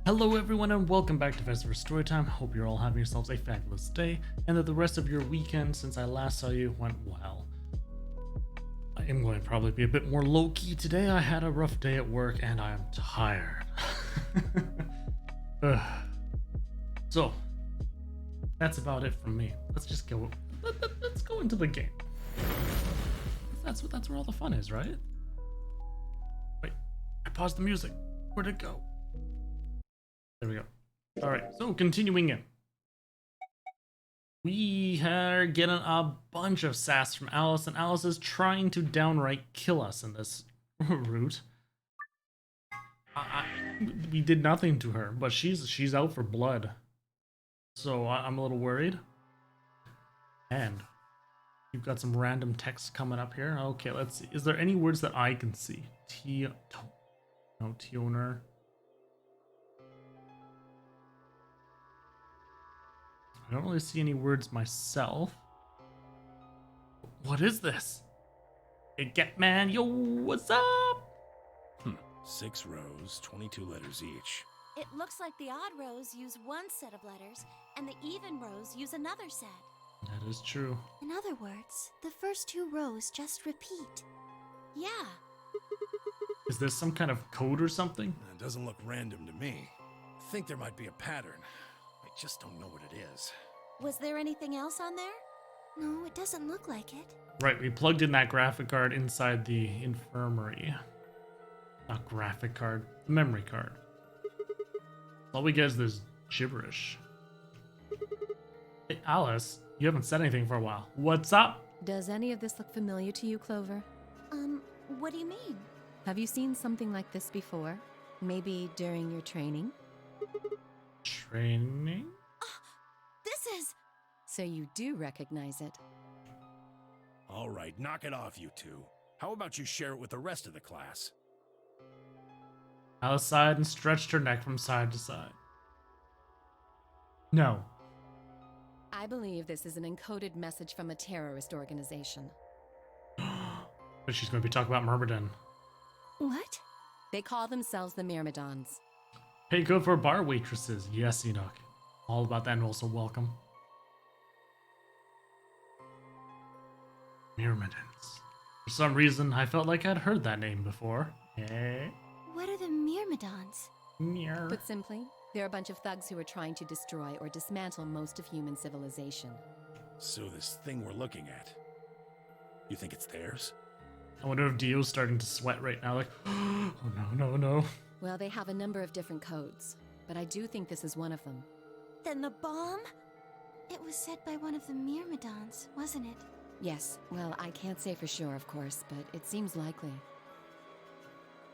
Hello everyone and welcome back to Vesever Storytime. Hope you're all having yourselves a fabulous day and that the rest of your weekend since I last saw you went well. I am going to probably be a bit more low-key today. I had a rough day at work and I am tired. So, that's about it from me. Let's just go, let's go into the game. That's where all the fun is, right? Wait, I paused the music. Where'd it go? There we go. All right, so continuing in. We are getting a bunch of sass from Alice, and Alice is trying to downright kill us in this route. We did nothing to her, but she's out for blood. So I'm a little worried. And you've got some random text coming up here. Okay, let's see. Is there any words that I can see? Tioner. I don't really see any words myself. What is this? Hey, get man, yo, what's up? 6 rows, 22 letters each. It looks like the odd rows use one set of letters, and the even rows use another set. That is true. In other words, the first 2 rows just repeat. Yeah. Is this some kind of code or something? It doesn't look random to me. I think there might be a pattern. I just don't know what it is. Was there anything else on there? No, it doesn't look like it. Right, we plugged in that graphic card inside the infirmary. Not graphic card, memory card. All we get is this gibberish. Hey, Alice, you haven't said anything for a while. What's up? Does any of this look familiar to you, Clover? What do you mean? Have you seen something like this before? Maybe during your training? Training? This is... So you do recognize it. All right, knock it off, you two. How about you share it with the rest of the class? Alice sighed and stretched her neck from side to side. No. I believe this is an encoded message from a terrorist organization. But she's going to be talking about Myrmidon. What? They call themselves the Myrmidons. Hey, good for bar waitresses. Yes, Enoch. All about that and also welcome. Myrmidons. For some reason, I felt like I'd heard that name before. Eh? What are the Myrmidons? Myr. Put simply, they're a bunch of thugs who are trying to destroy or dismantle most of human civilization. So this thing we're looking at, you think it's theirs? I wonder if Dio's starting to sweat right now, like, oh no. Well, they have a number of different codes, but I do think this is one of them. Then the bomb? It was said by one of the Myrmidons, wasn't it? Yes, well, I can't say for sure, of course, but it seems likely.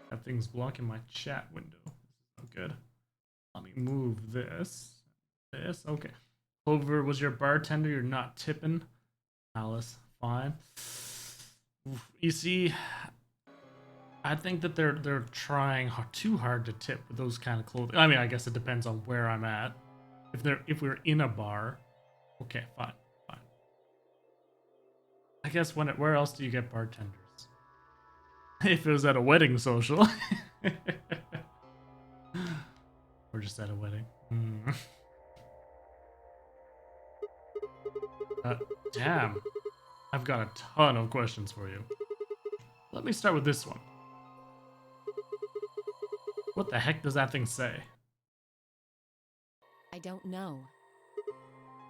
That thing's blocking my chat window. This is not good. Let me move this. Okay. Clover was your bartender. You're not tipping. Alice, fine. You see, I think that they're trying too hard to tip with those kind of clothing. I mean, I guess it depends on where I'm at. If we're in a bar, okay, fine. I guess where else do you get bartenders? If it was at a wedding social. Or just at a wedding. Damn. I've got a ton of questions for you. Let me start with this one. What the heck does that thing say? I don't know.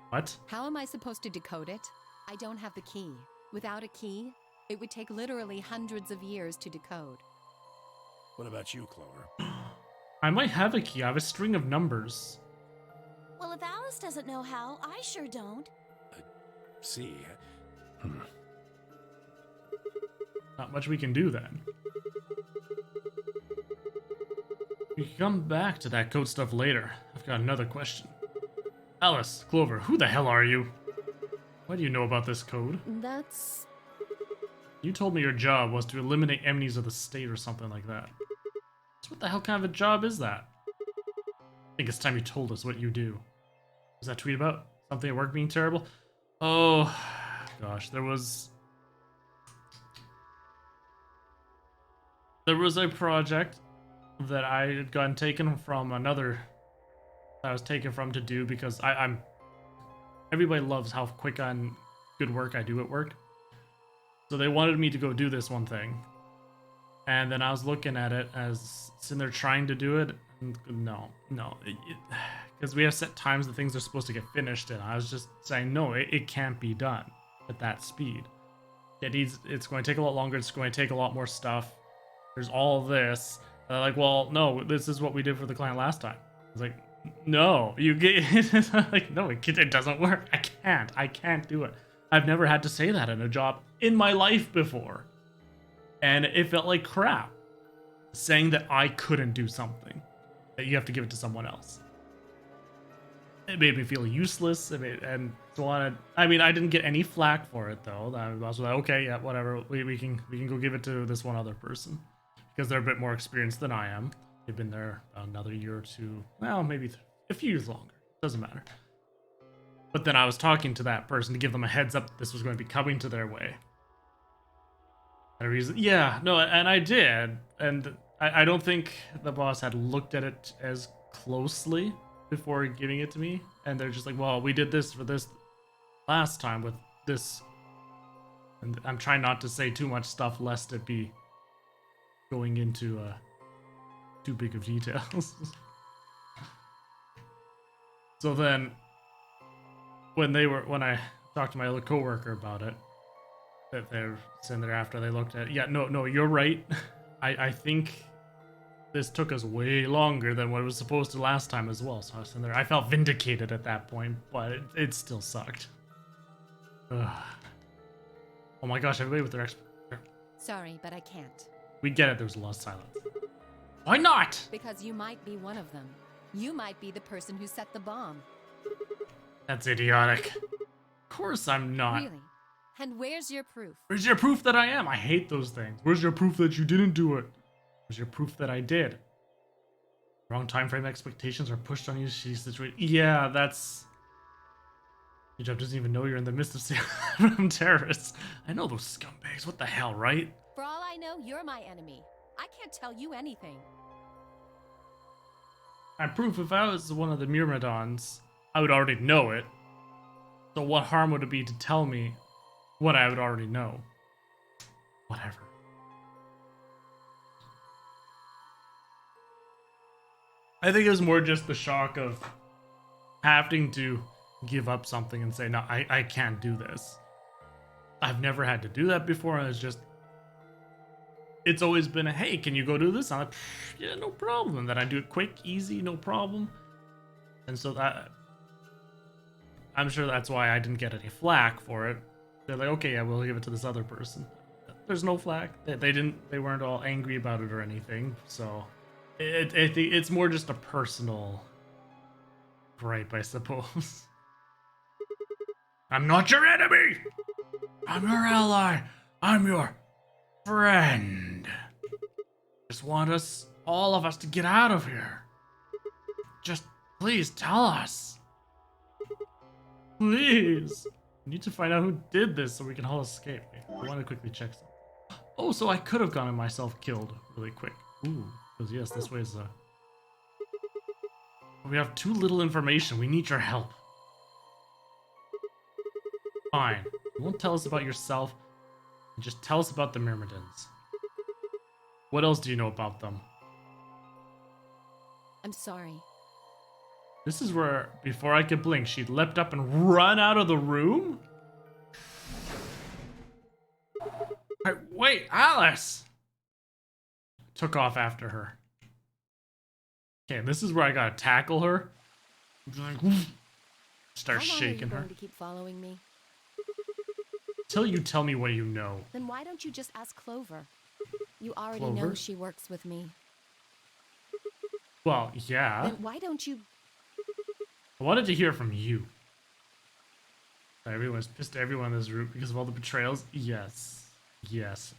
What? How am I supposed to decode it? I don't have the key. Without a key, it would take literally hundreds of years to decode. What about you, Clover? I might have a key. I have a string of numbers. Well, if Alice doesn't know how, I sure don't. See. Not much we can do then. We can come back to that code stuff later. I've got another question. Alice, Clover, who the hell are you? What do you know about this code? That's... You told me your job was to eliminate enemies of the state or something like that. So what the hell kind of a job is that? I think it's time you told us what you do. Was that tweet about? Something at work being terrible? Oh, gosh, there was a project that I had gotten taken from another I was taken from to do because I'm everybody loves how quick on good work I do at work. So they wanted me to go do this one thing. And then I was looking at it as sitting there trying to do it. And no, because we have set times that things are supposed to get finished in. I was just saying, no, it can't be done at that speed. It's going to take a lot longer. It's going to take a lot more stuff. There's all this. And they're like, well, no, this is what we did for the client last time. I was like, no, you get like, no, it doesn't work. I can't do it. I've never had to say that in a job in my life before. And it felt like crap saying that I couldn't do something, that you have to give it to someone else. It made me feel useless. And so on. I mean, I didn't get any flack for it though. I was like, okay, yeah, whatever. We can go give it to this one other person because they're a bit more experienced than I am. They've been there another year or two. Well, maybe a few years longer. Doesn't matter. But then I was talking to that person to give them a heads up that this was going to be coming to their way. And a reason, yeah, no, and I did. And I don't think the boss had looked at it as closely before giving it to me. And they're just like, well, we did this for this last time with this. And I'm trying not to say too much stuff lest it be going into too big of details. So then when I talked to my other coworker about it, that they're sitting there after they looked at it, yeah, no, you're right. I think this took us way longer than what it was supposed to last time as well. So I was sitting there. I felt vindicated at that point, but it still sucked. Ugh. Oh my gosh, everybody with their Sorry, but I can't. We get it, there's a lot of silence. Why not? Because you might be one of them. You might be the person who set the bomb. That's idiotic. Of course I'm not. Really? And where's your proof? Where's your proof that I am? I hate those things. Where's your proof that you didn't do it? Where's your proof that I did? Wrong time frame expectations are pushed on you. Situation. Yeah, that's... Your job doesn't even know you're in the midst of from terrorists. I know those scumbags. What the hell, right? For all I know, you're my enemy. I can't tell you anything. And proof, if I was one of the Myrmidons, I would already know it. So what harm would it be to tell me what I would already know? Whatever. I think it was more just the shock of having to give up something and say, no, I can't do this. I've never had to do that before, and it's always been a, hey, can you go do this? I'm like, yeah, no problem. And then I do it quick, easy, no problem. And so that, I'm sure that's why I didn't get any flack for it. They're like, okay, yeah, we'll give it to this other person. There's no flack. They weren't all angry about it or anything. So it's more just a personal gripe, I suppose. I'm not your enemy. I'm your ally. I'm your friend. Just want all of us to get out of here. Just please tell us. Please. We need to find out who did this so we can all escape. I want to quickly check something. Oh, so I could have gotten myself killed really quick. Ooh, because yes, this way is we have too little information. We need your help. Fine. You won't tell us about yourself. Just tell us about the Myrmidons. What else do you know about them? I'm sorry. This is where, before I could blink, she'd leapt up and run out of the room? Wait, Alice! Took off after her. Okay, this is where I gotta tackle her. Start shaking her. How long are you going to keep following me? Till you tell me what you know. Then why don't you just ask Clover? You already Clover? know she works with me. Well, yeah. Then why don't you... I wanted to hear from you. Everyone's pissed at everyone in this group because of all the betrayals. Yes. Yes.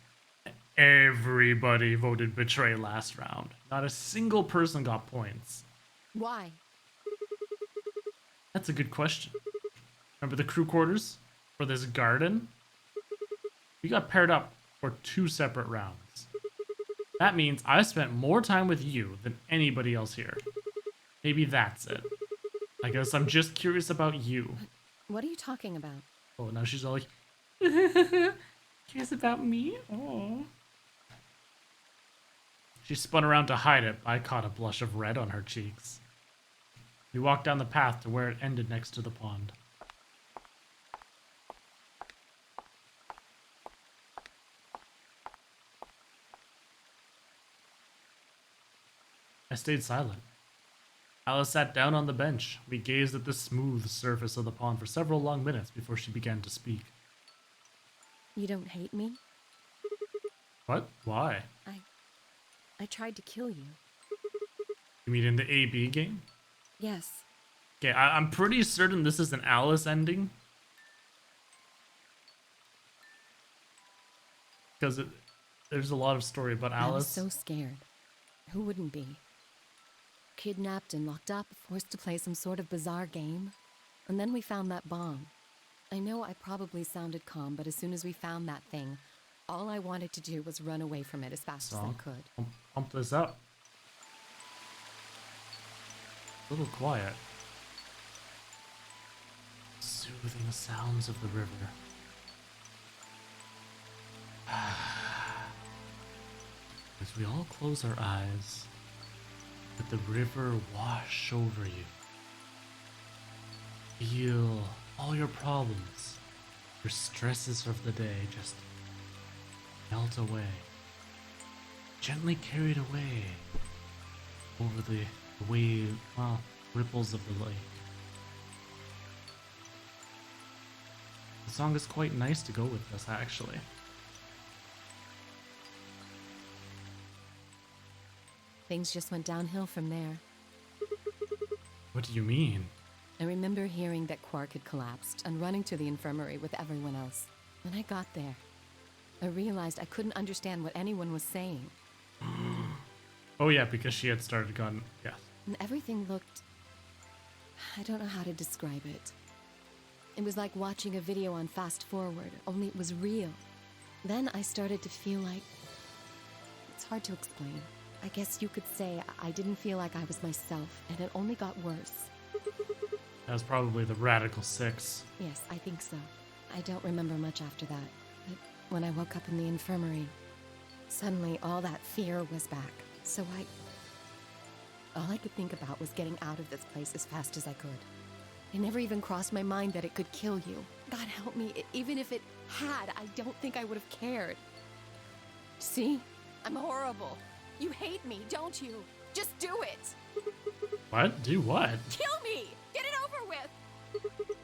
Everybody voted betray last round. Not a single person got points. Why? That's a good question. Remember the crew quarters for this garden? We got paired up for 2 separate rounds. That means I spent more time with you than anybody else here. Maybe that's it. I guess I'm just curious about you. What are you talking about? Oh, now she's all like, curious about me? Oh. She spun around to hide it. I caught a blush of red on her cheeks. We walked down the path to where it ended next to the pond. I stayed silent. Alice sat down on the bench. We gazed at the smooth surface of the pond for several long minutes before she began to speak. You don't hate me? What? Why? I tried to kill you. You mean in the AB game? Yes. Okay, I'm pretty certain this is an Alice ending. Because there's a lot of story about I was Alice. so scared. Who wouldn't be? Kidnapped and locked up, forced to play some sort of bizarre game. And then we found that bomb. I know I probably sounded calm, but as soon as we found that thing, all I wanted to do was run away from it as fast as I could. Pump this up. A little quiet. Soothing sounds of the river. As we all close our eyes, let the river wash over you. Feel all your problems, your stresses of the day just melt away. Gently carried away over the ripples of the lake. The song is quite nice to go with this, actually. Things just went downhill from there. What do you mean? I remember hearing that Quark had collapsed and running to the infirmary with everyone else. When I got there, I realized I couldn't understand what anyone was saying. Oh yeah, because she had started gone. Yes. And everything looked... I don't know how to describe it. It was like watching a video on fast forward, only it was real. Then I started to feel like... It's hard to explain. I guess you could say I didn't feel like I was myself, and it only got worse. That was probably the Radical Six. Yes, I think so. I don't remember much after that. But when I woke up in the infirmary, suddenly all that fear was back. So all I could think about was getting out of this place as fast as I could. It never even crossed my mind that it could kill you. God help me, even if it had, I don't think I would have cared. See? I'm horrible. You hate me, don't you? Just do it! What? Do what? Kill me! Get it over with! What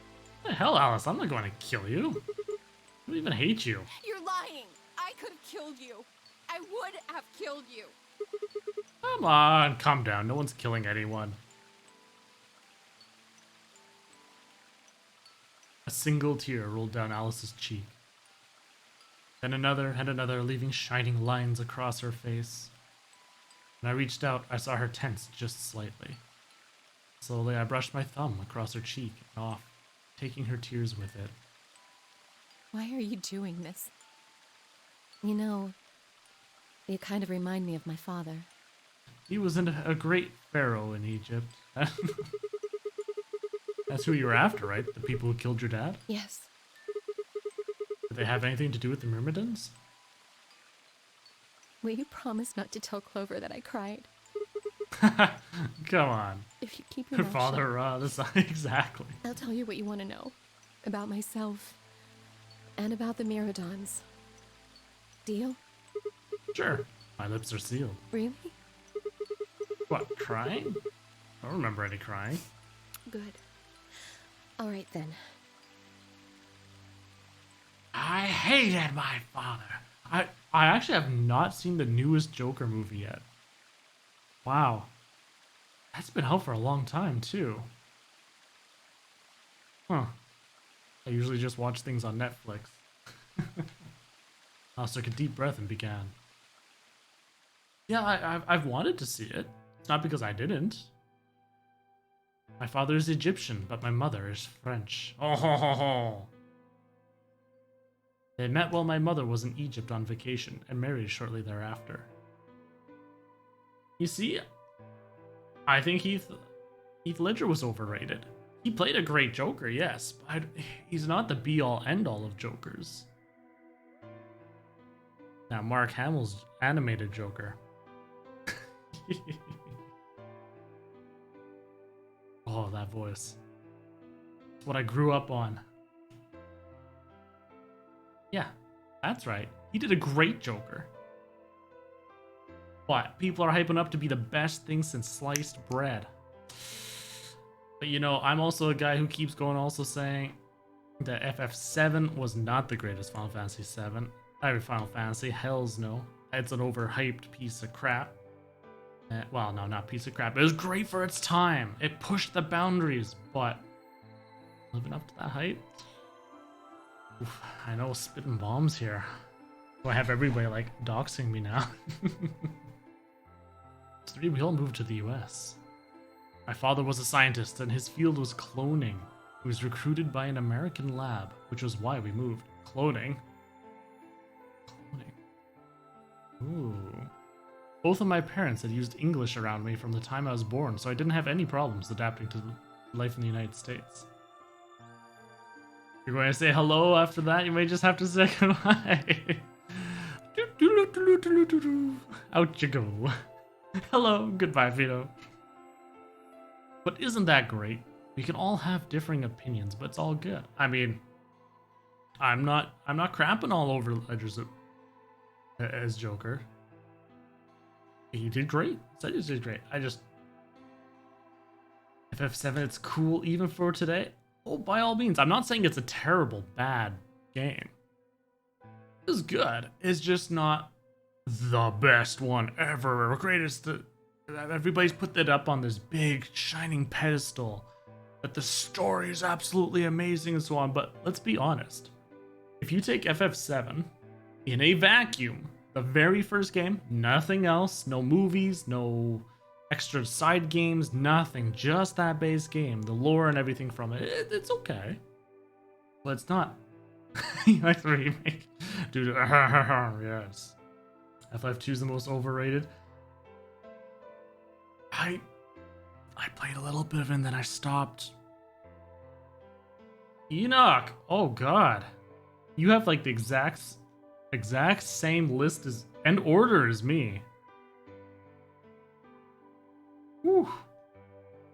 the hell, Alice? I'm not going to kill you. I don't even hate you. You're lying! I could have killed you! I would have killed you! Come on, calm down. No one's killing anyone. A single tear rolled down Alice's cheek. Then another and another, leaving shining lines across her face. When I reached out, I saw her tense just slightly. Slowly, I brushed my thumb across her cheek and off, taking her tears with it. Why are you doing this? You know, you kind of remind me of my father. He was a great pharaoh in Egypt. That's who you were after, right? The people who killed your dad? Yes. Did they have anything to do with the Myrmidons? Will you promise not to tell Clover that I cried? Come on. If you keep your Her mouth father, exactly. shut, I'll tell you what you want to know. About myself. And about the Myrmidons. Deal? Sure. My lips are sealed. Really? What, crying? I don't remember any crying. Good. All right then. I hated my father. I actually have not seen the newest Joker movie yet. Wow. That's been out for a long time, too. Huh. I usually just watch things on Netflix. Alice took a deep breath and began. Yeah, I've wanted to see it. It's not because I didn't. My father is Egyptian, but my mother is French. Oh, ho, ho, ho. They met while my mother was in Egypt on vacation and married shortly thereafter. You see, I think Heath Ledger was overrated. He played a great Joker, yes, but he's not the be-all, end-all of Jokers. Now, Mark Hamill's animated Joker. Oh, that voice. It's what I grew up on. Yeah, that's right. He did a great Joker. But people are hyping up to be the best thing since sliced bread. But you know, I'm also a guy who keeps going also saying that FF7 was not the greatest Final Fantasy 7. Final Fantasy, hells no. It's an overhyped piece of crap. Well, no, not piece of crap. It was great for its time. It pushed the boundaries, but living up to that hype? Oof, I know, spitting bombs here. So I have everybody like doxing me now. 3, we all moved to the US. My father was a scientist and his field was cloning. He was recruited by an American lab, which was why we moved. Cloning? Ooh. Both of my parents had used English around me from the time I was born, so I didn't have any problems adapting to life in the United States. You're going to say hello after that? You may just have to say goodbye. Out you go. Hello, goodbye, Vito. But isn't that great? We can all have differing opinions, but it's all good. I mean, I'm not crapping all over Ledger's as Joker. He did great. Said he did great. FF7, it's cool even for today. Oh, by all means. I'm not saying it's a terrible, bad game. It's good. It's just not the best one ever. Greatest. Everybody's put that up on this big, shining pedestal. That the story is absolutely amazing and so on. But let's be honest. If you take FF7 in a vacuum, the very first game, nothing else, no movies, no extra side games, nothing, just that base game, the lore and everything from it, it's okay. But it's not. Like the remake. Dude, yes. FF2 is the most overrated. I played a little bit of it and then I stopped. Enoch! Oh god. You have like the exact same list as and order as me. Whew.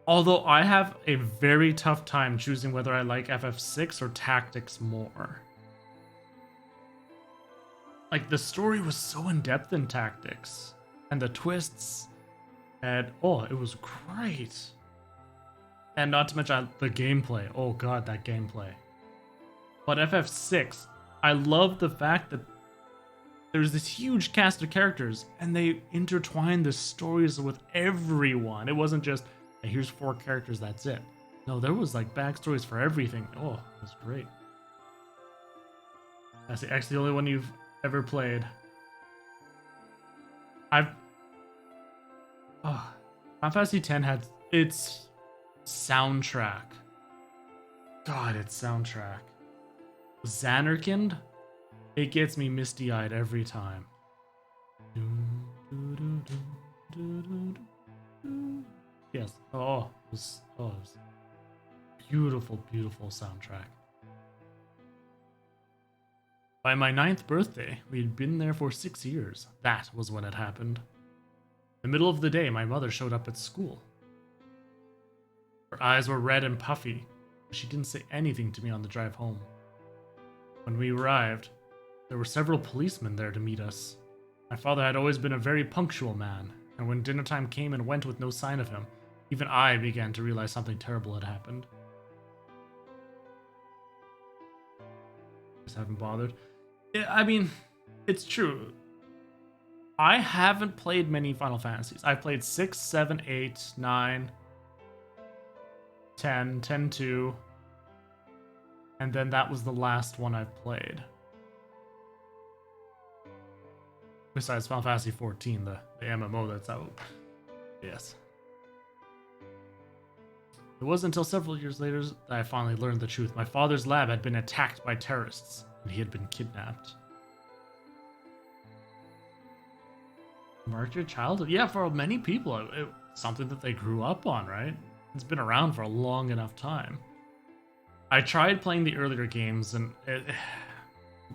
Although I have a very tough time choosing whether I like FF6 or Tactics more. Like the story was so in-depth in Tactics. And the twists and it was great. And not to mention the gameplay. Oh god, that gameplay. But FF6, I love the fact that there's this huge cast of characters and they intertwine the stories with everyone. It wasn't just, hey, here's 4 characters, that's it. No, there was like backstories for everything. Oh, it was great. That's actually the only one you've ever played. Final Fantasy X had its soundtrack. God, its soundtrack. Xanarkand? It gets me misty-eyed every time. Yes. It was beautiful, beautiful soundtrack. By my 9th birthday, we had been there for 6 years. That was when it happened. In the middle of the day, my mother showed up at school. Her eyes were red and puffy, but she didn't say anything to me on the drive home. When we arrived, there were several policemen there to meet us. My father had always been a very punctual man, and when dinner time came and went with no sign of him, even I began to realize something terrible had happened. Just haven't bothered. I mean, it's true. I haven't played many Final Fantasies. I've played 6, 7, 8, 9, 10, 10-2, and then that was the last one I've played. Besides Final Fantasy 14, the MMO that's out. Yes. It wasn't until several years later that I finally learned the truth. My father's lab had been attacked by terrorists, and he had been kidnapped. Marked your childhood? Yeah, for many people, it's something that they grew up on, right? It's been around for a long enough time. I tried playing the earlier games, and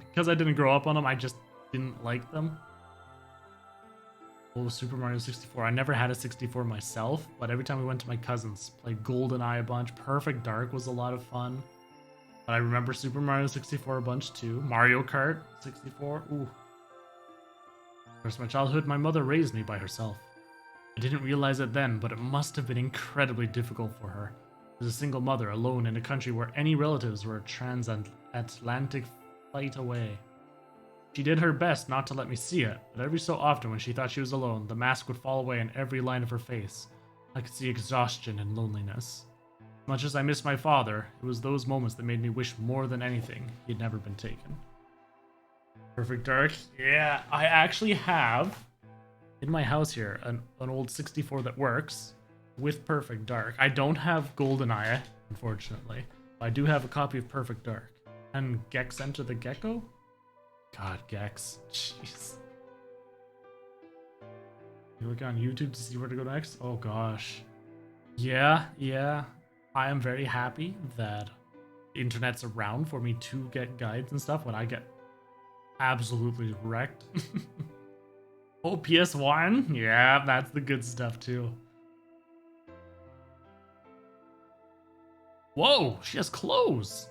because I didn't grow up on them, I just didn't like them. Oh, Super Mario 64. I never had a 64 myself, but every time we went to my cousin's, played GoldenEye a bunch. Perfect Dark was a lot of fun. But I remember Super Mario 64 a bunch too. Mario Kart 64. Ooh. Of course, my childhood, my mother raised me by herself. I didn't realize it then, but it must have been incredibly difficult for her. As a single mother, alone in a country where any relatives were a transatlantic flight away. She did her best not to let me see it, but every so often when she thought she was alone, the mask would fall away in every line of her face. I could see exhaustion and loneliness. Much as I miss my father, it was those moments that made me wish more than anything he'd never been taken. Perfect Dark. Yeah, I actually have in my house here an old 64 that works with Perfect Dark. I don't have GoldenEye, unfortunately. But I do have a copy of Perfect Dark. And Gex Enter the Gecko? God, Gex. Jeez. You look on YouTube to see where to go next? Oh gosh. Yeah. I am very happy that the internet's around for me to get guides and stuff when I get absolutely wrecked. Oh, PS1? Yeah, that's the good stuff too. Whoa, she has clothes!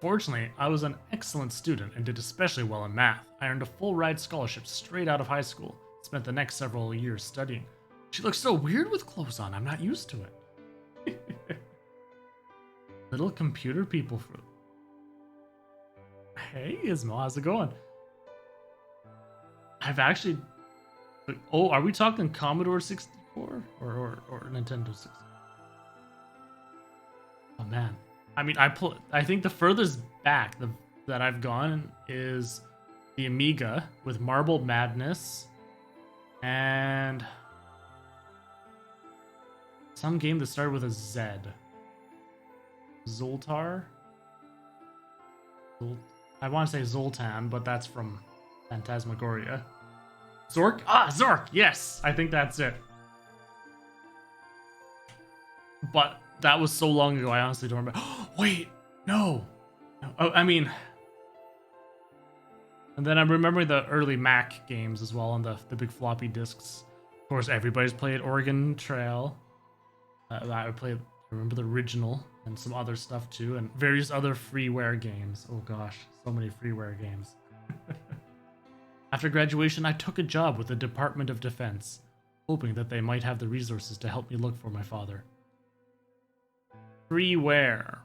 Fortunately, I was an excellent student and did especially well in math. I earned a full ride scholarship straight out of high school. Spent the next several years studying. She looks so weird with clothes on, I'm not used to it. Little computer people for... Hey, Ismo, how's it going? I've actually... Oh, are we talking Commodore 64? Or Nintendo 64? Oh, man. I mean, I think the furthest back that I've gone is the Amiga with Marble Madness and some game that started with a Z. Zoltar? I want to say Zoltan, but that's from Phantasmagoria. Zork? Ah, Zork! Yes! I think that's it. But that was so long ago, I honestly don't remember. Wait, no. Oh, I mean... And then I'm remembering the early Mac games as well on the big floppy disks. Of course, everybody's played Oregon Trail. I remember the original and some other stuff too, and various other freeware games. Oh gosh, so many freeware games. After graduation, I took a job with the Department of Defense, hoping that they might have the resources to help me look for my father. Freeware.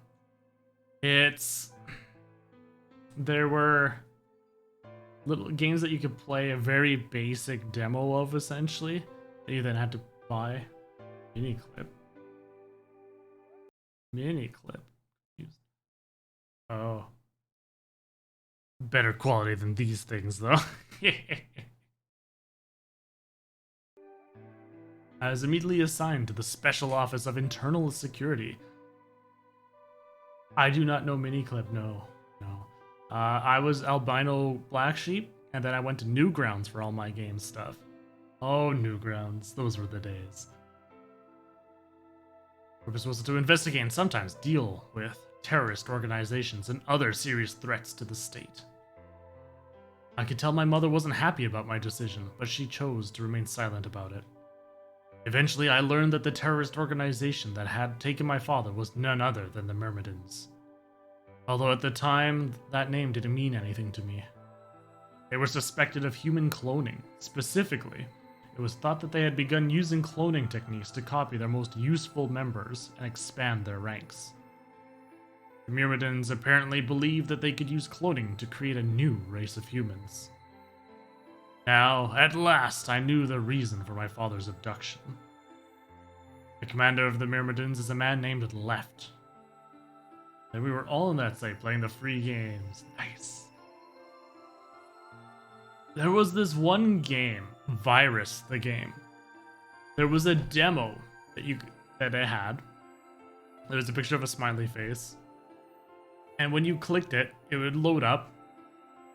There were little games that you could play a very basic demo of, essentially, that you then had to buy. Mini clip. Oh. Better quality than these things, though. I was immediately assigned to the Special Office of Internal Security. I do not know Miniclip, no. I was Albino Black Sheep, and then I went to Newgrounds for all my game stuff. Oh, Newgrounds, those were the days. Purpose was to investigate and sometimes deal with terrorist organizations and other serious threats to the state. I could tell my mother wasn't happy about my decision, but she chose to remain silent about it. Eventually, I learned that the terrorist organization that had taken my father was none other than the Myrmidons. Although at the time, that name didn't mean anything to me. They were suspected of human cloning. Specifically, it was thought that they had begun using cloning techniques to copy their most useful members and expand their ranks. The Myrmidons apparently believed that they could use cloning to create a new race of humans. Now, at last, I knew the reason for my father's abduction. The commander of the Myrmidons is a man named Left. And we were all in that site playing the free games. Nice. There was this one game, Virus the game. There was a demo that it had. There was a picture of a smiley face. And when you clicked it, it would load up.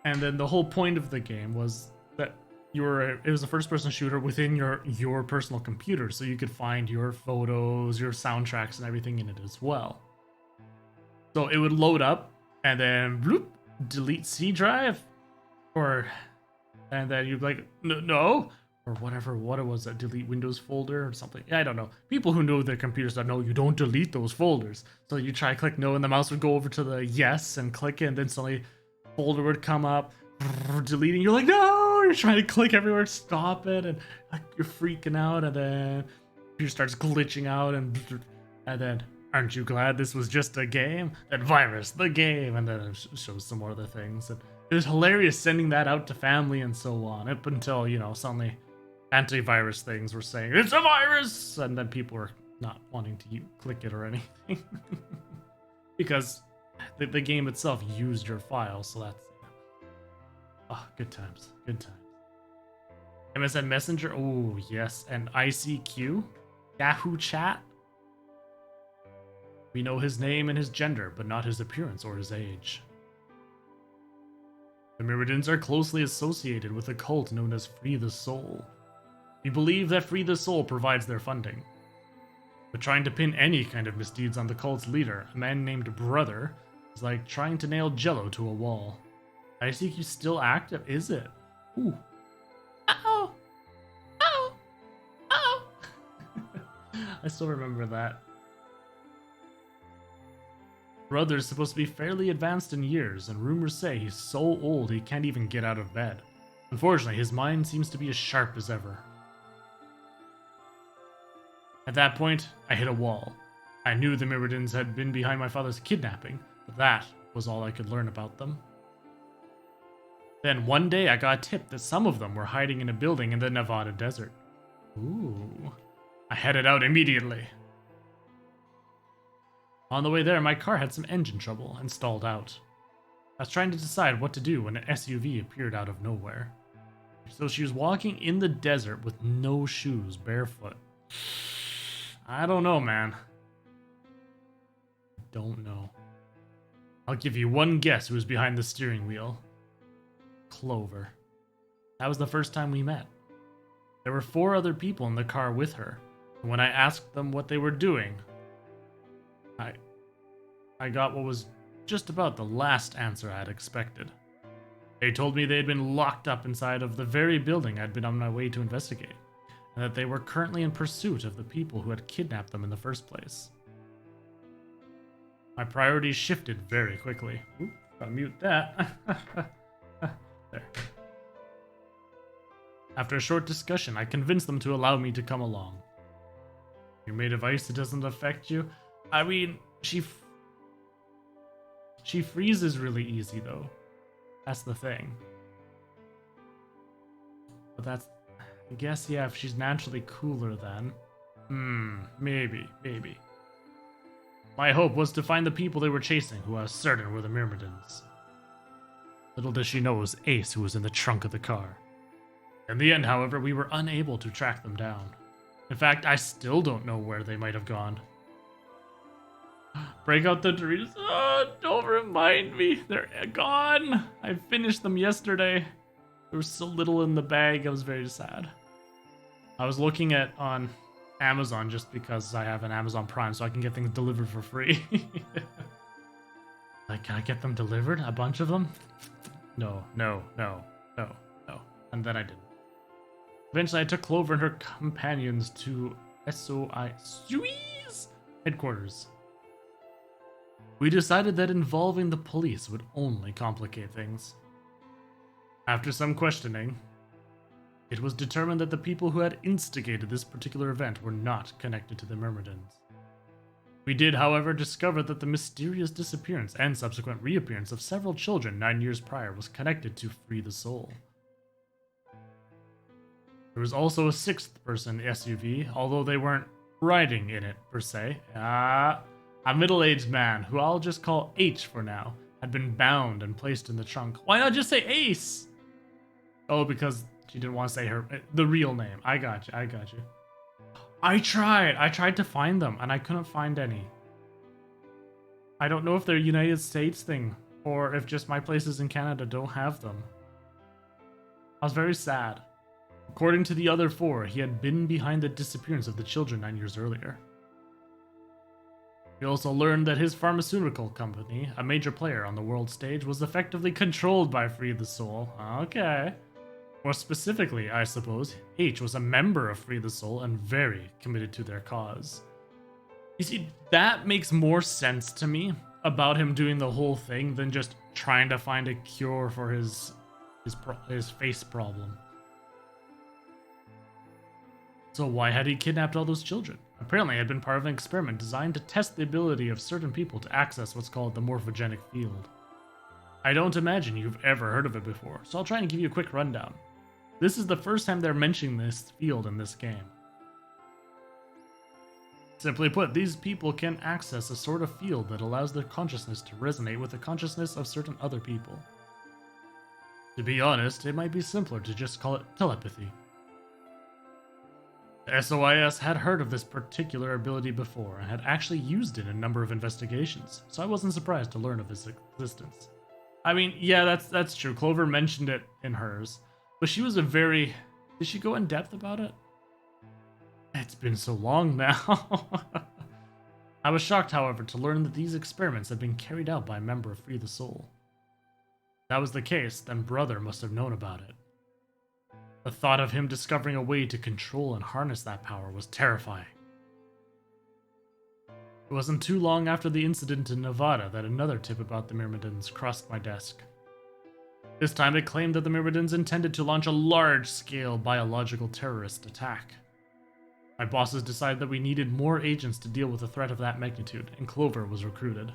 And then the whole point of the game was that it was a first-person shooter within your personal computer, so you could find your photos, your soundtracks, and everything in it as well. So it would load up, and then bloop, delete C drive, and then you'd be like, no, or whatever. What it was, a delete Windows folder or something. Yeah, I don't know. People who know their computers don't know you don't delete those folders. So you try click no, and the mouse would go over to the yes and click it, and then suddenly folder would come up, deleting. You're like, no, you're trying to click everywhere, stop it, and like, you're freaking out, and then computer starts glitching out, and then aren't you glad this was just a game? Then virus the game, and then it shows some more other things. And it was hilarious sending that out to family and so on, up until, suddenly antivirus things were saying, it's a virus! And then people were not wanting to click it or anything. Because the game itself used your file, so that's... Oh, good times. Good times. MSN Messenger, oh yes, and ICQ, Yahoo Chat. We know his name and his gender, but not his appearance or his age. The Myrmidons are closely associated with a cult known as Free the Soul. We believe that Free the Soul provides their funding. But trying to pin any kind of misdeeds on the cult's leader, a man named Brother, is like trying to nail Jello to a wall. ICQ still active? Is it? Ooh. Uh-oh! Uh-oh! Uh-oh! I still remember that. Brother's supposed to be fairly advanced in years, and rumors say he's so old he can't even get out of bed. Unfortunately, his mind seems to be as sharp as ever. At that point, I hit a wall. I knew the Myrmidons had been behind my father's kidnapping, but that was all I could learn about them. Then one day I got a tip that some of them were hiding in a building in the Nevada desert. Ooh. I headed out immediately. On the way there, my car had some engine trouble and stalled out. I was trying to decide what to do when an SUV appeared out of nowhere. So she was walking in the desert with no shoes, barefoot. I don't know, man. Don't know. I'll give you one guess who was behind the steering wheel. Clover. That was the first time we met. There were 4 other people in the car with her, and when I asked them what they were doing, I got what was just about the last answer I had expected. They told me they had been locked up inside of the very building I'd been on my way to investigate, and that they were currently in pursuit of the people who had kidnapped them in the first place. My priorities shifted very quickly. Oop, gotta mute that. There. After a short discussion, I convinced them to allow me to come along. You're made of ice, it doesn't affect you? I mean, she freezes really easy, though. That's the thing. But that's... I guess, yeah, if she's naturally cooler then. Maybe. My hope was to find the people they were chasing, who I was certain were the Myrmidons. Little does she know it was Ace who was in the trunk of the car. In the end, however, we were unable to track them down. In fact, I still don't know where they might have gone. Break out the Doritos. Oh, don't remind me. They're gone. I finished them yesterday. There was so little in the bag. I was very sad. I was looking at on Amazon just because I have an Amazon Prime, so I can get things delivered for free. Like, can I get them delivered? A bunch of them? No. And then I didn't. Eventually, I took Clover and her companions to SOI's headquarters. We decided that involving the police would only complicate things. After some questioning, it was determined that the people who had instigated this particular event were not connected to the Myrmidons. We did, however, discover that the mysterious disappearance and subsequent reappearance of several children 9 years prior was connected to Free the Soul. There was also a 6th person SUV, although they weren't riding in it, per se. A middle-aged man, who I'll just call H for now, had been bound and placed in the trunk. Why not just say Ace? Oh, because she didn't want to say the real name. I got you. I tried to find them, and I couldn't find any. I don't know if they're a United States thing, or if just my places in Canada don't have them. I was very sad. According to the other four, he had been behind the disappearance of the children 9 years earlier. We also learned that his pharmaceutical company, a major player on the world stage, was effectively controlled by Free the Soul. Okay. More specifically, I suppose, H was a member of Free the Soul and very committed to their cause. You see, that makes more sense to me about him doing the whole thing than just trying to find a cure for his face problem. So why had he kidnapped all those children? Apparently, it had been part of an experiment designed to test the ability of certain people to access what's called the morphogenic field. I don't imagine you've ever heard of it before, so I'll try and give you a quick rundown. This is the first time they're mentioning this field in this game. Simply put, these people can access a sort of field that allows their consciousness to resonate with the consciousness of certain other people. To be honest, it might be simpler to just call it telepathy. The SOIS had heard of this particular ability before and had actually used it in a number of investigations, so I wasn't surprised to learn of its existence. I mean, yeah, that's true. Clover mentioned it in hers, but she was did she go in depth about it? It's been so long now. I was shocked, however, to learn that these experiments had been carried out by a member of Free the Soul. If that was the case, then Brother must have known about it. The thought of him discovering a way to control and harness that power was terrifying. It wasn't too long after the incident in Nevada that another tip about the Myrmidons crossed my desk. This time it claimed that the Myrmidons intended to launch a large-scale biological terrorist attack. My bosses decided that we needed more agents to deal with a threat of that magnitude, and Clover was recruited.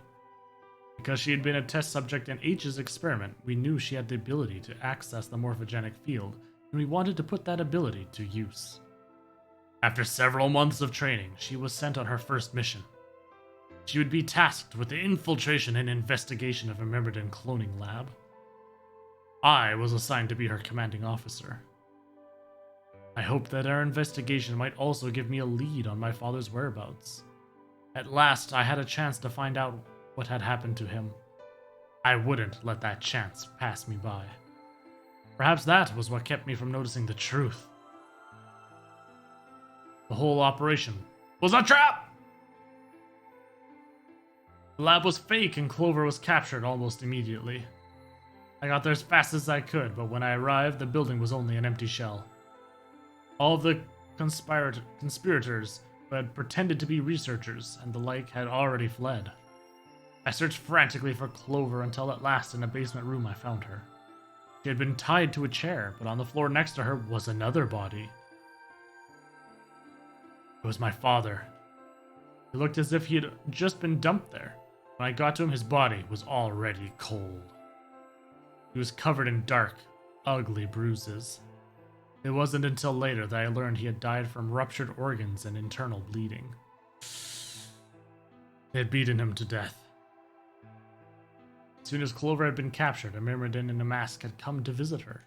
Because she had been a test subject in H's experiment, we knew she had the ability to access the morphogenic field, and we wanted to put that ability to use. After several months of training, she was sent on her first mission. She would be tasked with the infiltration and investigation of a Myrmidon cloning lab. I was assigned to be her commanding officer. I hoped that our investigation might also give me a lead on my father's whereabouts. At last, I had a chance to find out what had happened to him. I wouldn't let that chance pass me by. Perhaps that was what kept me from noticing the truth. The whole operation was a trap! The lab was fake and Clover was captured almost immediately. I got there as fast as I could, but when I arrived, the building was only an empty shell. All of the conspirators who had pretended to be researchers and the like had already fled. I searched frantically for Clover until at last in a basement room I found her. She had been tied to a chair, but on the floor next to her was another body. It was my father. He looked as if he had just been dumped there. When I got to him, his body was already cold. He was covered in dark, ugly bruises. It wasn't until later that I learned he had died from ruptured organs and internal bleeding. They had beaten him to death. As soon as Clover had been captured, a Myrmidon in a mask had come to visit her.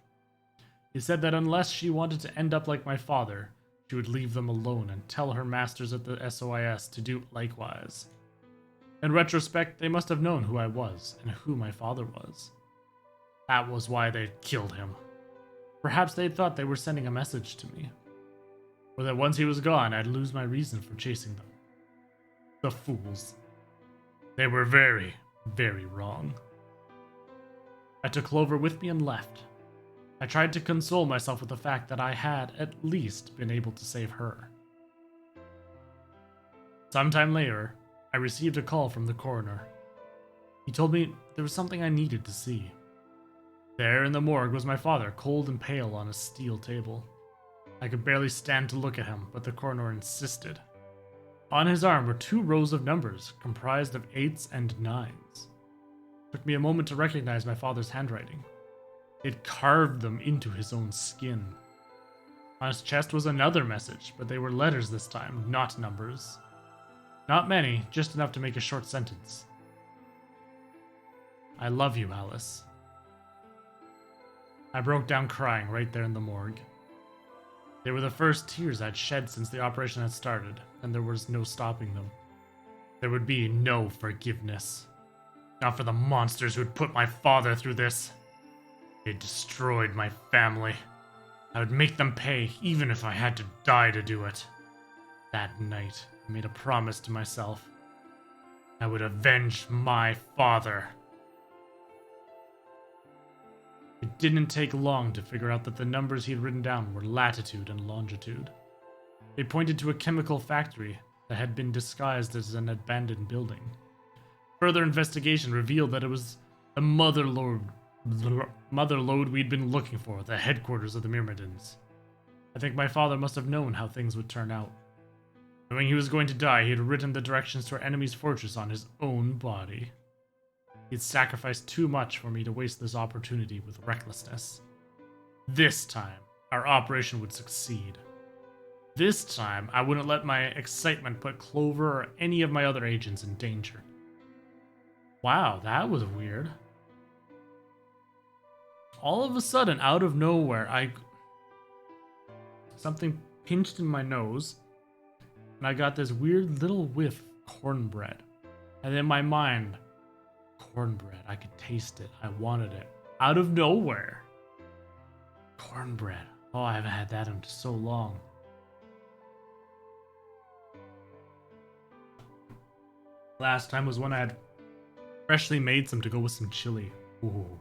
He said that unless she wanted to end up like my father, she would leave them alone and tell her masters at the SOIS to do likewise. In retrospect, they must have known who I was and who my father was. That was why they killed him. Perhaps they thought they were sending a message to me. Or that once he was gone, I'd lose my reason for chasing them. The fools. They were very, very wrong. I took Clover with me and left. I tried to console myself with the fact that I had, at least, been able to save her. Sometime later, I received a call from the coroner. He told me there was something I needed to see. There in the morgue was my father, cold and pale on a steel table. I could barely stand to look at him, but the coroner insisted. On his arm were 2 rows of numbers, comprised of 8s and 9s. It took me a moment to recognize my father's handwriting. He had carved them into his own skin. On his chest was another message, but they were letters this time, not numbers. Not many, just enough to make a short sentence. I love you, Alice. I broke down crying right there in the morgue. They were the first tears I'd shed since the operation had started, and there was no stopping them. There would be no forgiveness. Not for the monsters who had put my father through this. They destroyed my family. I would make them pay, even if I had to die to do it. That night, I made a promise to myself. I would avenge my father. It didn't take long to figure out that the numbers he had written down were latitude and longitude. They pointed to a chemical factory that had been disguised as an abandoned building. Further investigation revealed that it was the mother lode we'd been looking for, the headquarters of the Myrmidons. I think my father must have known how things would turn out. Knowing he was going to die, he had written the directions to our enemy's fortress on his own body. He'd sacrificed too much for me to waste this opportunity with recklessness. This time, our operation would succeed. This time, I wouldn't let my excitement put Clover or any of my other agents in danger. Wow, that was weird. All of a sudden, out of nowhere, something pinched in my nose, and I got this weird little whiff of cornbread. And in my mind, cornbread, I could taste it. I wanted it. Out of nowhere. Cornbread. Oh, I haven't had that in so long. Last time was when I had freshly made some to go with some chili. Ooh.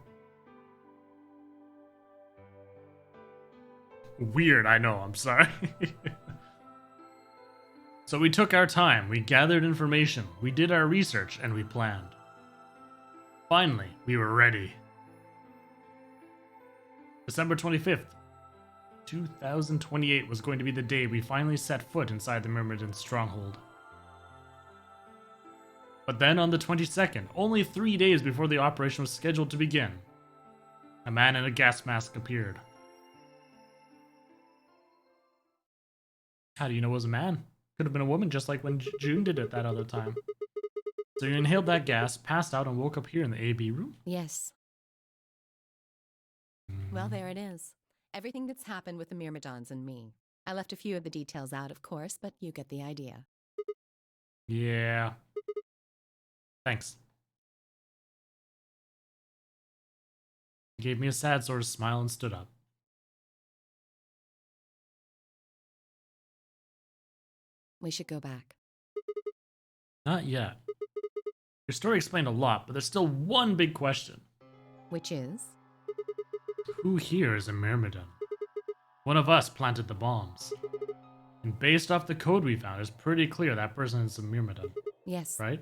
Weird, I know, I'm sorry. So we took our time, we gathered information, we did our research, and we planned. Finally, we were ready. December 25th, 2028 was going to be the day we finally set foot inside the Myrmidon stronghold. But then on the 22nd, only 3 days before the operation was scheduled to begin, a man in a gas mask appeared. How do you know it was a man? Could have been a woman, just like when June did it that other time. So you inhaled that gas, passed out, and woke up here in the AB room? Yes. Well, there it is. Everything that's happened with the Myrmidons and me. I left a few of the details out, of course, but you get the idea. Yeah. Thanks. He gave me a sad sort of smile and stood up. We should go back. Not yet. Your story explained a lot, but there's still one big question. Which is? Who here is a Myrmidon? One of us planted the bombs. And based off the code we found, it's pretty clear that person is a Myrmidon. Yes. Right?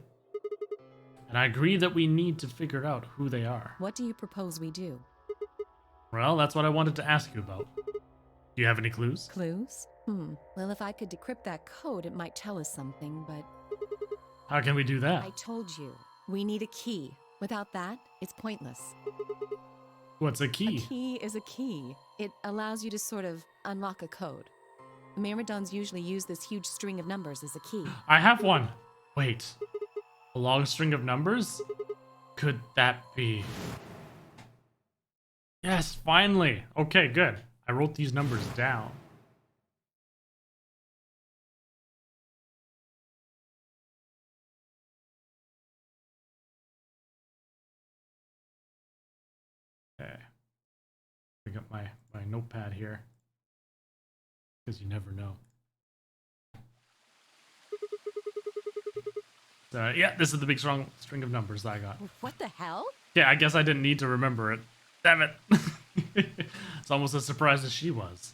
And I agree that we need to figure out who they are. What do you propose we do? Well, that's what I wanted to ask you about. Do you have any clues? Clues? Well, if I could decrypt that code, it might tell us something, but... How can we do that? I told you. We need a key. Without that, it's pointless. What's a key? A key is a key. It allows you to sort of unlock a code. The Myrmidons usually use this huge string of numbers as a key. I have one. Wait. A long string of numbers? Could that be... Yes, finally. Okay, good. I wrote these numbers down. Okay. Pick up my notepad here. Because you never know. Yeah, this is the big strong string of numbers that I got. What the hell? Yeah, I guess I didn't need to remember it. Damn it. It's almost as surprised as she was.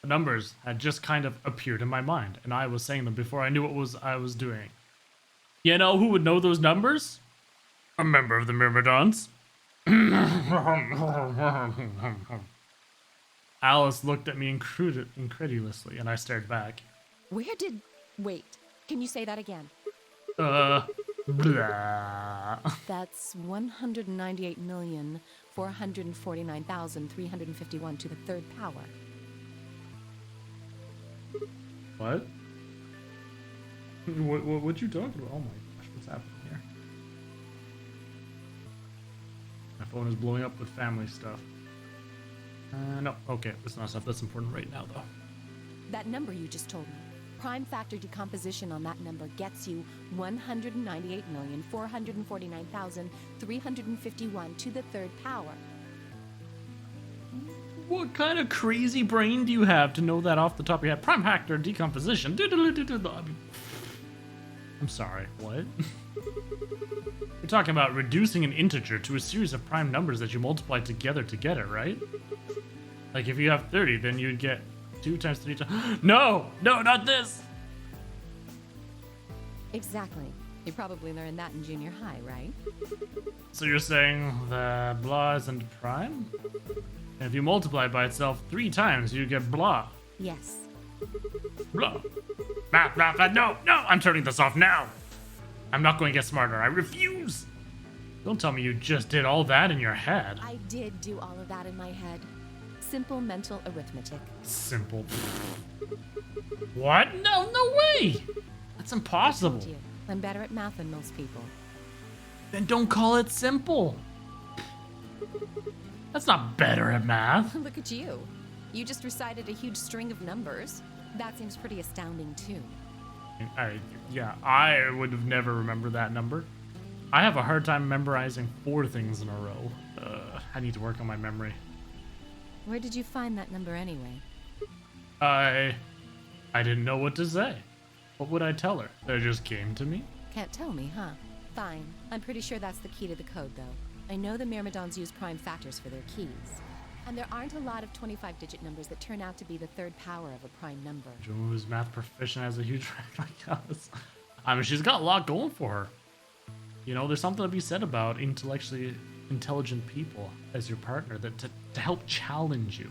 The numbers had just kind of appeared in my mind, and I was saying them before I knew what I was doing. You know who would know those numbers? A member of the Myrmidons. Alice looked at me incredulously, and I stared back. Wait, can you say that again? Blah. That's 198,449,351 to the third power. What? What you talking about? Oh my gosh, what's happening here? My phone is blowing up with family stuff. No, okay, that's not stuff that's important right now, though. That number you just told me. Prime factor decomposition on that number gets you 198,449,351 to the third power. What kind of crazy brain do you have to know that off the top of your head? Prime factor decomposition. I'm sorry, what? You're talking about reducing an integer to a series of prime numbers that you multiply together, right? Like if you have 30, then you'd get 2 times 3 times... No! No, not this! Exactly. You probably learned that in junior high, right? So you're saying that blah isn't prime? And if you multiply by itself 3 times, you get blah. Yes. Blah. Math, no, I'm turning this off now. I'm not going to get smarter, I refuse. Don't tell me you just did all that in your head. I did do all of that in my head. Simple mental arithmetic. Simple. What? No way. That's impossible. I told you, I'm better at math than most people. Then don't call it simple. That's not better at math. Look at you. You just recited a huge string of numbers. That seems pretty astounding, too. I would have never remembered that number. I have a hard time memorizing 4 things in a row. I need to work on my memory. Where did you find that number anyway? I didn't know what to say. What would I tell her? It just came to me? Can't tell me, huh? Fine. I'm pretty sure that's the key to the code, though. I know the Myrmidons use prime factors for their keys. And there aren't a lot of 25-digit numbers that turn out to be the third power of a prime number. Joan, who's math proficient, has a huge rank like us. I mean, she's got a lot going for her. You know, there's something to be said about intellectually intelligent people as your partner that to help challenge you.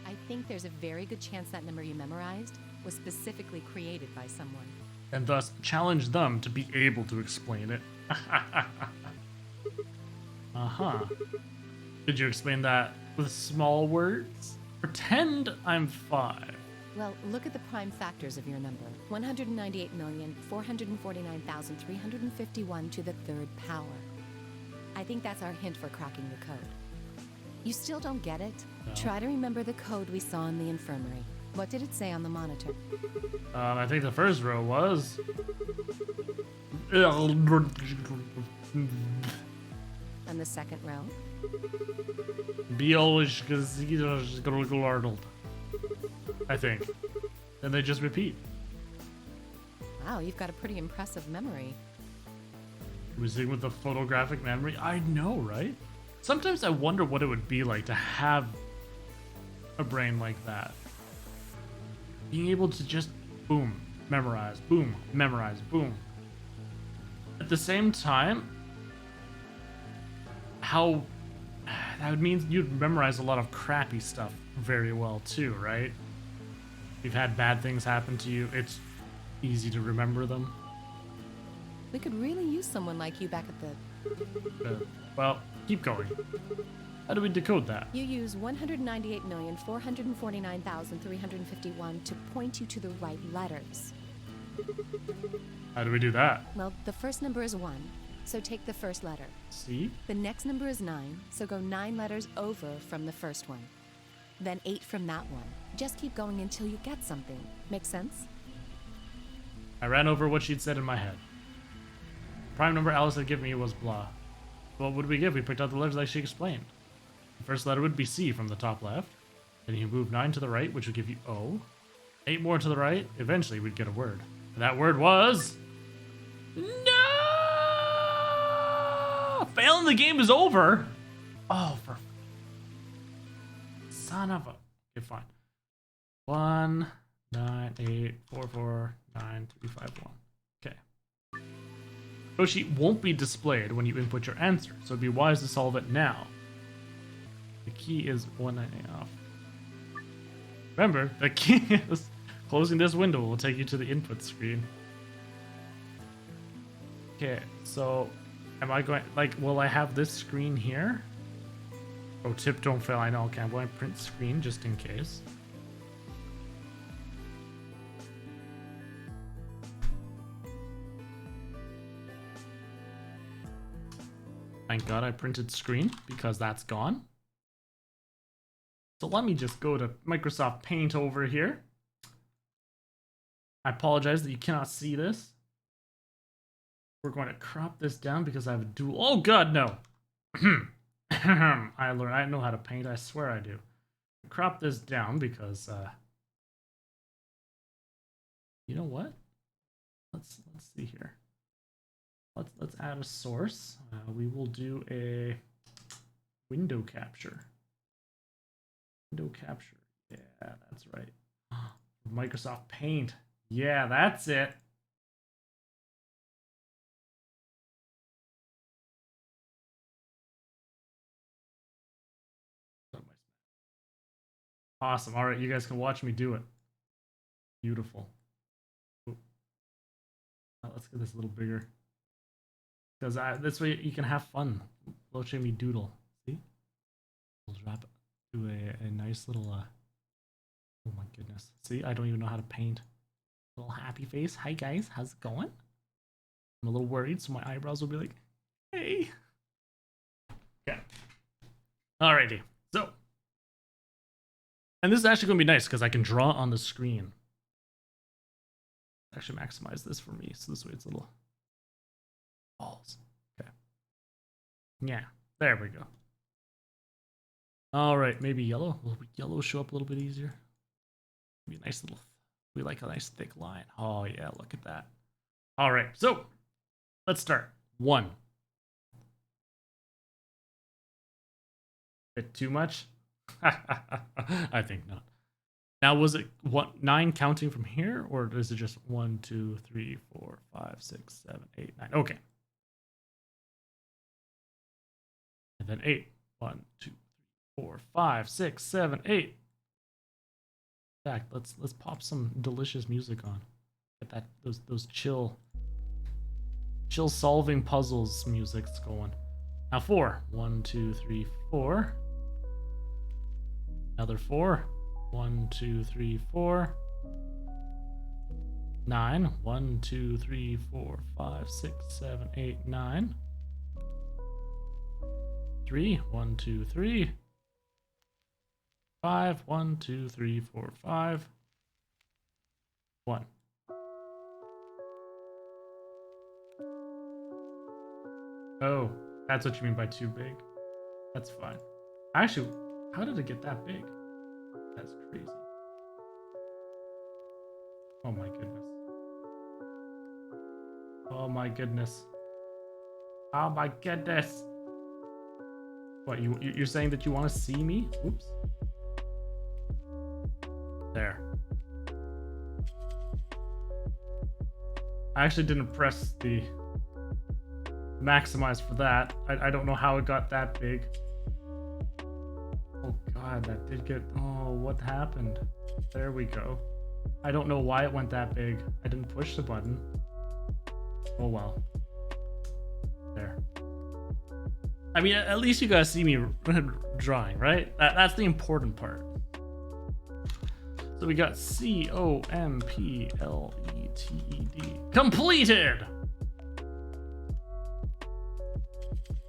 I think there's a very good chance that number you memorized was specifically created by someone. And thus challenge them to be able to explain it. Uh-huh. Did you explain that with small words? Pretend I'm 5. Well, look at the prime factors of your number. 198,449,351 to the third power. I think that's our hint for cracking the code. You still don't get it? No. Try to remember the code we saw in the infirmary. What did it say on the monitor? I think the first row was... And the second row? I think. Then they just repeat. Wow, you've got a pretty impressive memory. Oozing with a photographic memory? I know, right? Sometimes I wonder what it would be like to have a brain like that. Being able to just boom, memorize, boom, memorize, boom. At the same time, how that would mean you'd memorize a lot of crappy stuff very well too, right? You've had bad things happen to you, it's easy to remember them. We could really use someone like you back at the... Well, keep going. How do we decode that? You use 198,449,351 to point you to the right letters. How do we do that? Well, the first number is 1, so take the first letter. C? The next number is 9, so go 9 letters over from the first one. Then 8 from that one. Just keep going until you get something. Make sense? I ran over what she'd said in my head. Prime number Alice had given me was blah. What would we give? We picked out the letters like she explained. The first letter would be C from the top left. Then you move 9 to the right, which would give you O. 8 more to the right. Eventually, we'd get a word. And that word was... No! Failing the game is over. Oh, for... Son of a... Okay, fine. 1, 9, 8, 4, 4, 9, 3, 5, 1. Okay. Go sheet won't be displayed when you input your answer, so it'd be wise to solve it now. The key is 198 off. Remember, the key is closing this window will take you to the input screen. Okay, so am I going, like, will I have this screen here? Oh, tip, don't fail, I know, okay, I'm going to print screen just in case. Thank God I printed screen because that's gone. So let me just go to Microsoft Paint over here. I apologize that you cannot see this. We're going to crop this down because I have a dual. Oh God, no. I know how to paint. I swear I do. Crop this down because you know what? Let's see here. Let's add a source. We will do a window capture. Window capture. Yeah, that's right. Microsoft Paint. Yeah, that's it. Awesome. All right, you guys can watch me do it. Beautiful. Ooh. Let's get this a little bigger. Because this way you can have fun. Low me doodle. See? We'll drop it. Do a nice little oh my goodness. See, I don't even know how to paint. Little happy face. Hi guys, how's it going? I'm a little worried, so my eyebrows will be like, hey. Okay. Alrighty. So. And this is actually going to be nice because I can draw on the screen. Actually maximize this for me, so this way it's a little balls. Okay. Yeah, there we go. All right, maybe yellow. Will yellow show up a little bit easier? Maybe a nice little. We like a nice thick line. Oh yeah, look at that. All right, so let's start. 1. Bit too much? I think not. Now, was it 9 counting from here, or is it just 1, 2, 3, 4, 5, 6, 7, 8, 9? Okay. And then 8. 1, 2, 3, 4, 5, 6, 7, 8. In fact, let's pop some delicious music on. Get that those chill solving puzzles music's going. Now 4. 1, 2, 3, 4. Another 4. 1, 2, 3, 4. 9. 1, 2, 3, 4, 5, 6, 7, 8, 9. 3. 1, 2, 3. 5. 1, 2, 3, 4, 5. 1. Oh, that's what you mean by too big. That's fine. Actually, how did it get that big? That's crazy. Oh my goodness. Oh my goodness. Oh my goodness. What, you're saying that you want to see me? Oops. There. I actually didn't press the maximize for that. I don't know how it got that big. Oh god, that did get... Oh, what happened? There we go. I don't know why it went that big. I didn't push the button. Oh well. There. I mean, at least you guys see me drawing, right? That's the important part. So we got COMPLETED. Completed!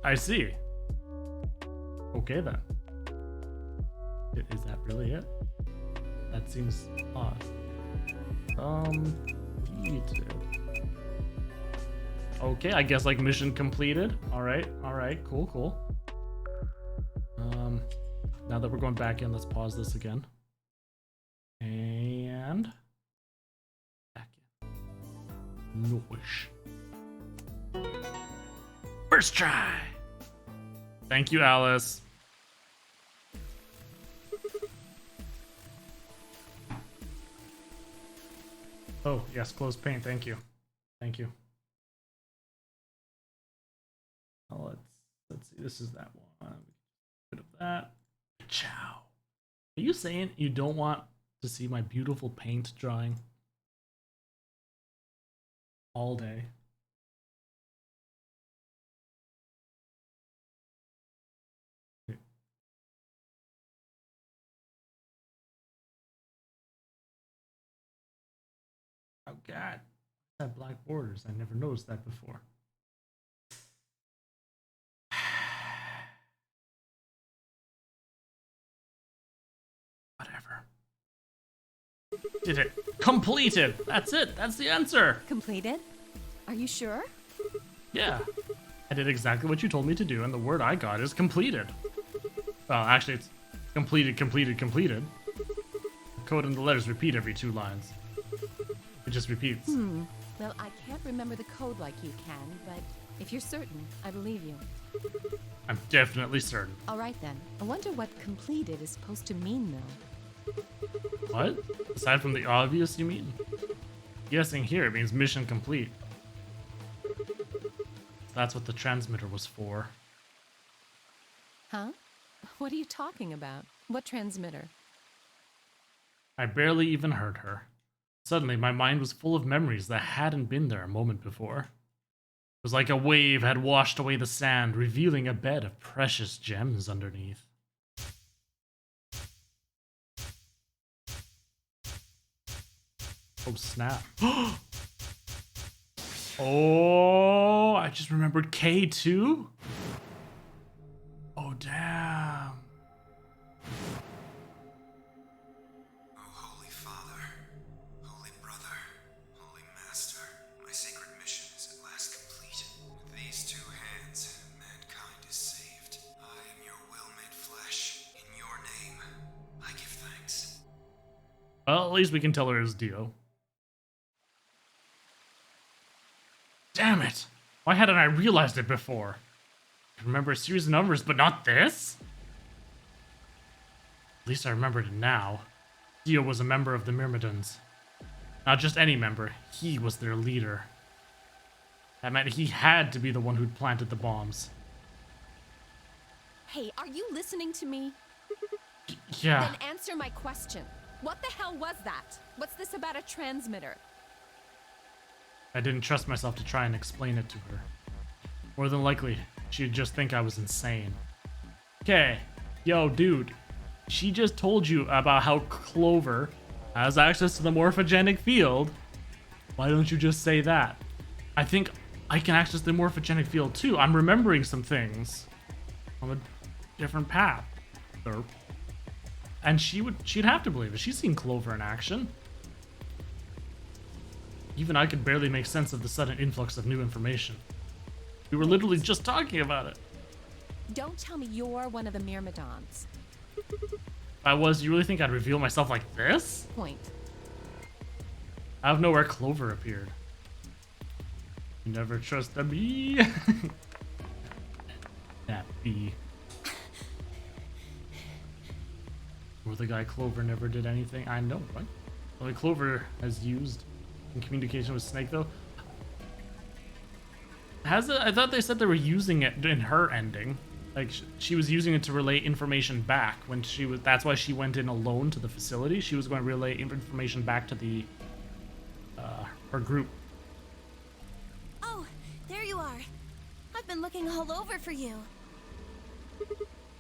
I see. Okay then. Is that really it? That seems odd. Completed. Okay, I guess like mission completed. Alright, cool. Now that we're going back in, let's pause this again. And back in. Noish. First try. Thank you, Alice. Oh, yes, close paint. Thank you. Thank you. Oh, let's see. This is that one. Bit of that. Ciao. Are you saying you don't want to see my beautiful paint drawing all day? Oh god, that black borders. I never noticed that before. Whatever. Did it. Completed. That's it. That's the answer. Completed? Are you sure? Yeah. I did exactly what you told me to do, and the word I got is completed. Well, actually, it's completed, completed, completed. The code and the letters repeat every 2 lines. It just repeats. Well, I can't remember the code like you can, but if you're certain, I believe you. I'm definitely certain. All right then. I wonder what completed is supposed to mean, though. What? Aside from the obvious, you mean? Guessing here it means mission complete. That's what the transmitter was for. Huh? What are you talking about? What transmitter? I barely even heard her. Suddenly, my mind was full of memories that hadn't been there a moment before. It was like a wave had washed away the sand, revealing a bed of precious gems underneath. Oh, snap. Oh, I just remembered K2? Oh, damn. O Holy Father, Holy Brother, Holy Master, my sacred mission is at last complete. With these 2 hands, mankind is saved. I am your will-made flesh. In your name, I give thanks. Well, at least we can tell her it's Dio. Damn it! Why hadn't I realized it before? I remember a series of numbers, but not this? At least I remembered it now. Dio was a member of the Myrmidons. Not just any member, he was their leader. That meant he had to be the one who'd planted the bombs. Hey, are you listening to me? Yeah. Then answer my question. What the hell was that? What's this about a transmitter? I didn't trust myself to try and explain it to her. More than likely, she'd just think I was insane. Okay, yo, dude. She just told you about how Clover has access to the morphogenic field. Why don't you just say that? I think I can access the morphogenic field too. I'm remembering some things on a different path. And she'd have to believe it. She's seen Clover in action. Even I could barely make sense of the sudden influx of new information. We were literally just talking about it. Don't tell me you're one of the Myrmidons. If I was, you really think I'd reveal myself like this? Point. Out of nowhere, Clover appeared. You never trust a bee. That bee. Or the guy Clover never did anything. I know, right? Only Clover has used in communication with Snake, though. Has it? I thought they said they were using it in her ending. Like, she was using it to relay information back when she was... That's why she went in alone to the facility. She was going to relay information back to the... her group. Oh, there you are. I've been looking all over for you.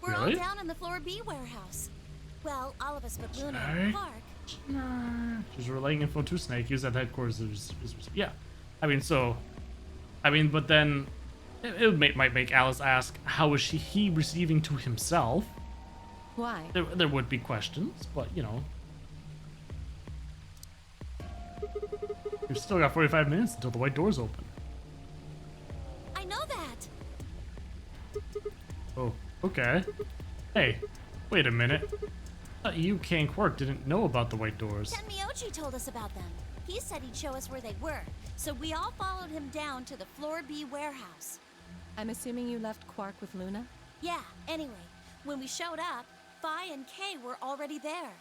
We're Really? all down in the Floor B warehouse. Well, all of us but Luna Snake? and Park. She's relaying info to Snake. He was at headquarters. Yeah. But then it might make Alice ask, how is he receiving to himself? Why? There would be questions, but you know. We've still got 45 minutes until the white doors open. I know that. Oh, okay. Hey, wait a minute. I thought you, Kay, and Quark didn't know about the white doors. Tenmyoji told us about them. He said he'd show us where they were, so we all followed him down to the Floor B warehouse. I'm assuming you left Quark with Luna? Yeah, anyway, when we showed up, Phi and Kay were already there.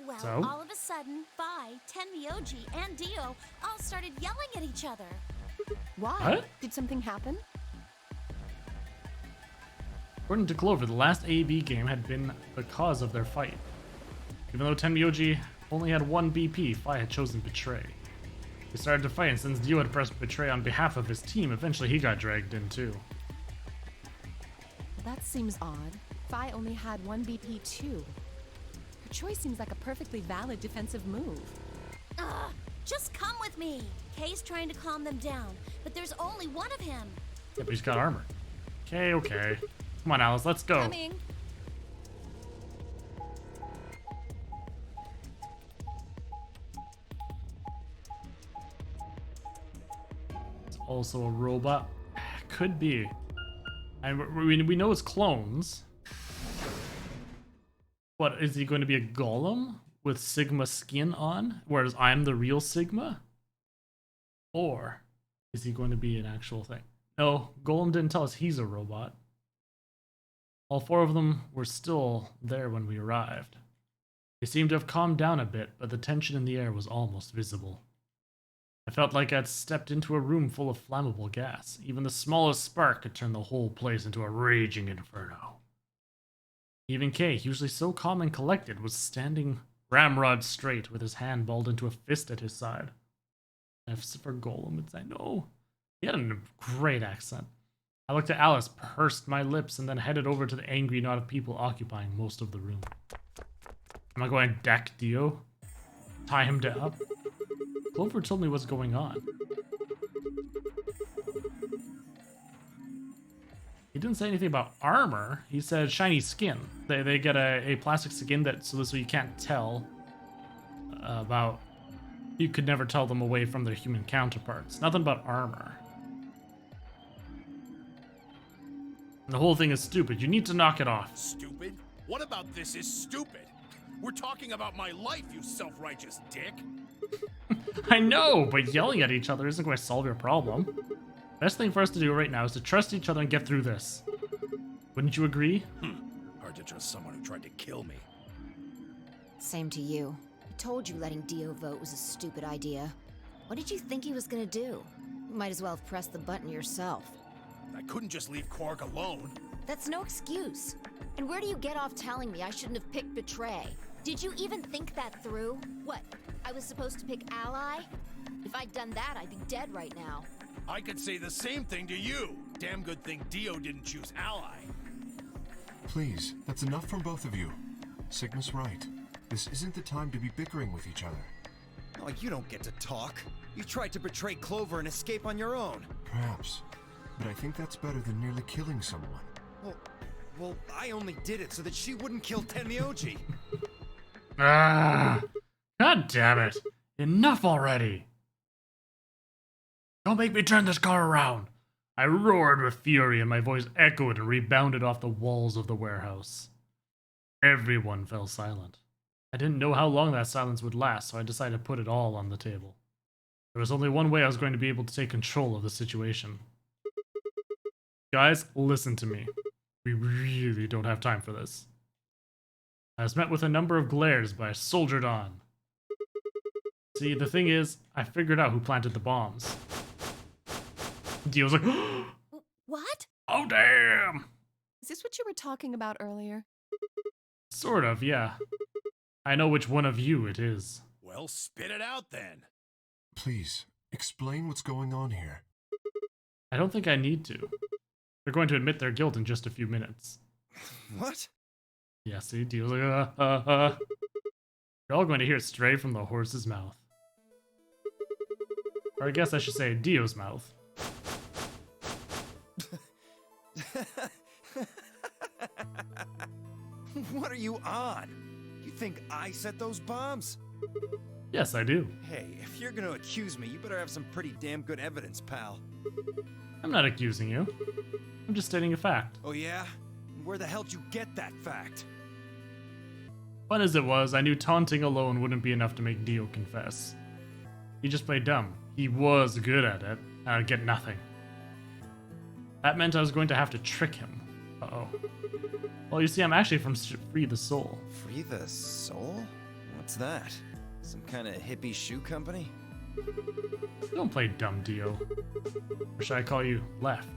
Well, So? all of a sudden, Phi, Tenmyoji, and Dio all started yelling at each other. Why? What? Did something happen? According to Clover, the last AB game had been the cause of their fight. Even though Tenmyoji only had one BP, Phi had chosen Betray. They started to fight, and since Dio had pressed Betray on behalf of his team, eventually he got dragged in too. That seems odd. Phi only had one BP too. Her choice seems like a perfectly valid defensive move. Ugh, just come with me. Kay's trying to calm them down, but there's only one of him. Yeah, but he's got armor. Okay. Come on, Alice, let's go. Coming. It's also a robot. could be. And we know it's clones. What, is he going to be a golem with Sigma skin on, whereas I'm the real Sigma? Or is he going to be an actual thing? No, Golem didn't tell us he's a robot. All four of them were still there when we arrived. They seemed to have calmed down a bit, but the tension in the air was almost visible. I felt like I'd stepped into a room full of flammable gas. Even the smallest spark could turn the whole place into a raging inferno. Even Kay, usually so calm and collected, was standing ramrod straight with his hand balled into a fist at his side. F's for Golem, it's I know. He had a great accent. I looked at Alice, pursed my lips, and then headed over to the angry knot of people occupying most of the room. Am I going to deck Dio? Tie him up? Clover told me what's going on. He didn't say anything about armor. He said shiny skin. They get a plastic skin that so you can't tell about. You could never tell them away from their human counterparts. Nothing about armor. And the whole thing is stupid. You need to knock it off. Stupid? What about this is stupid? We're talking about my life, you self-righteous dick. I know, but yelling at each other isn't going to solve your problem. Best thing for us to do right now is to trust each other and get through this. Wouldn't you agree? Hard to trust someone who tried to kill me. Same to you. I told you letting Dio vote was a stupid idea. What did you think he was gonna do? You might as well have pressed the button yourself. I couldn't just leave Korg alone. That's no excuse. And where do you get off telling me I shouldn't have picked Betray? Did you even think that through? What, I was supposed to pick Ally? If I'd done that, I'd be dead right now. I could say the same thing to you. Damn good thing Dio didn't choose Ally. Please, that's enough from both of you. Sigma's right. This isn't the time to be bickering with each other. Oh, you don't get to talk. You tried to betray Clover and escape on your own. Perhaps. But I think that's better than nearly killing someone. Well, I only did it so that she wouldn't kill Tenmyoji. Ah! God damn it! Enough already! Don't make me turn this car around! I roared with fury and my voice echoed and rebounded off the walls of the warehouse. Everyone fell silent. I didn't know how long that silence would last, so I decided to put it all on the table. There was only one way I was going to be able to take control of the situation. Guys, listen to me. We really don't have time for this. I was met with a number of glares, but I soldiered on. See, the thing is, I figured out who planted the bombs. Dio was like, What? oh damn! Is this what you were talking about earlier? Sort of, yeah. I know which one of you it is. Well, spit it out then. Please, explain what's going on here. I don't think I need to. They're going to admit their guilt in just a few minutes. What? Yeah, see, Dio's like, You're all going to hear it straight from the horse's mouth. Or I guess I should say Dio's mouth. What are you on? You think I set those bombs? Yes, I do. Hey, if you're gonna accuse me, you better have some pretty damn good evidence, pal. I'm not accusing you. I'm just stating a fact. Oh yeah? Where the hell'd you get that fact? Fun as it was, I knew taunting alone wouldn't be enough to make Dio confess. He just played dumb. He was good at it, and I'd get nothing. That meant I was going to have to trick him. Uh-oh. Well, you see, I'm actually from Free the Soul. Free the Soul? What's that? Some kind of hippie shoe company? Don't play dumb, Dio. Or should I call you Left?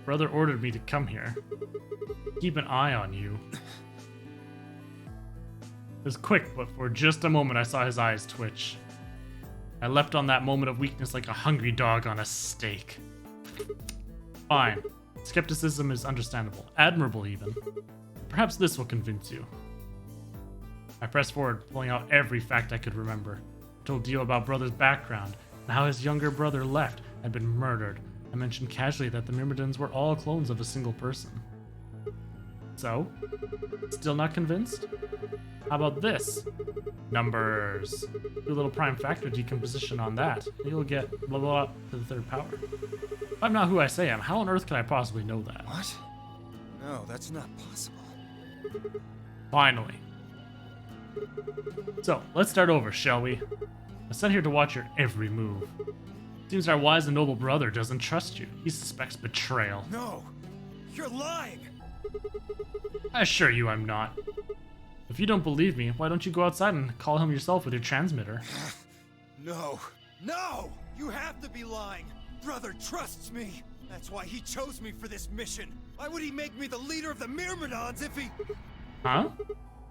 Brother ordered me to come here. Keep an eye on you. It was quick, but for just a moment I saw his eyes twitch. I leapt on that moment of weakness like a hungry dog on a steak. Fine. Skepticism is understandable. Admirable, even. Perhaps this will convince you. I pressed forward, pulling out every fact I could remember. I told Dio about Brother's background, and how his younger brother Left had been murdered. I mentioned casually that the Myrmidons were all clones of a single person. So? Still not convinced? How about this? Numbers. Do a little prime factor decomposition on that. You'll get blah blah to the third power. If I'm not who I say I am, how on earth can I possibly know that? What? No, that's not possible. Finally. So, let's start over, shall we? I'm sent here to watch your every move. Seems our wise and noble brother doesn't trust you. He suspects betrayal. No! You're lying! I assure you I'm not. If you don't believe me, why don't you go outside and call him yourself with your transmitter? No! No! You have to be lying! Brother trusts me! That's why he chose me for this mission! Why would he make me the leader of the Myrmidons if he... Huh?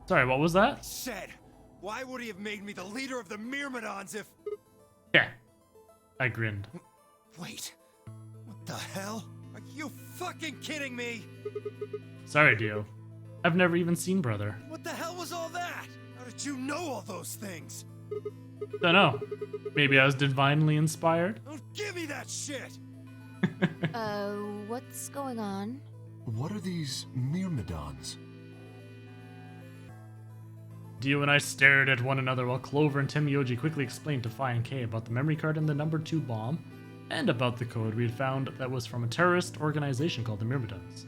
Sorry, what was that? Said, why would he have made me the leader of the Myrmidons if... Yeah. I grinned. Wait, what the hell? Are you fucking kidding me? Sorry, Dio. I've never even seen brother. What the hell was all that? How did you know all those things? Dunno. Maybe I was divinely inspired? Don't give me that shit! What's going on? What are these Myrmidons? Dio and I stared at one another while Clover and Temioji quickly explained to Phi and K about the memory card and the number 2 bomb, and about the code we had found that was from a terrorist organization called the Myrmidons.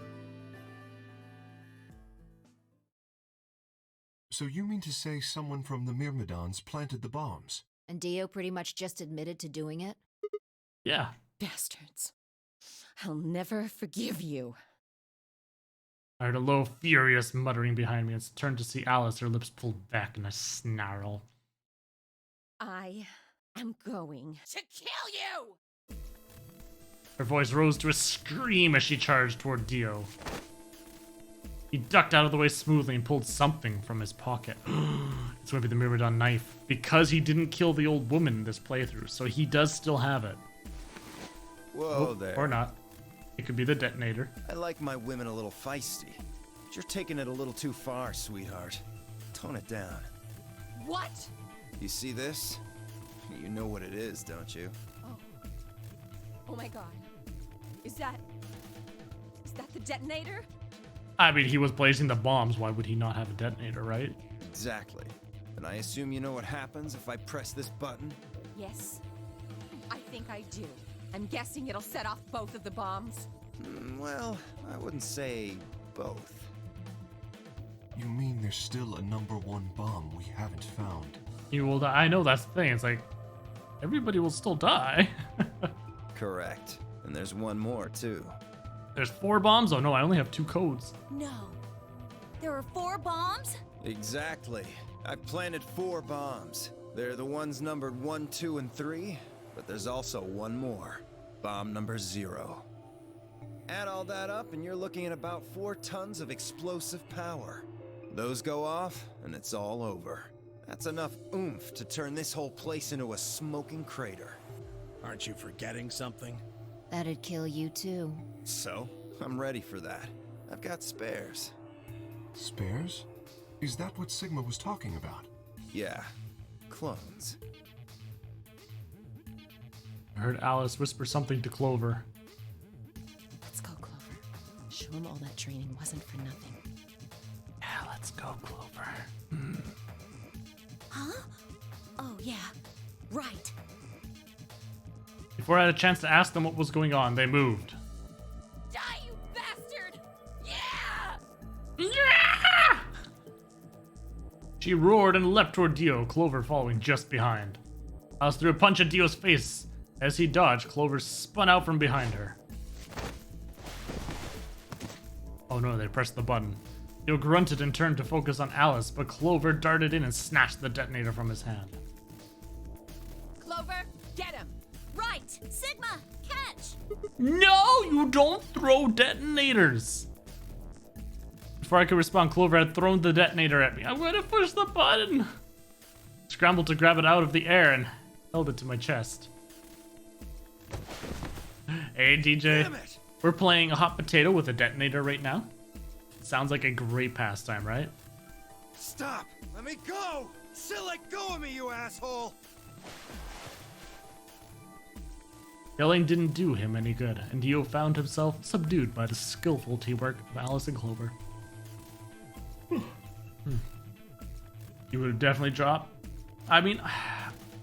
So you mean to say someone from the Myrmidons planted the bombs? And Dio pretty much just admitted to doing it? Yeah. Bastards. I'll never forgive you. I heard a low, furious muttering behind me and turned to see Alice, her lips pulled back in a snarl. I am going to kill you! Her voice rose to a scream as she charged toward Dio. He ducked out of the way smoothly and pulled something from his pocket. It's going to be the Myrmidon knife, because he didn't kill the old woman in this playthrough, so he does still have it. Whoa there. Or not. It could be the detonator. I like my women a little feisty. But you're taking it a little too far, sweetheart. Tone it down. What? You see this? You know what it is, don't you? Oh my god. Is that the detonator? I mean, he was placing the bombs. Why would he not have a detonator, right? Exactly. And I assume you know what happens if I press this button? Yes. I think I do. I'm guessing it'll set off both of the bombs. Well, I wouldn't say both. You mean there's still a number 1 bomb we haven't found? You will die. I know that's the thing. It's like, everybody will still die. Correct. And there's one more, too. There's 4 bombs? Oh no, I only have 2 codes. No. There are 4 bombs? Exactly. I've planted 4 bombs. They're the ones numbered 1, 2, and 3, but there's also one more. Bomb number 0. Add all that up and you're looking at about 4 tons of explosive power. Those go off and it's all over. That's enough oomph to turn this whole place into a smoking crater. Aren't you forgetting something? That'd kill you too. So, I'm ready for that. I've got spares. Spares? Is that what Sigma was talking about? Yeah, clones. I heard Alice whisper something to Clover. Let's go, Clover. Show him all that training wasn't for nothing. Yeah, let's go, Clover. Huh? Oh, yeah. Right. Before I had a chance to ask them what was going on, they moved. Die, you bastard! Yeah! Yeah! She roared and leapt toward Dio, Clover following just behind. Alice threw a punch at Dio's face. As he dodged, Clover spun out from behind her. Oh no, they pressed the button. Dio grunted and turned to focus on Alice, but Clover darted in and snatched the detonator from his hand. Clover, get him! Right! Sigma, catch! No, you don't throw detonators! Before I could respond, Clover had thrown the detonator at me. I'm going to push the button! Scrambled to grab it out of the air and held it to my chest. Hey, DJ. Damn it! We're playing a hot potato with a detonator right now. Sounds like a great pastime, right? Stop! Let me go! Still let go of me, you asshole! Yelling didn't do him any good, and Dio found himself subdued by the skillful teamwork of Alice and Clover. You would definitely drop. I mean,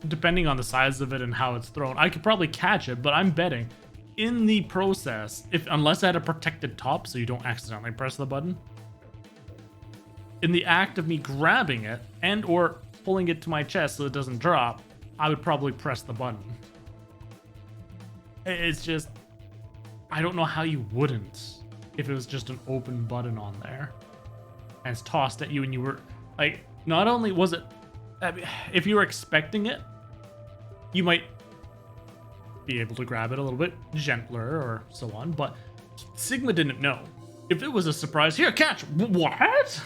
depending on the size of it and how it's thrown, I could probably catch it, but I'm betting in the process, unless I had a protected top so you don't accidentally press the button, in the act of me grabbing it and or pulling it to my chest so it doesn't drop, I would probably press the button. It's just, I don't know how you wouldn't if it was just an open button on there and it's tossed at you and you were like, not only was it, I mean, if you were expecting it, you might be able to grab it a little bit gentler or so on, but Sigma didn't know. If it was a surprise, here, catch! What?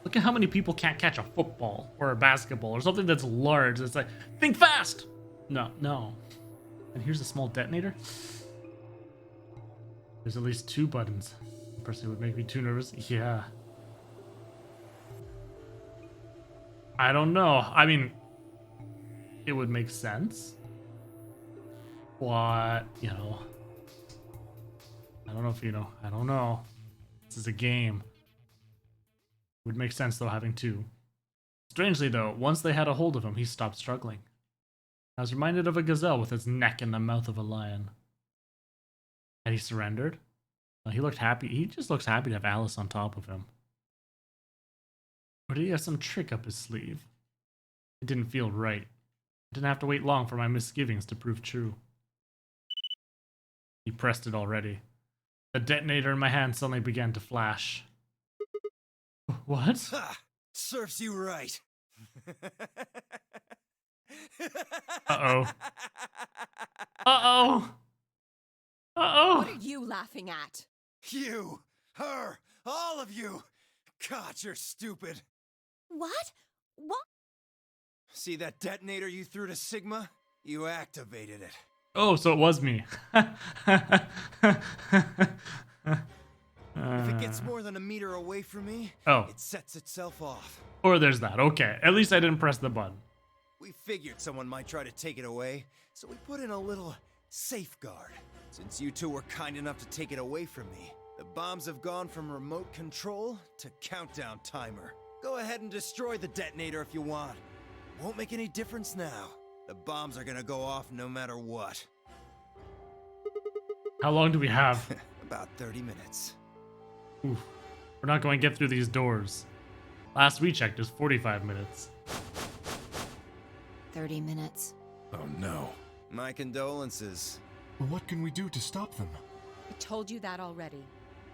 Look at how many people can't catch a football or a basketball or something that's large. It's like, think fast! No. And here's a small detonator. There's at least 2 buttons. Personally would make me too nervous. Yeah. I don't know. I mean, it would make sense. But, you know. I don't know if you know. I don't know. This is a game. It would make sense, though, having 2. Strangely, though, once they had a hold of him, he stopped struggling. I was reminded of a gazelle with its neck in the mouth of a lion. Had he surrendered? He looked happy. He just looks happy to have Alice on top of him. Or did he have some trick up his sleeve? It didn't feel right. I didn't have to wait long for my misgivings to prove true. He pressed it already. The detonator in my hand suddenly began to flash. What? Ha! Serves you right. Uh-oh. Uh-oh! Uh-oh! What are you laughing at? You, her, all of you. God, you're stupid. What? What? See that detonator you threw to Sigma? You activated it. Oh, so it was me. If it gets more than a meter away from me, it sets itself off. Or there's that. Okay, at least I didn't press the button. We figured someone might try to take it away, so we put in a little safeguard. Since you two were kind enough to take it away from me, the bombs have gone from remote control to countdown timer. Go ahead and destroy the detonator if you want. Won't make any difference now. The bombs are gonna go off no matter what. How long do we have? About 30 minutes. Oof. We're not going to get through these doors. Last we checked, it was 45 minutes. 30 minutes. Oh no. My condolences. What can we do to stop them? I told you that already.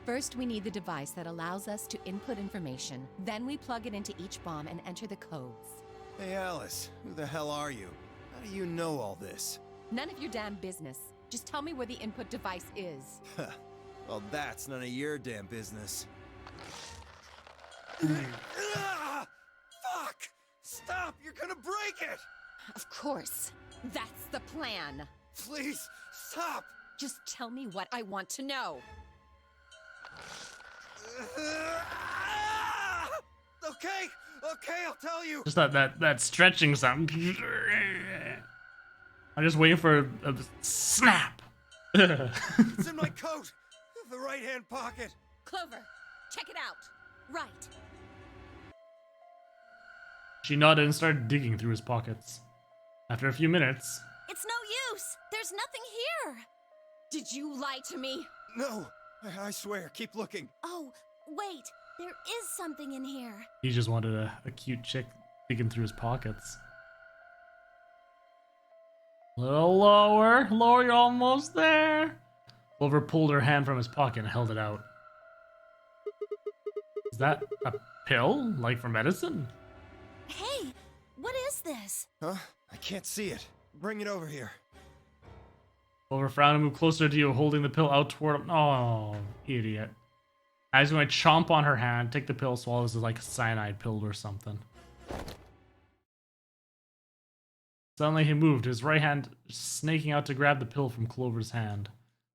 First, we need the device that allows us to input information. Then we plug it into each bomb and enter the codes. Hey Alice, who the hell are you? How do you know all this? None of your damn business. Just tell me where the input device is. Well, that's none of your damn business. Ah! Fuck! Stop! You're gonna break it! Of course. That's the plan. Please, stop! Just tell me what I want to know. Ah! Okay, I'll tell you. Just that stretching sound. I'm just waiting for a snap. It's in my coat, the right-hand pocket. Clover, check it out. Right. She nodded and started digging through his pockets. After a few minutes, It's no use. There's nothing here. Did you lie to me? No, I swear, keep looking. Oh, wait. There is something in here. he just wanted a cute chick digging through his pockets. A little lower. Lower, you're almost there. Clover pulled her hand from his pocket and held it out. Is that a pill? Like for medicine? Hey, what is this? Huh? I can't see it. Bring it over here. Clover frowned and moved closer to you, holding the pill out toward him. Oh, idiot. As you might chomp on her hand, take the pill, swallow as like a cyanide pill or something. Suddenly he moved, his right hand snaking out to grab the pill from Clover's hand.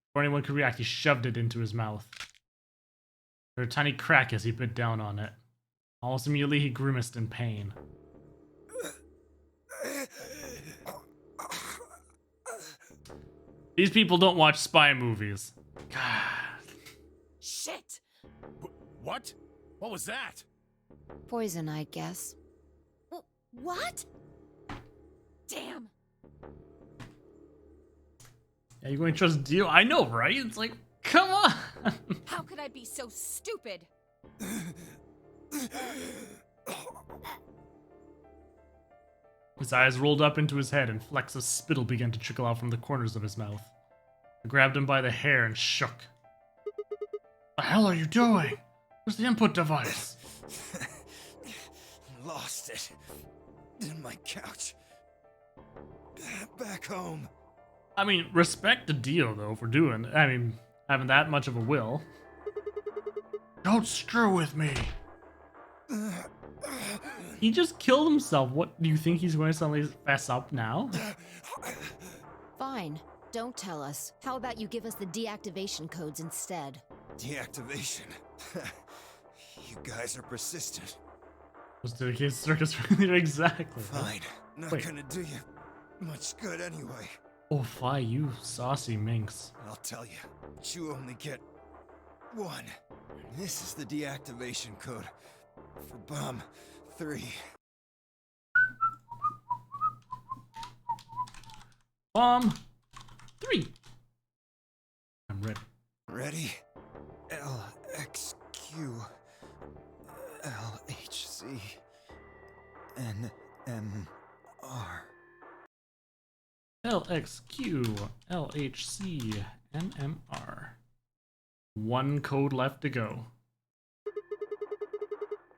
Before anyone could react, he shoved it into his mouth. There was a tiny crack as he bit down on it. Almost immediately he grimaced in pain. These people don't watch spy movies. God. Shit! What? What was that? Poison, I guess. What? Damn. Yeah, you going to trust Dio? I know, right? It's like, come on. How could I be so stupid? His eyes rolled up into his head and flecks of spittle began to trickle out from the corners of his mouth. I grabbed him by the hair and shook. The hell are you doing? Where's the input device? Lost it. In my couch. Back home. I mean, respect to Dio, though, for having that much of a will. Don't screw with me. He just killed himself. What, do you think he's going to suddenly fess up now? Fine. Don't tell us. How about you give us the deactivation codes instead? Deactivation. You guys are persistent. Was the case circus exactly? Fine. Not Wait. gonna do you much good anyway. Oh, fie, you saucy minx. I'll tell you. But you only get one. This is the deactivation code for bomb 3. Bomb 3. I'm ready. Ready? LXQ LHC NMR. LXQ LHC NMR. One code left to go.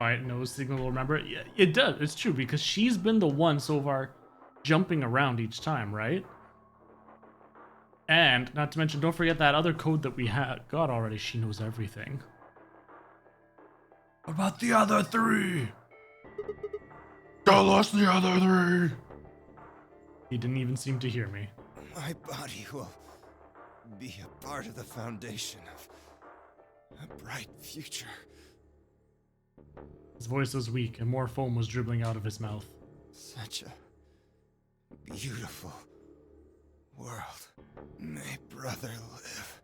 Alright, no signal will remember it. Yeah, it does. It's true because she's been the one so far jumping around each time, right? And not to mention, don't forget that other code that we got already. She knows everything. What about the other 3? Tell us the other 3. He didn't even seem to hear me. My body will be a part of the foundation of a bright future. His voice was weak and more foam was dribbling out of his mouth. Such a beautiful world. May brother live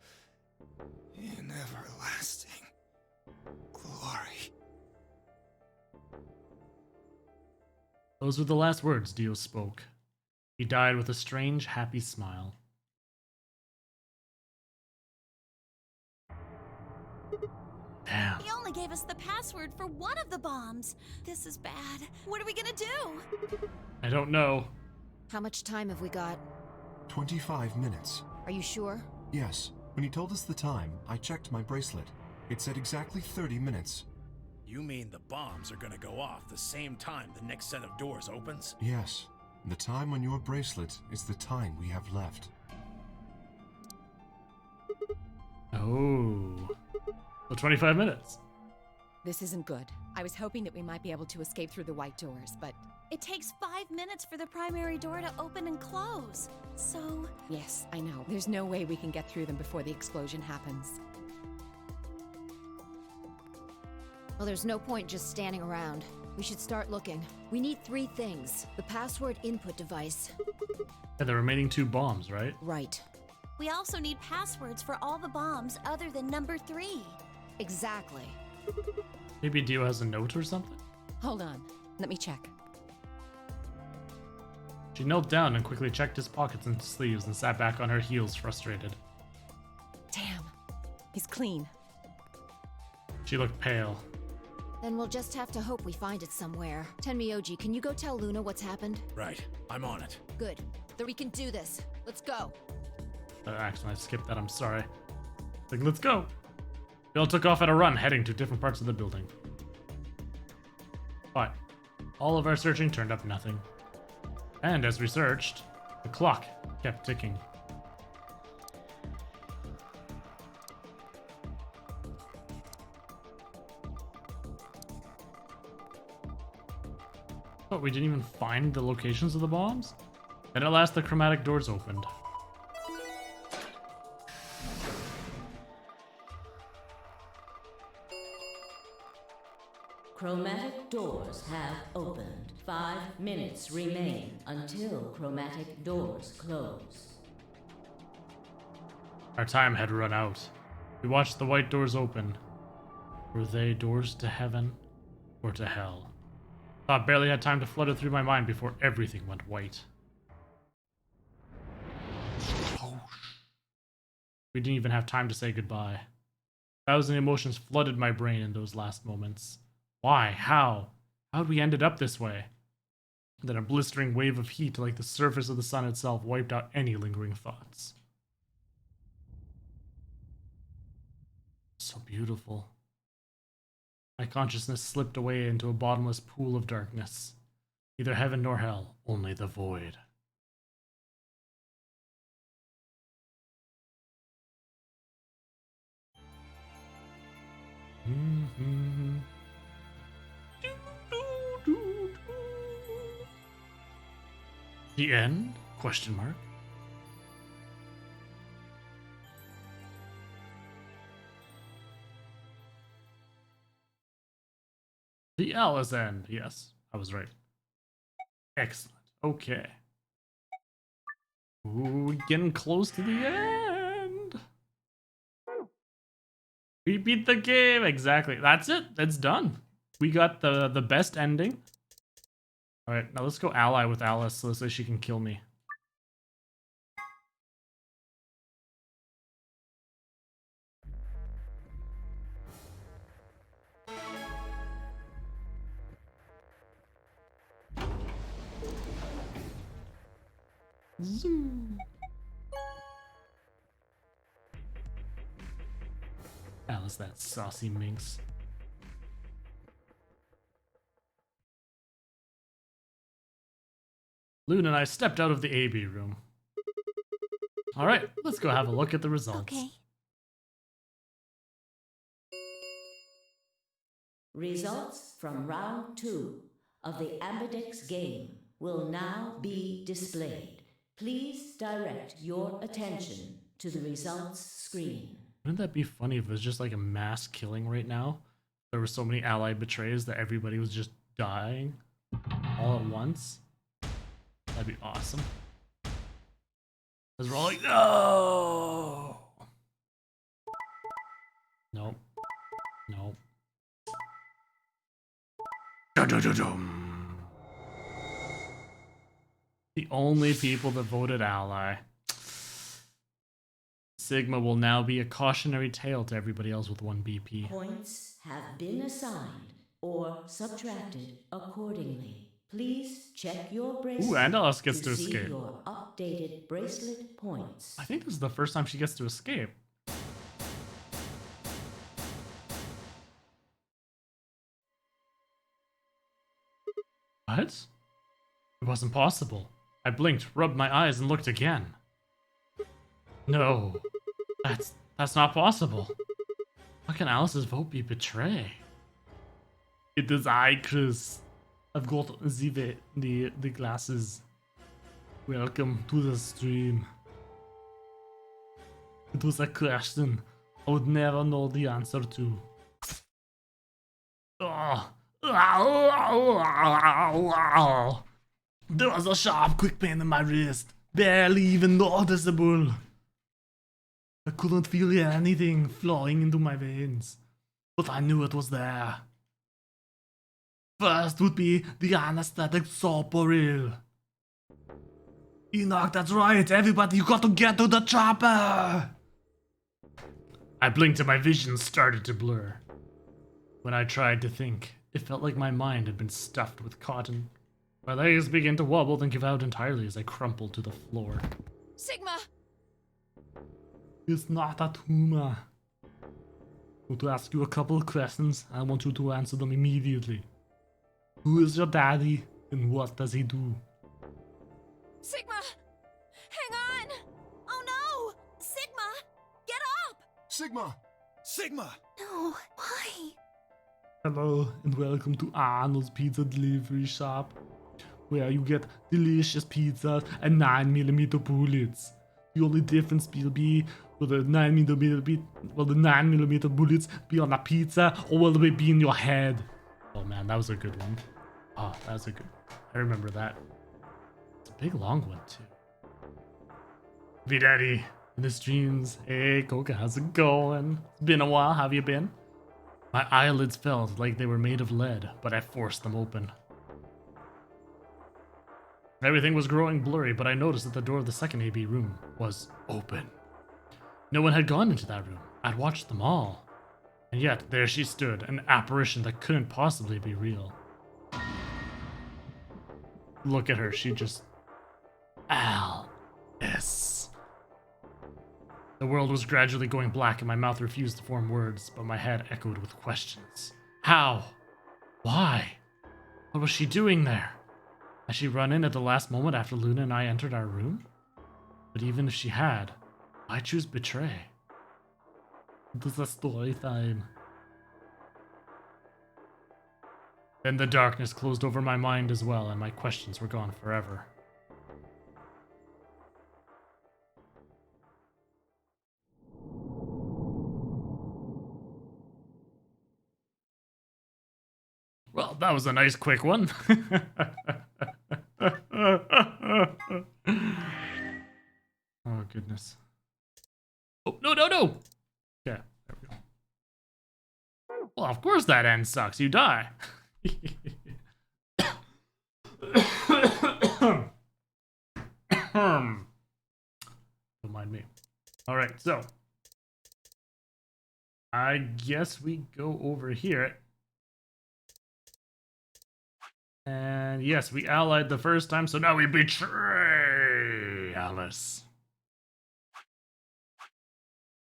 in everlasting glory. Those were the last words Dio spoke. He died with a strange, happy smile. Damn. He only gave us the password for one of the bombs. This is bad. What are we gonna do? I don't know. How much time have we got? 25 minutes. Are you sure? Yes. When he told us the time, I checked my bracelet. It said exactly 30 minutes. You mean the bombs are gonna go off the same time the next set of doors opens? Yes. The time on your bracelet is the time we have left. Oh. Well, 25 minutes. This isn't good. I was hoping that we might be able to escape through the white doors, but It takes 5 minutes for the primary door to open and close. So, yes, I know. There's no way we can get through them before the explosion happens. Well, there's no point just standing around. We should start looking. We need 3 things. The password input device. And the remaining 2 bombs, right? Right. we also need passwords for all the bombs other than number 3. Exactly. Maybe Dio has a note or something? Hold on. Let me check. She knelt down and quickly checked his pockets and sleeves and sat back on her heels, frustrated. Damn. He's clean. She looked pale. Then we'll just have to hope we find it somewhere. Tenmyoji, can you go tell Luna what's happened? Right, I'm on it. Good. Then we can do this. Let's go. Actually, I skipped that, I'm sorry. Like, let's go. They all took off at a run, heading to different parts of the building. But all of our searching turned up nothing. And as we searched, the clock kept ticking. But we didn't even find the locations of the bombs? Then at last the chromatic doors opened. Chromatic doors have opened. 5 minutes remain until chromatic doors close. Our time had run out. We watched the white doors open. Were they doors to heaven? or to hell. Thought barely had time to flutter through my mind before everything went white. We didn't even have time to say goodbye. 1,000 emotions flooded my brain in those last moments. Why? How? How'd we ended up this way? Then a blistering wave of heat like the surface of the sun itself wiped out any lingering thoughts. So beautiful. My consciousness slipped away into a bottomless pool of darkness. Neither heaven nor hell, only the void. The end? Question mark. The Alice end. Yes, I was right. Excellent. Okay. Ooh, we're getting close to the end. We beat the game. Exactly. That's it. That's done. We got the best ending. All right, now let's go ally with Alice so she can kill me. Zoom. Alice, that saucy minx. Loon and I stepped out of the AB room. Alright, let's go have a look at the results. Okay. Results from round 2 of the Ambidex game will now be displayed. Please direct your attention to the results screen. Wouldn't that be funny if it was just like a mass killing right now? There were so many allied betrays that everybody was just dying all at once. That'd be awesome. Because we're all like, no! Nope. Nope. Dun-dun-dun-dun. The only people that voted ally. Sigma will now be a cautionary tale to everybody else with 1 BP. Points have been assigned or subtracted accordingly. Please check your bracelet. Ooh, and Alice gets to see escape. your updated bracelet points. I think this is the first time she gets to escape. What? It wasn't possible. I blinked, rubbed my eyes, and looked again. No. That's not possible. How can Alice's vote be betray? It is I, Chris. I've got the glasses. Welcome to the stream. It was a question I would never know the answer to. There was a sharp, quick pain in my wrist, barely even noticeable. I couldn't feel anything flowing into my veins, but I knew it was there. First would be the anesthetic soporil. Enoch, that's right, everybody, you got to get to the chopper! I blinked and my vision started to blur. When I tried to think, it felt like my mind had been stuffed with cotton. My legs began to wobble, then give out entirely as I crumpled to the floor. Sigma! It's not a tumor. I want to ask you a couple of questions. I want you to answer them immediately. Who is your daddy, and what does he do? Sigma! Hang on! Oh no! Sigma! Get up! Sigma! Sigma! No, why? Hello, and welcome to Arnold's Pizza Delivery Shop, where you get delicious pizzas and 9mm bullets. The only difference will be will the 9mm bullets be on a pizza, or will they be in your head? Oh man, that was a good one. Oh, that was a good one. I remember that. It's a big long one too. V-Daddy in the streams. Hey Coca, how's it going? It's been a while, how have you been? My eyelids felt like they were made of lead, but I forced them open. Everything was growing blurry, but I noticed that the door of the second AB room was open. No one had gone into that room. I'd watched them all. And yet, there she stood, an apparition that couldn't possibly be real. Look at her, she just... Alice. The world was gradually going black and my mouth refused to form words, but my head echoed with questions. How? Why? What was she doing there? Had she run in at the last moment after Luna and I entered our room? But even if she had, why choose betray? This is a story time. Then the darkness closed over my mind as well, and my questions were gone forever. Well, that was a nice quick one. Oh, goodness. Oh, no, no, no! Yeah, there we go. Well, of course that end sucks. You die. Don't mind me. Alright, so. I guess we go over here. And yes, we allied the first time, so now we betray Alice.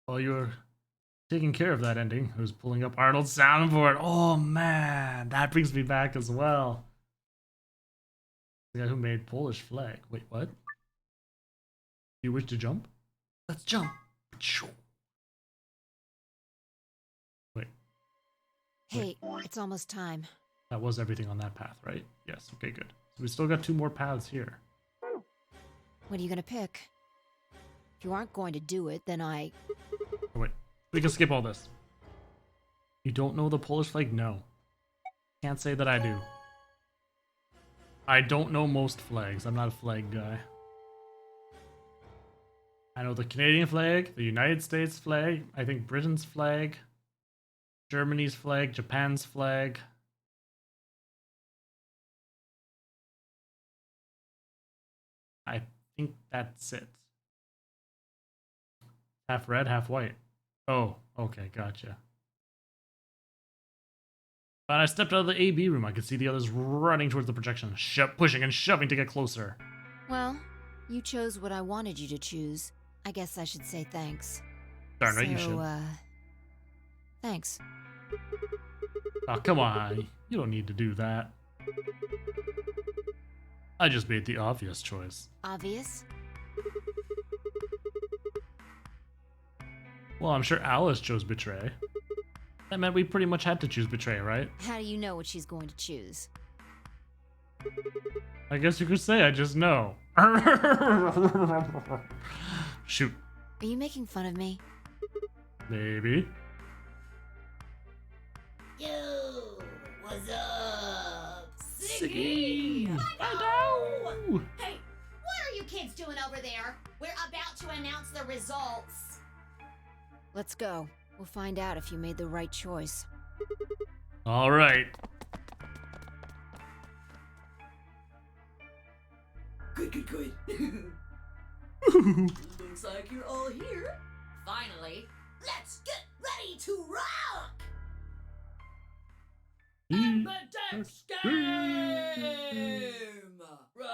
While you're taking care of that ending, who's pulling up Arnold's soundboard. Oh man, that brings me back as well. The guy who made Polish flag. Wait, what? You wish to jump? Let's jump. Wait. Hey, it's almost time. That was everything on that path, right? Yes, okay, good. So we still got 2 more paths here. What are you gonna pick? If you aren't going to do it, then Oh, wait, we can skip all this. You don't know the Polish flag? No. Can't say that I do. I don't know most flags. I'm not a flag guy. I know the Canadian flag, the United States flag, I think Britain's flag, Germany's flag, Japan's flag. I think that's it. Half red, half white. Oh, okay, gotcha. When I stepped out of the AB room, I could see the others running towards the projection, pushing and shoving to get closer. Well, you chose what I wanted you to choose. I guess I should say thanks. Darn right you should. Thanks. Oh, come on. You don't need to do that. I just made the obvious choice. Obvious? Well, I'm sure Alice chose betray. That meant we pretty much had to choose betray, right? How do you know what she's going to choose? I guess you could say I just know. Shoot. Are you making fun of me? Maybe. Yo, what's up? Siggy! Hello! Hey, what are you kids doing over there? We're about to announce the results. Let's go. We'll find out if you made the right choice. All right. Good. Looks like you're all here. Finally, let's get ready to rock! Ambidex Game! Round 1!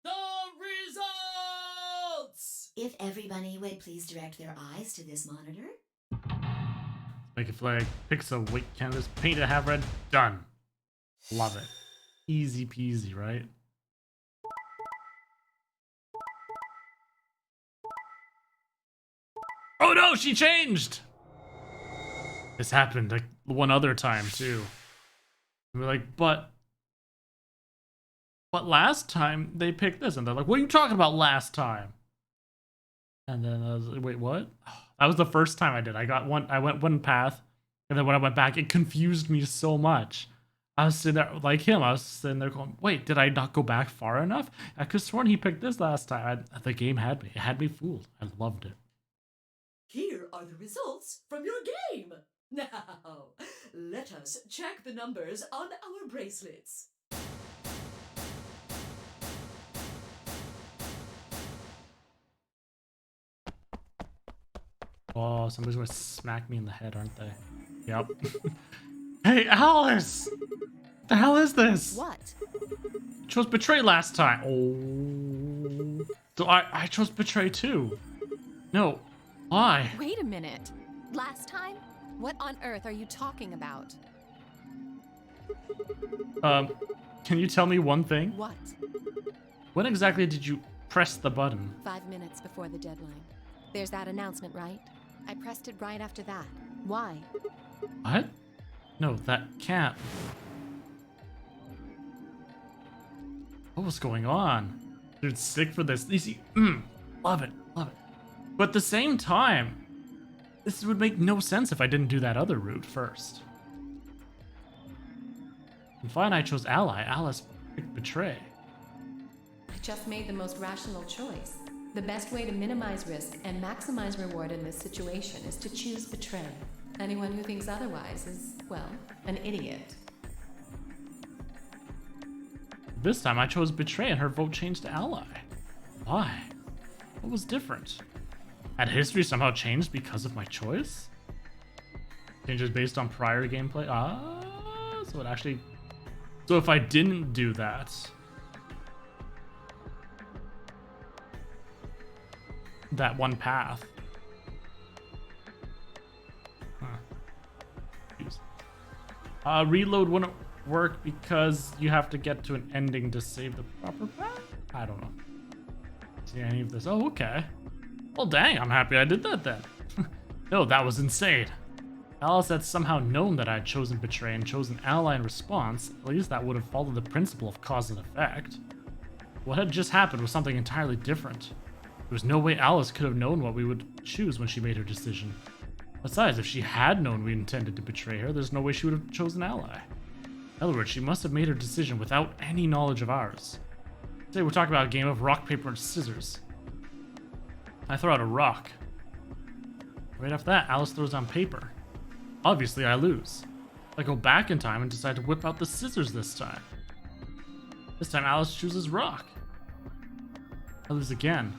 The results! If everybody would please direct their eyes to this monitor. Make a flag, pick some white canvas, paint it half red, done. Love it. Easy peasy, right? Oh no, she changed! This happened like one other time too. And we're like, but last time they picked this, and they're like, what are you talking about last time? And then I was like, wait, what? That was the first time I did. I went one path, and then when I went back, it confused me so much. I was sitting there like him. I was sitting there going, wait, did I not go back far enough? I could have sworn he picked this last time. The game had me. It had me fooled. I loved it. Here are the results from your game. Now, let us check the numbers on our bracelets. Oh, somebody's gonna smack me in the head, aren't they? Yep. Hey, Alice! What the hell is this? What? I chose betray last time. Oh. So I chose betray too. No. Why? Wait a minute. Last time? What on earth are you talking about? Can you tell me one thing? What? When exactly did you press the button? 5 minutes before the deadline. There's that announcement, right? I pressed it right after that. Why? What? No, that can't. What was going on? Dude, sick for this. Easy. Love it. Love it. But at the same time, this would make no sense if I didn't do that other route first. And fine, I chose ally. Alice picked betray. I just made the most rational choice. The best way to minimize risk and maximize reward in this situation is to choose betray. Anyone who thinks otherwise is, well, an idiot. This time I chose betray and her vote changed to ally. Why? What was different? Had history somehow changed because of my choice? Changes based on prior gameplay? So it actually... So if I didn't do that... that one path. Reload wouldn't work because you have to get to an ending to save the proper path? I don't know. See any of this? Oh, okay. Well, dang, I'm happy I did that then. No, that was insane. Alice had somehow known that I had chosen betray and chosen ally in response. At least that would have followed the principle of cause and effect. What had just happened was something entirely different. There was no way Alice could have known what we would choose when she made her decision. Besides, if she had known we intended to betray her, there's no way she would have chosen ally. In other words, she must have made her decision without any knowledge of ours. Today we're talking about a game of rock, paper, and scissors. I throw out a rock. Right after that, Alice throws down paper. Obviously, I lose. I go back in time and decide to whip out the scissors this time. This time, Alice chooses rock. I lose again.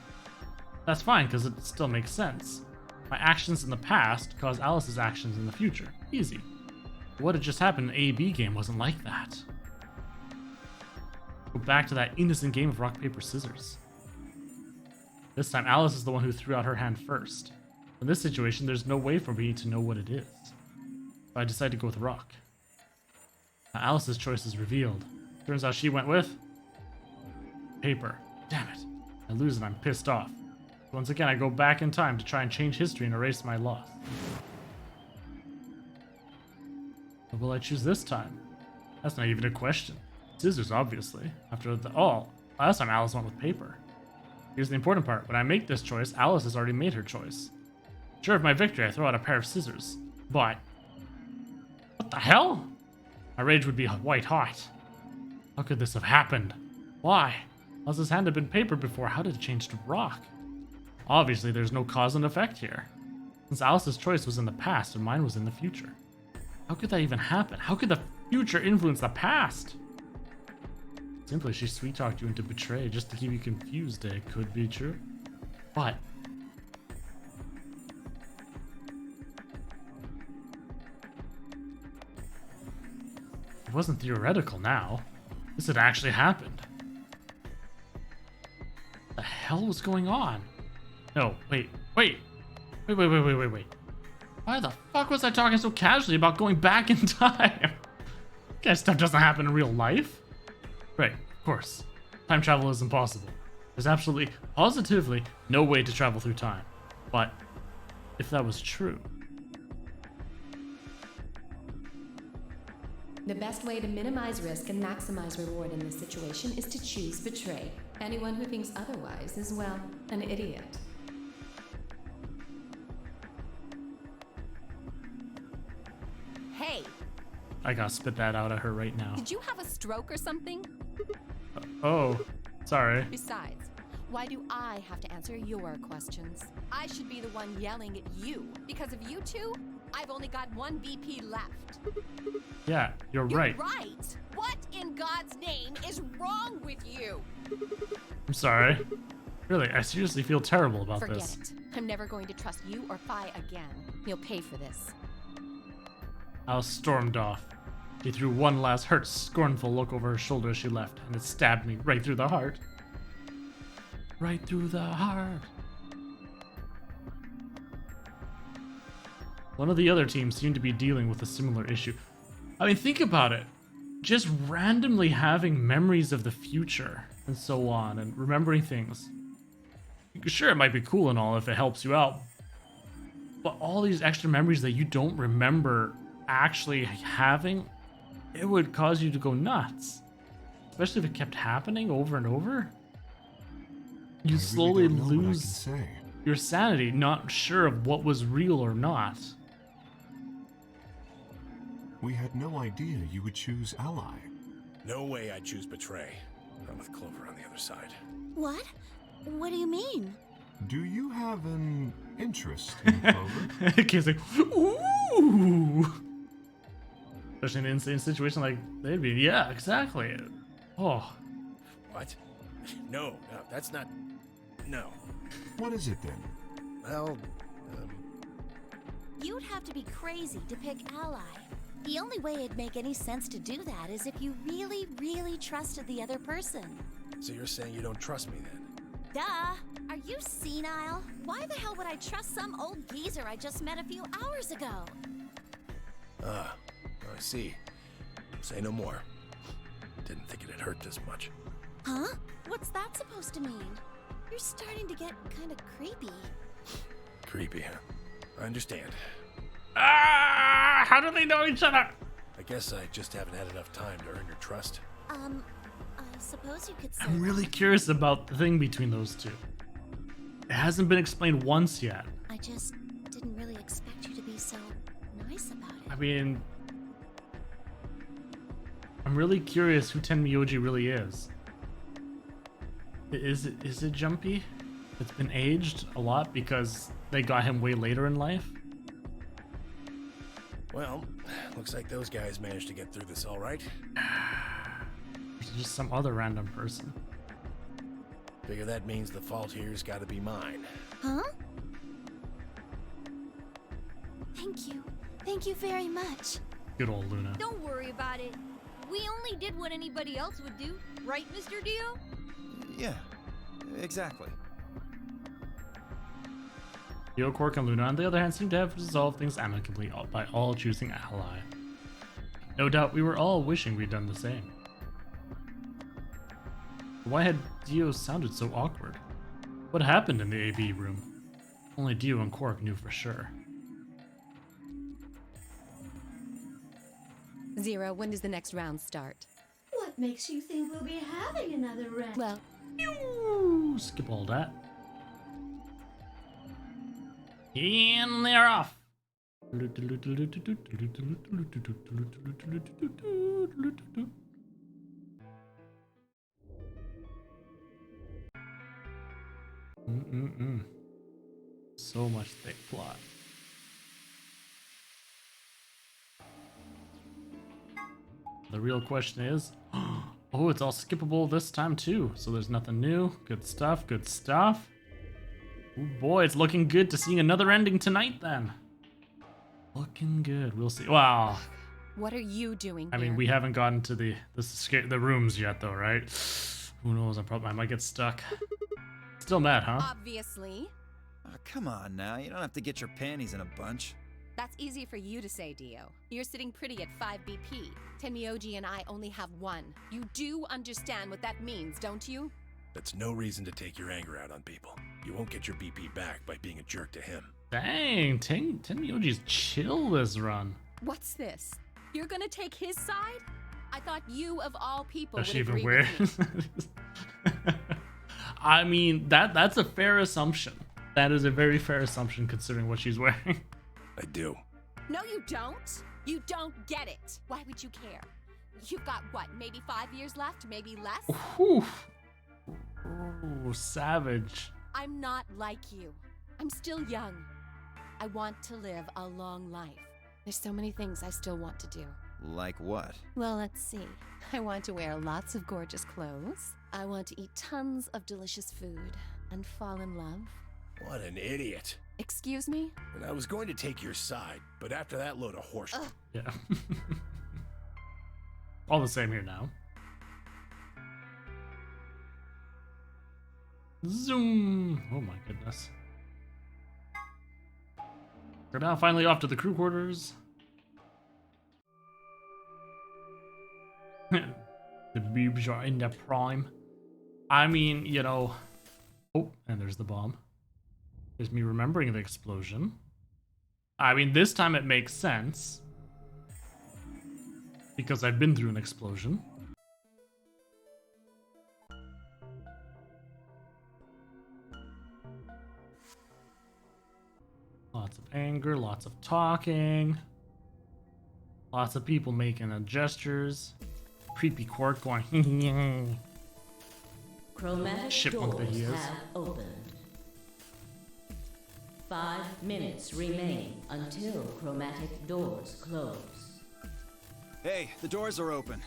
That's fine, because it still makes sense. My actions in the past cause Alice's actions in the future. Easy. What had just happened in A-B game wasn't like that. Go back to that innocent game of rock, paper, scissors. This time, Alice is the one who threw out her hand first. In this situation, there's no way for me to know what it is. So I decide to go with rock. Now Alice's choice is revealed. Turns out she went with... paper. Damn it. I lose and I'm pissed off. Once again, I go back in time to try and change history and erase my loss. What will I choose this time? That's not even a question. Scissors, obviously. After the... Oh, last time Alice went with paper. Here's the important part. When I make this choice, Alice has already made her choice. Sure of my victory, I throw out a pair of scissors. But... what the hell? My rage would be white hot. How could this have happened? Why? Alice's hand had been paper before. How did it change to rock? Obviously, there's no cause and effect here. Since Alice's choice was in the past and mine was in the future. How could that even happen? How could the future influence the past? Simply, she sweet-talked you into betray just to keep you confused. It could be true. But... it wasn't theoretical now. This had actually happened. What the hell was going on? No, wait. Why the fuck was I talking so casually about going back in time? That stuff doesn't happen in real life. Right, of course. Time travel is impossible. There's absolutely, positively, no way to travel through time. But, if that was true... The best way to minimize risk and maximize reward in this situation is to choose betray. Anyone who thinks otherwise is, well, an idiot. Hey, I gotta spit that out at her right now. Did you have a stroke or something? Oh, sorry. Besides, Why do I have to answer your questions? I should be the one yelling at you. Because of you two, I've only got one BP left. Yeah, you're right. Right. What in God's name is wrong with you? I'm sorry. Really, I seriously feel terrible about Forget this. it. I'm never going to trust you or Phi again. You'll pay for this. Alice stormed off. She threw one last hurt, scornful look over her shoulder as she left, and it stabbed me right through the heart. Right through the heart. One of the other teams seemed to be dealing with a similar issue. I mean, think about it. Just randomly having memories of the future and so on, and remembering things. Sure, it might be cool and all if it helps you out, but all these extra memories that you don't remember actually having, it would cause you to go nuts. Especially if it kept happening over and over. You slowly lose your sanity, not sure of what was real or not. We had no idea you would choose Ally. No way I'd choose Betray. I'm with Clover on the other side. What? What do you mean? Do you have an interest in Clover? Kid's like, ooh! Especially in an insane situation like they'd be, yeah, exactly. Oh. What? No, that's not... No. What is it then? Well, You'd have to be crazy to pick Ally. The only way it'd make any sense to do that is if you really, really trusted the other person. So you're saying you don't trust me then? Duh! Are you senile? Why the hell would I trust some old geezer I just met a few hours ago? I see. Say no more. Didn't think it'd hurt this much. Huh? What's that supposed to mean? You're starting to get kind of creepy. Creepy, huh? I understand. Ah! How do they know each other? I guess I just haven't had enough time to earn your trust. I suppose you could say I'm really curious about the thing between those two. It hasn't been explained once yet. I just didn't really expect you to be so nice about it. I mean, I'm really curious who Tenmyoji really is. Is it Jumpy? It's been aged a lot because they got him way later in life. Well, looks like those guys managed to get through this all right. Or is it just some other random person? Figure that means the fault here's gotta be mine. Huh? Thank you. Thank you very much. Good old Luna. Don't worry about it. We only did what anybody else would do. Right, Mr. Dio? Yeah, exactly. Dio, Quark, and Luna, on the other hand, seem to have resolved things amicably by all choosing Ally. No doubt we were all wishing we'd done the same. Why had Dio sounded so awkward? What happened in the AB room? Only Dio and Quark knew for sure. Zero, when does the next round start? What makes you think we'll be having another round? Well, Skip all that. And they're off. So much thick plot. The real question is, oh, it's all skippable this time too. So there's nothing new. Good stuff, good stuff. Oh boy, it's looking good to seeing another ending tonight then. Looking good. We'll see. Wow. what are you doing I here? mean, we haven't gotten to the rooms yet though, right? Who knows? I might get stuck. Still mad, huh? Obviously. Oh, come on now, you don't have to get your panties in a bunch. That's easy for you to say, Dio. You're sitting pretty at 5 BP. Tenmyoji and I only have 1. You do understand what that means, don't you? That's no reason to take your anger out on people. You won't get your BP back by being a jerk to him. Dang, Tenmyoji's chill this run. What's this? You're gonna take his side? I thought you, of all people, Does would she even agree wear? with me. I mean, that's a fair assumption. That is a very fair assumption considering what she's wearing. I do. No, you don't. You don't get it. Why would you care? You've got, what, maybe 5 years left? Maybe less? Whew. Ooh, savage. I'm not like you. I'm still young. I want to live a long life. There's so many things I still want to do. Like what? Well, let's see. I want to wear lots of gorgeous clothes. I want to eat tons of delicious food and fall in love. What an idiot. Excuse me? And I was going to take your side, but after that load of horse... Yeah. All the same here now. Zoom! Oh my goodness. We're now finally off to the crew quarters. The boobs are in their prime. I mean, you know... Oh, and there's the bomb. There's me remembering the explosion. I mean, this time it makes sense. Because I've been through an explosion. Lots of anger, lots of talking. Lots of people making gestures. Creepy Quark going Chromatic chipmunk that doors he is. have opened. 5 minutes remain until chromatic doors close. Hey, the doors are open.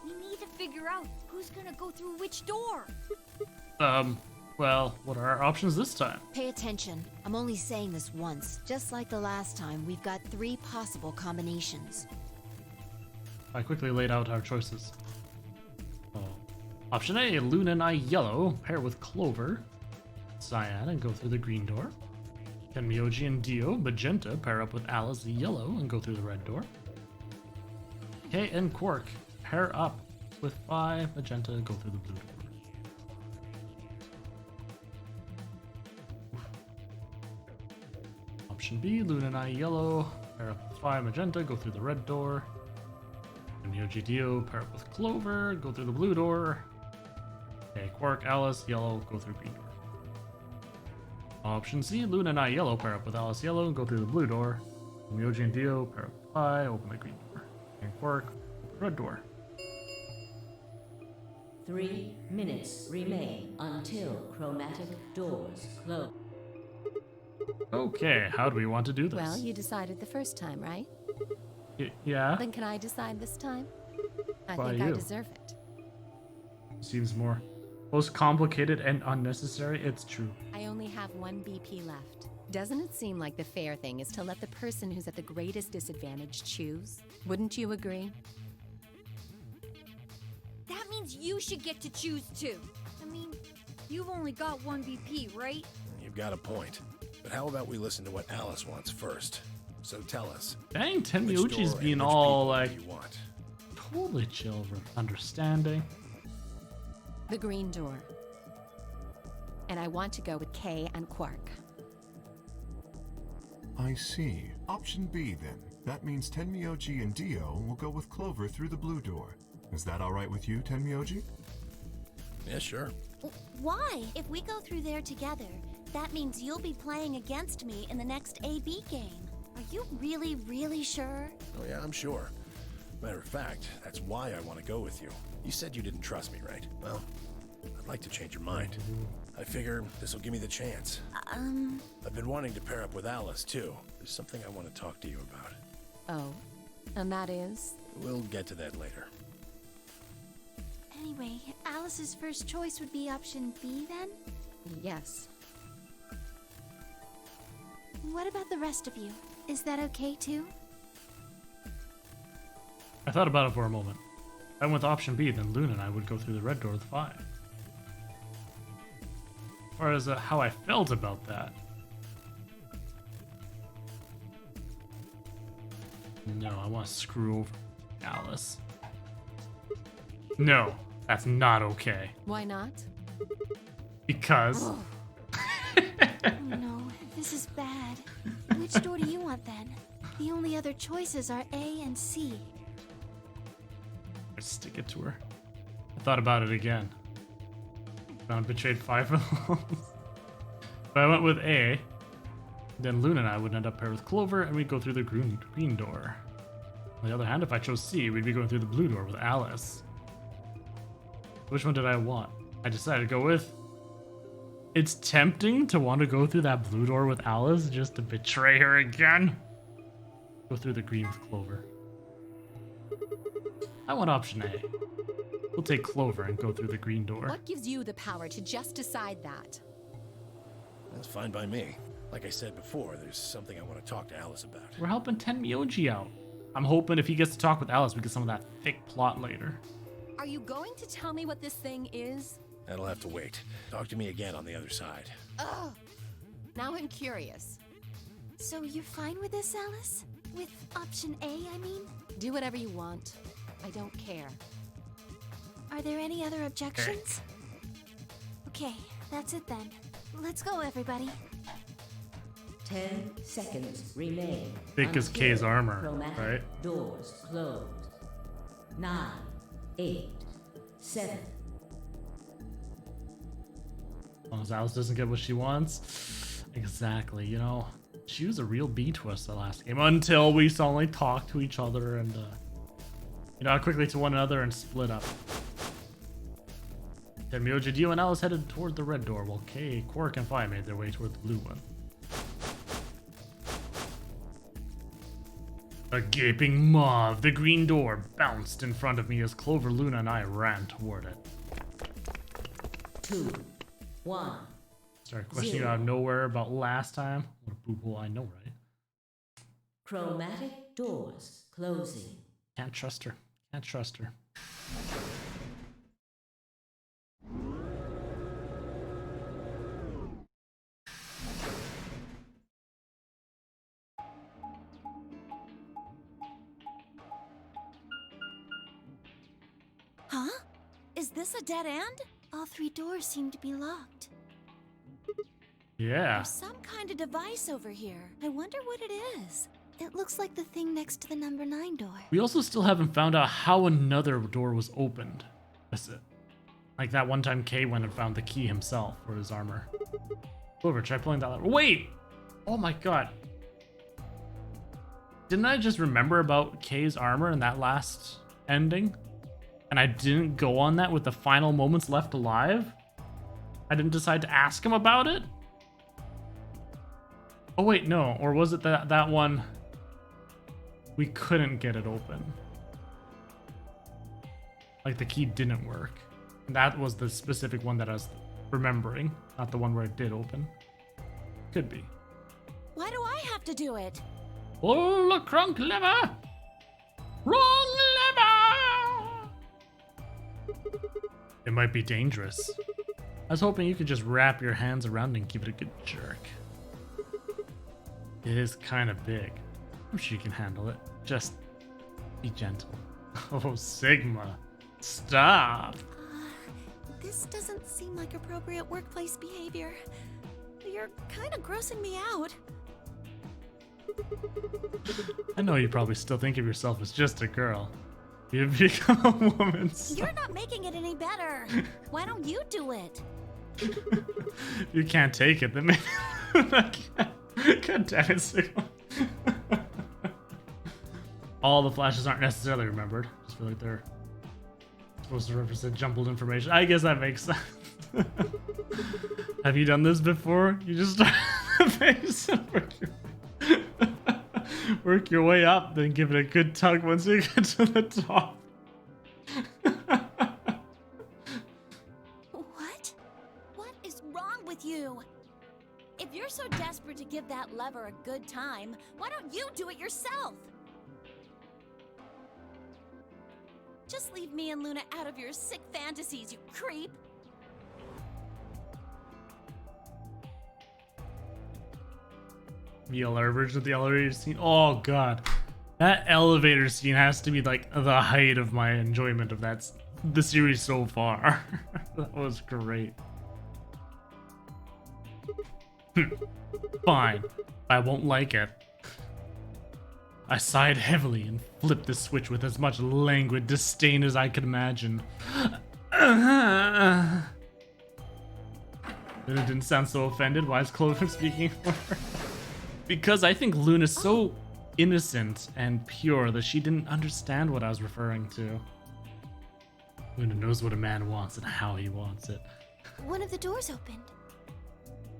We need to figure out who's gonna go through which door. Well, what are our options this time? Pay attention. I'm only saying this once. Just like the last time, we've got 3 possible combinations. I quickly laid out our choices. Oh. Option A, Luna and I yellow, pair with Clover, Cyan, and go through the green door. Then Myoji and Dio, magenta, pair up with Alice yellow and go through the red door. Kay and Quark, pair up with 5, magenta, and go through the blue door. Option B, Luna and I yellow, pair up with 5, magenta, go through the red door. And Myoji Dio, pair up with Clover, go through the blue door. Okay, Quark, Alice, yellow, go through green door. Option C, Luna and I yellow, pair up with Alice yellow, go through the blue door. And Myoji and Dio, pair up with I, open the green door. And Quark, open the red door. 3 minutes remain until chromatic doors close. Okay, how do we want to do this? Well, you decided the first time, right? Yeah, Then can I decide this time? I Why think I you? deserve it. seems more most complicated and unnecessary. It's true. I only have 1 BP left. Doesn't it seem like the fair thing is to let the person who's at the greatest disadvantage choose? Wouldn't you agree? That means you should get to choose too. I mean, you've only got 1 BP, right? You've got a point. But how about we listen to what Alice wants first? So tell us. Dang, which Tenmyuchi's door being and which all people like do you want? totally chill, understanding. The green door. And I want to go with Kay and Quark. I see. Option B, then. That means Tenmyoji and Dio will go with Clover through the blue door. Is that alright with you, Tenmyoji? Yeah, sure. Why? If we go through there together, that means you'll be playing against me in the next AB game. Are you really, really sure? Oh yeah, I'm sure. Matter of fact, that's why I want to go with you. You said you didn't trust me, right? Well, I'd like to change your mind. I figure this will give me the chance. I've been wanting to pair up with Alice, too. There's something I want to talk to you about. Oh, and that is? We'll get to that later. Anyway, Alice's first choice would be option B then? Yes. What about the rest of you? Is that okay too? I thought about it for a moment. If I went with option B, then Luna and I would go through the red door with 5. As far as how I felt about that. No, I want to screw over Alice. No, that's not okay. Why not? Because... Oh no, this is bad. Which door do you want then? The only other choices are A and C. I stick it to her. I thought about it again. Found betrayed 5 of those. If I went with A, then Luna and I would end up paired with Clover, and we'd go through the green door. On the other hand, if I chose C, we'd be going through the blue door with Alice. Which one did I want? I decided to go with It's tempting to want to go through that blue door with Alice just to betray her again. Go through the green with Clover. I want option A. We'll take Clover and go through the green door. What gives you the power to just decide that? That's fine by me. Like I said before, there's something I want to talk to Alice about. We're helping Tenmyoji out. I'm hoping if he gets to talk with Alice, we get some of that thick plot later. Are you going to tell me what this thing is? That'll have to wait. Talk to me again on the other side. Ugh. Now I'm curious. So you're fine with this, Alice? With option A, I mean? Do whatever you want. I don't care. Are there any other objections? Okay, that's it then. Let's go, everybody. 10 seconds remain. Thick as Kay's until armor, chromatic right? Doors closed. 9, 8, 7. As long as Alice doesn't get what she wants. Exactly, you know. She was a real B to us the last game until we suddenly talked to each other and, you know, quickly to one another and split up. Then Myoji, Dio, and Alice headed toward the red door, while Kay, Quark, and Fi made their way toward the blue one. A gaping maw of the green door bounced in front of me as Clover, Luna, and I ran toward it. 2, 1. Started questioning out of nowhere about last time. What a boo hole, I know, right? Chromatic doors closing. Can't trust her. Can't trust her. Huh? Is this a dead end? All 3 doors seem to be locked. Yeah. There's some kind of device over here. I wonder what it is. It looks like the thing next to the number 9 door. We also still haven't found out how another door was opened. That's it. Like that one time Kay went and found the key himself for his armor. Clover, try pulling that lever. Wait! Oh my god. Didn't I just remember about Kay's armor in that last ending? And I didn't go on that with the final moments left alive? I didn't decide to ask him about it? Oh wait, no. Or was it that one we couldn't get it open? Like the key didn't work. And that was the specific one that I was remembering, not the one where it did open. Could be. Why do I have to do it? Pull the crunk lever! Wrong lever! It might be dangerous. I was hoping you could just wrap your hands around it and give it a good jerk. It is kind of big. I'm sure you can handle it. Just be gentle. Oh, Sigma. Stop. This doesn't seem like appropriate workplace behavior. You're kind of grossing me out. I know you probably still think of yourself as just a girl. You've become a woman. So. You're not making it any better. Why don't you do it? You can't take it, then maybe I can't. God damn it, Sigma. All the flashes aren't necessarily remembered. Just feel like they're supposed to represent jumbled information. I guess that makes sense. Have you done this before? You just start the face and work your way up, then give it a good tug once you get to the top. What is wrong with you? If you're so desperate to give that lever a good time, why don't you do it yourself? Just leave me and Luna out of your sick fantasies, you creep. The version of the elevator scene. Oh god, that elevator scene has to be like the height of my enjoyment of the series so far. That was great. Fine, I won't like it. I sighed heavily and flipped the switch with as much languid disdain as I could imagine. Luna didn't sound so offended. Why is Clover speaking for her? Because I think Luna's so innocent and pure that she didn't understand what I was referring to. Luna knows what a man wants and how he wants it. One of the doors opened.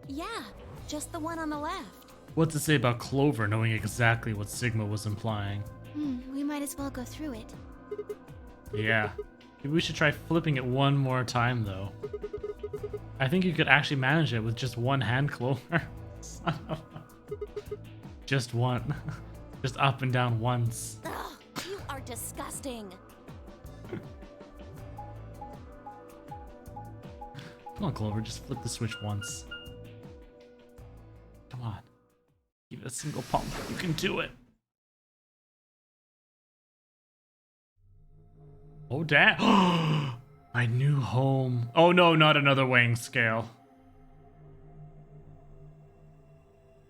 Yeah, just the one on the left. What to say about Clover knowing exactly what Sigma was implying? We might as well go through it. Yeah. Maybe we should try flipping it one more time, though. I think you could actually manage it with just one hand, Clover. Just one. Just up and down once. Ugh, you are disgusting. Come on, Clover, just flip the switch once. Come on. Give it a single pump. You can do it. Oh, damn. My new home. Oh, no, not another weighing scale.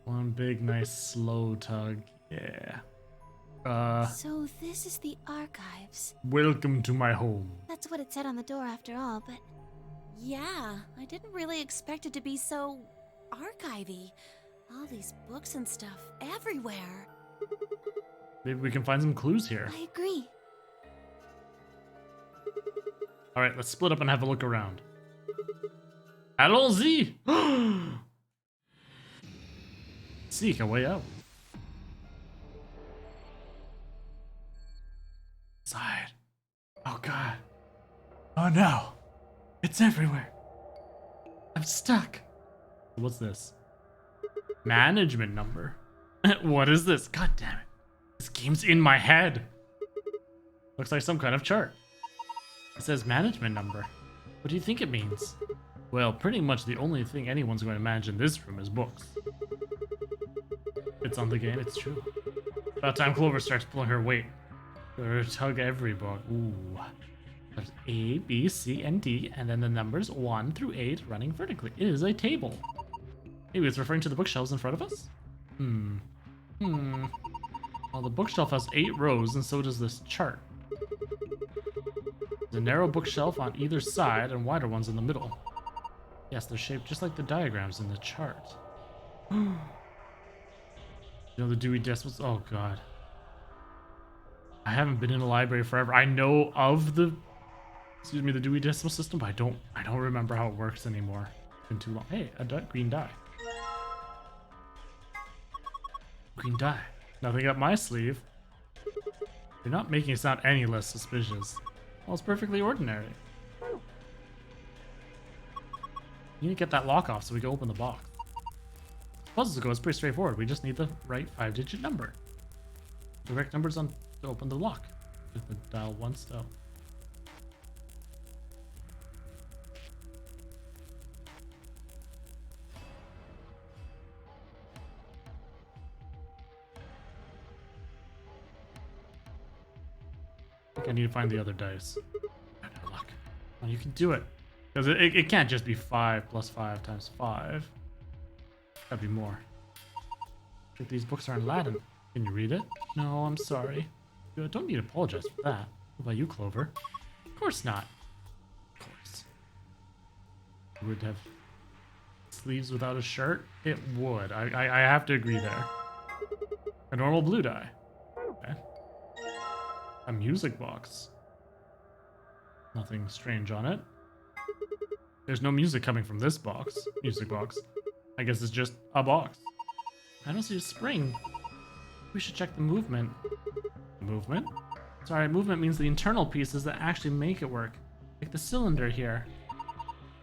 One big, nice, slow tug. Yeah. So this is the archives. Welcome to my home. That's what it said on the door after all, but... Yeah, I didn't really expect it to be so... archivy. All these books and stuff everywhere. Maybe we can find some clues here. I agree. Alright, let's split up and have a look around. Allons-y! Seek a way out. Side. Oh god. Oh no. It's everywhere. I'm stuck. What's this? Management number. What is this? God damn it. This game's in my head. Looks like some kind of chart. It says management number. What do you think it means? Well, pretty much the only thing anyone's going to manage in this room is books. It's on the game, it's true. About time Clover starts pulling her weight. Tug every book. Ooh. There's A, B, C, and D, and then the numbers 1 through 8 running vertically. It is a table. Maybe it's referring to the bookshelves in front of us? Well, the bookshelf has 8 rows, and so does this chart. There's a narrow bookshelf on either side, and wider ones in the middle. Yes, they're shaped just like the diagrams in the chart. You know the Dewey Decimals? Oh god. I haven't been in a library forever. I know of the the Dewey Decimal System, but I don't remember how it works anymore. It's been too long. Hey, a green die. Green die. Nothing up my sleeve. You're not making it sound any less suspicious. Well, it's perfectly ordinary. You need to get that lock off so we can open the box. Puzzles go, it's pretty straightforward. We just need the right 5-digit number. The correct numbers on to open the lock. Just the dial once though. I think I need to find the other dice. Look. Oh, you can do it. Because it can't just be 5 plus 5 times 5. Gotta be more. If these books are in Latin. Can you read it? No, I'm sorry. You don't need to apologize for that. What about you, Clover? Of course not. Of course. You would have sleeves without a shirt? It would. I have to agree there. A normal blue die. Okay. A music box. Nothing strange on it. There's no music coming from this box. Music box. I guess it's just a box. I don't see a spring. We should check the movement. Movement? Sorry, movement means the internal pieces that actually make it work. Like the cylinder here.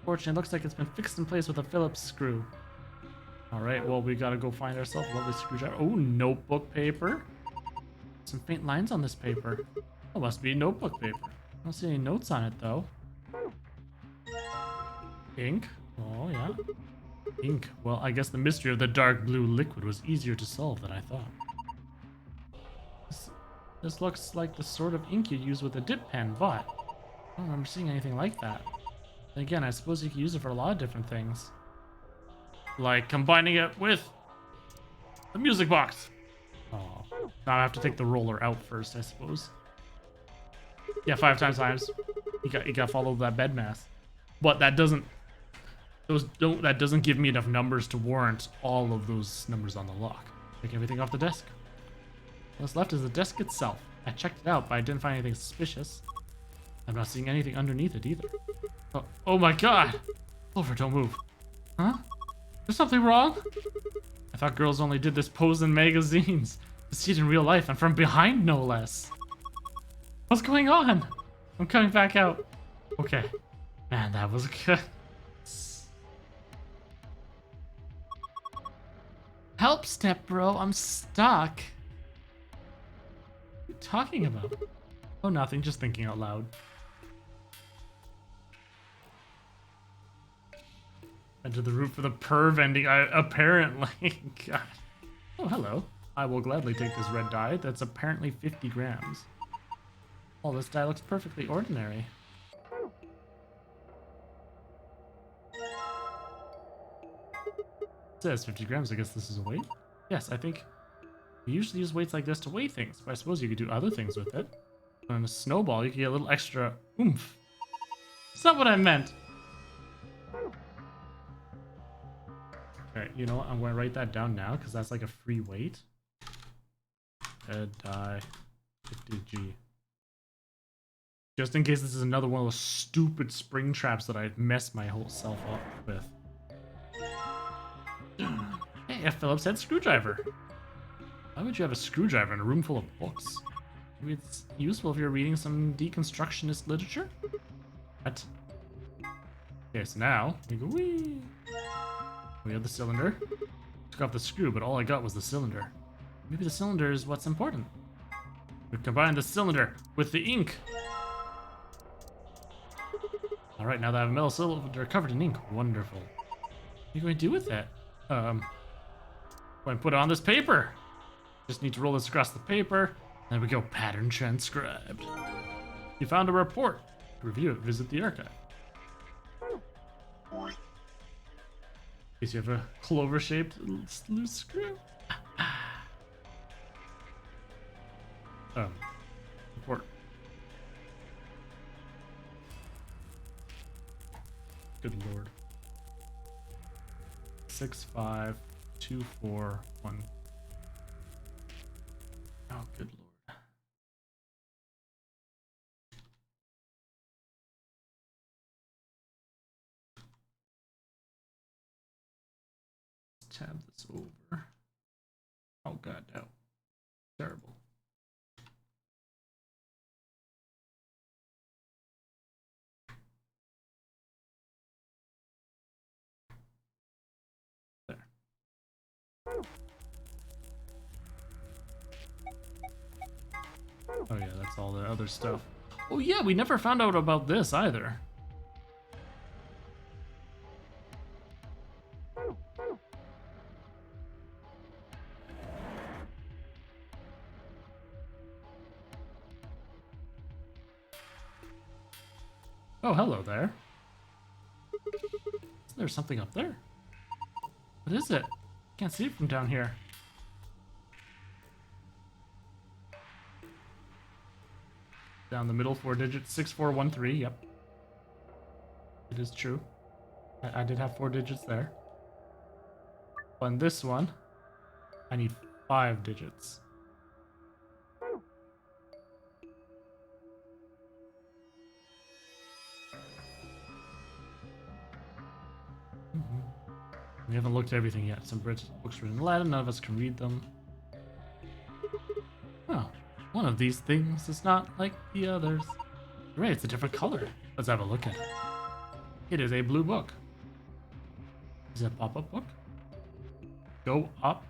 Fortunately, it looks like it's been fixed in place with a Phillips screw. Alright, well, we gotta go find ourselves a lovely screwdriver. Oh, notebook paper. Some faint lines on this paper. Oh, must be notebook paper. I don't see any notes on it, though. Ink? Oh, yeah. Ink. Well, I guess the mystery of the dark blue liquid was easier to solve than I thought. This looks like the sort of ink you'd use with a dip pen, but I don't remember seeing anything like that. And again, I suppose you could use it for a lot of different things. Like combining it with the music box. Oh, now I have to take the roller out first, I suppose. Yeah, 5 times. You got to follow that bed mass. But that doesn't give me enough numbers to warrant all of those numbers on the lock. Take everything off the desk. What's left is the desk itself. I checked it out, but I didn't find anything suspicious. I'm not seeing anything underneath it either. Oh my god! Clover, don't move. Huh? There's something wrong? I thought girls only did this pose in magazines. To see it in real life and from behind, no less. What's going on? I'm coming back out. Okay. Man, that was good. Help, step bro. I'm stuck. What are you talking about? Oh, nothing. Just thinking out loud. Enter the route for the perv ending, apparently. God. Oh, hello. I will gladly take this red dye. That's apparently 50 grams. Oh, this dye looks perfectly ordinary. It says 50 grams. I guess this is a weight? Yes, I think we usually use weights like this to weigh things, but I suppose you could do other things with it. But on a snowball, you could get a little extra oomph. That's not what I meant. Alright, you know what? I'm going to write that down now because that's like a free weight. Red dye 50G. Just in case this is another one of those stupid spring traps that I messed my whole self up with. Hey, a Phillips head screwdriver. Why would you have a screwdriver in a room full of books? Maybe it's useful if you're reading some deconstructionist literature? What? Okay, so now we go wee. We have the cylinder. Took off the screw, but all I got was the cylinder. Maybe the cylinder is what's important. We combine the cylinder with the ink. Alright, now that I have a metal cylinder covered in ink. Wonderful. What are you going to do with that? Going to put it on this paper. Just need to roll this across the paper. There we go. Pattern transcribed. You found a report. To review it, visit the archive. In case you have a clover-shaped loose screw. Report. Good lord. 65241. Oh, good lord. Let's tab this over. Oh god, no. Terrible. Oh yeah, that's all the other stuff. Oh yeah, we never found out about this either. Oh, hello there. Isn't there something up there? What is it? Can't see it from down here. Down the middle, 4 digits, 6413, yep. It is true. I did have 4 digits there. On this one, I need 5 digits. We haven't looked at everything yet. Some books written in Latin, none of us can read them. Oh, one of these things is not like the others. Right, it's a different color. Let's have a look at it. It is a blue book. Is it a pop-up book? Go up.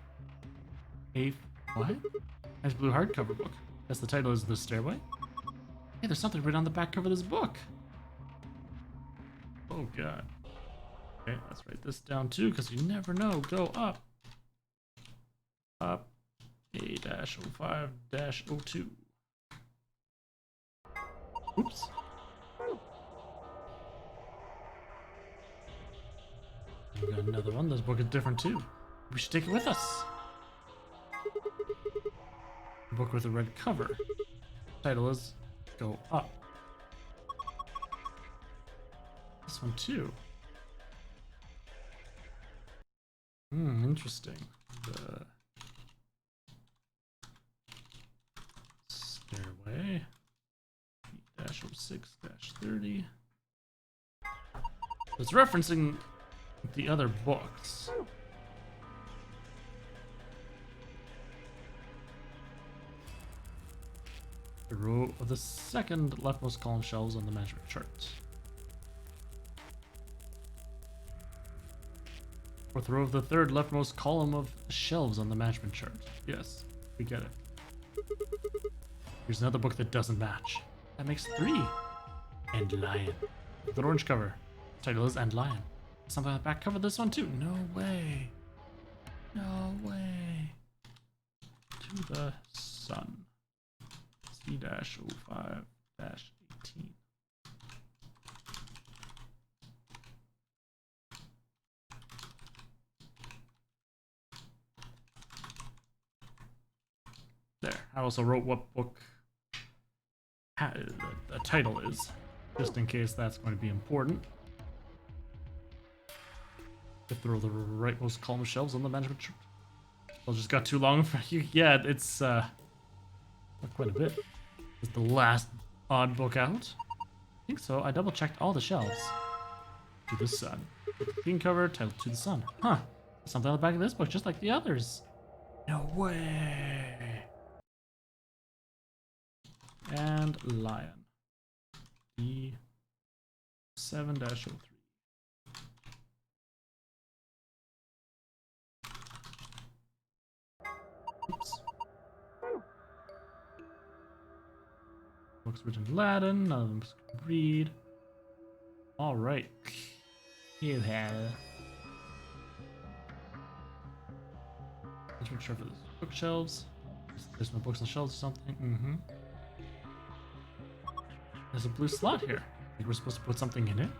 A what? Nice blue hardcover book. Guess the title is The Stairway. Hey, there's something written on the back cover of this book. Oh god. Okay, let's write this down too, because you never know. Go up. Up. A-05-02. Oops. We got another one. This book is different too. We should take it with us. A book with a red cover. Title is Go Up. This one too. Interesting. The Stairway. -06-30. It's referencing the other books. row of the second leftmost column shelves on the management chart. Fourth row of the third leftmost column of shelves on the management chart. Yes, we get it. Here's another book that doesn't match. That makes 3. And Lion. With an orange cover. Title is And Lion. Something on the back cover of this one too. No way. No way. To the Sun. C-05-18. There. I also wrote what book the title is, just in case that's going to be important. To throw the rightmost column shelves on the management chart. Well, just got too long for you. Yeah, it's quite a bit. Is the last odd book out? I think so. I double checked all the shelves. To the Sun. Green cover, title To the Sun. Huh. Something on the back of this book, just like the others. No way. And Lion. D7-03. Oops. Books written in Latin, none of them can read. Alright. You have. Let's make sure for the bookshelves. There's no books on the shelves or something. Mm-hmm. There's a blue slot here. I think we're supposed to put something in it.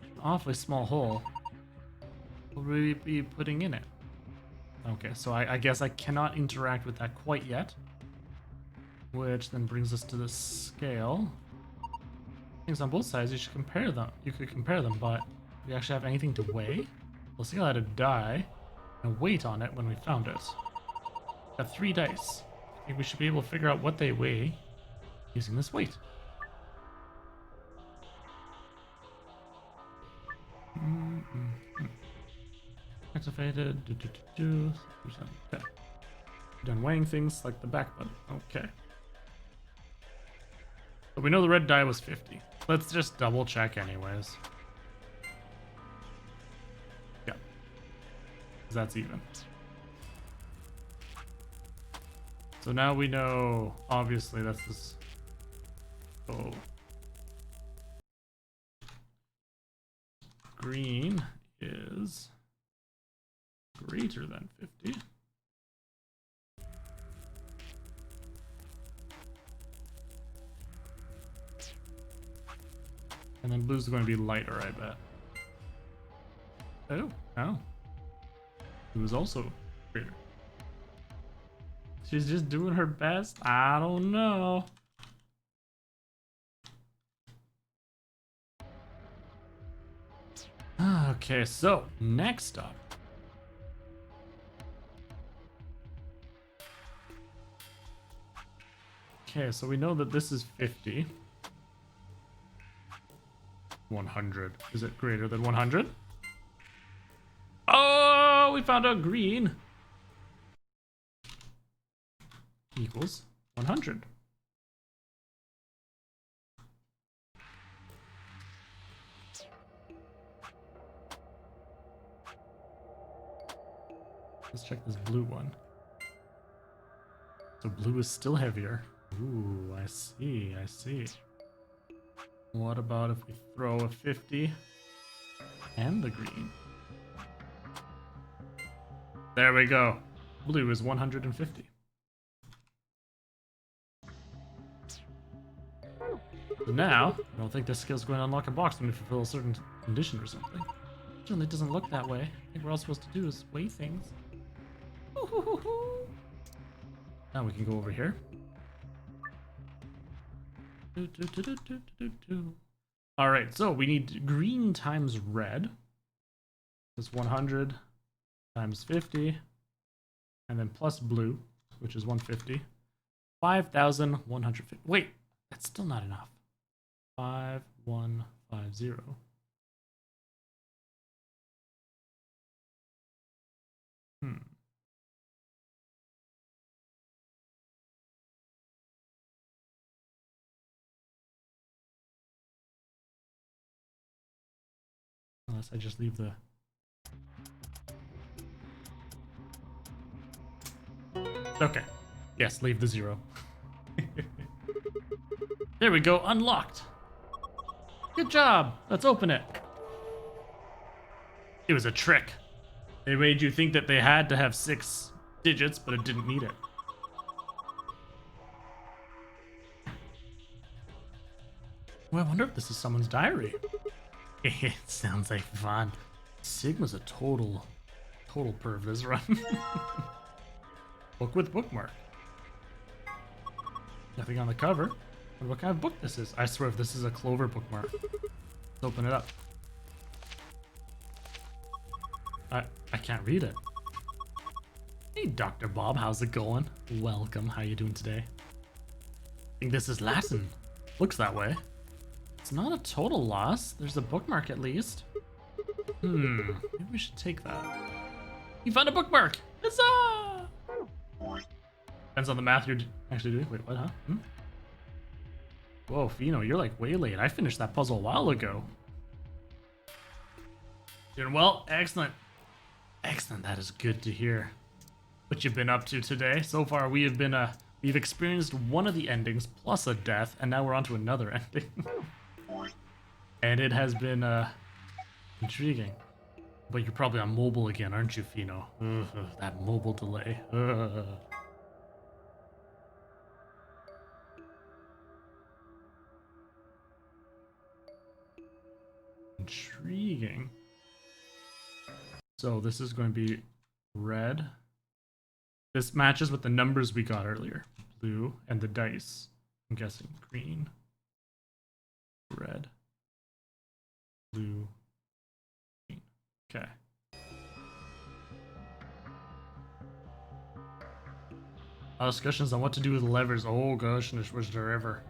An awfully small hole. What will we be putting in it? Okay, so I guess I cannot interact with that quite yet. Which then brings us to the scale. Things on both sides, you should compare them. You could compare them, but do we actually have anything to weigh? The scale had a die and a weight on it when we found it. We have 3 dice. I think we should be able to figure out what they weigh using this weight. Activated. Okay. Done weighing things like the back button. Okay. But we know the red die was 50. Let's just double check anyways. Yeah. 'Cause that's even. So now we know, obviously that's this. Oh. Green is greater than 50. And then blue's going to be lighter, I bet. Oh, oh. Blue is also greater. She's just doing her best? I don't know. Okay, so next up. Okay, so we know that this is 50. 100. Is it greater than 100? Oh, we found out green equals 100. Let's check this blue one. So blue is still heavier. Ooh, I see, I see. What about if we throw a 50 and the green? There we go. Blue is 150. So now, I don't think this skill's going to unlock a box when we fulfill a certain condition or something. Certainly doesn't look that way. I think we're all supposed to do is weigh things. Now we can go over here. Alright, so we need green times red. That's 100 times 50. And then plus blue, which is 150. 5,150. Wait, that's still not enough. 5150. Unless I just leave the... Okay. Yes, leave the 0. There we go, unlocked. Good job. Let's open it. It was a trick. They made you think that they had to have 6 digits, but it didn't need it. Well, I wonder if this is someone's diary. It sounds like fun. Sigma's a total perv this run. Book with bookmark. Nothing on the cover. What kind of book this is? I swear if this is a Clover bookmark. Let's open it up. I can't read it. Hey, Dr. Bob, how's it going? Welcome. How you doing today? I think this is Latin. Looks that way. It's not a total loss. There's a bookmark at least. Maybe we should take that. You found a bookmark! Huzzah! Depends on the math you're actually doing. Wait, what, huh? Whoa, Fino, you're like way late. I finished that puzzle a while ago. Doing well? Excellent. Excellent, that is good to hear. What you've been up to today? So far we have been, we've experienced one of the endings plus a death, and now we're on to another ending. And it has been, intriguing. But you're probably on mobile again, aren't you, Fino? That mobile delay. Intriguing. So this is going to be red. This matches with the numbers we got earlier. Blue and the dice. I'm guessing green, red, blue, green. Okay. Discussions on what to do with levers. Oh gosh, was there ever.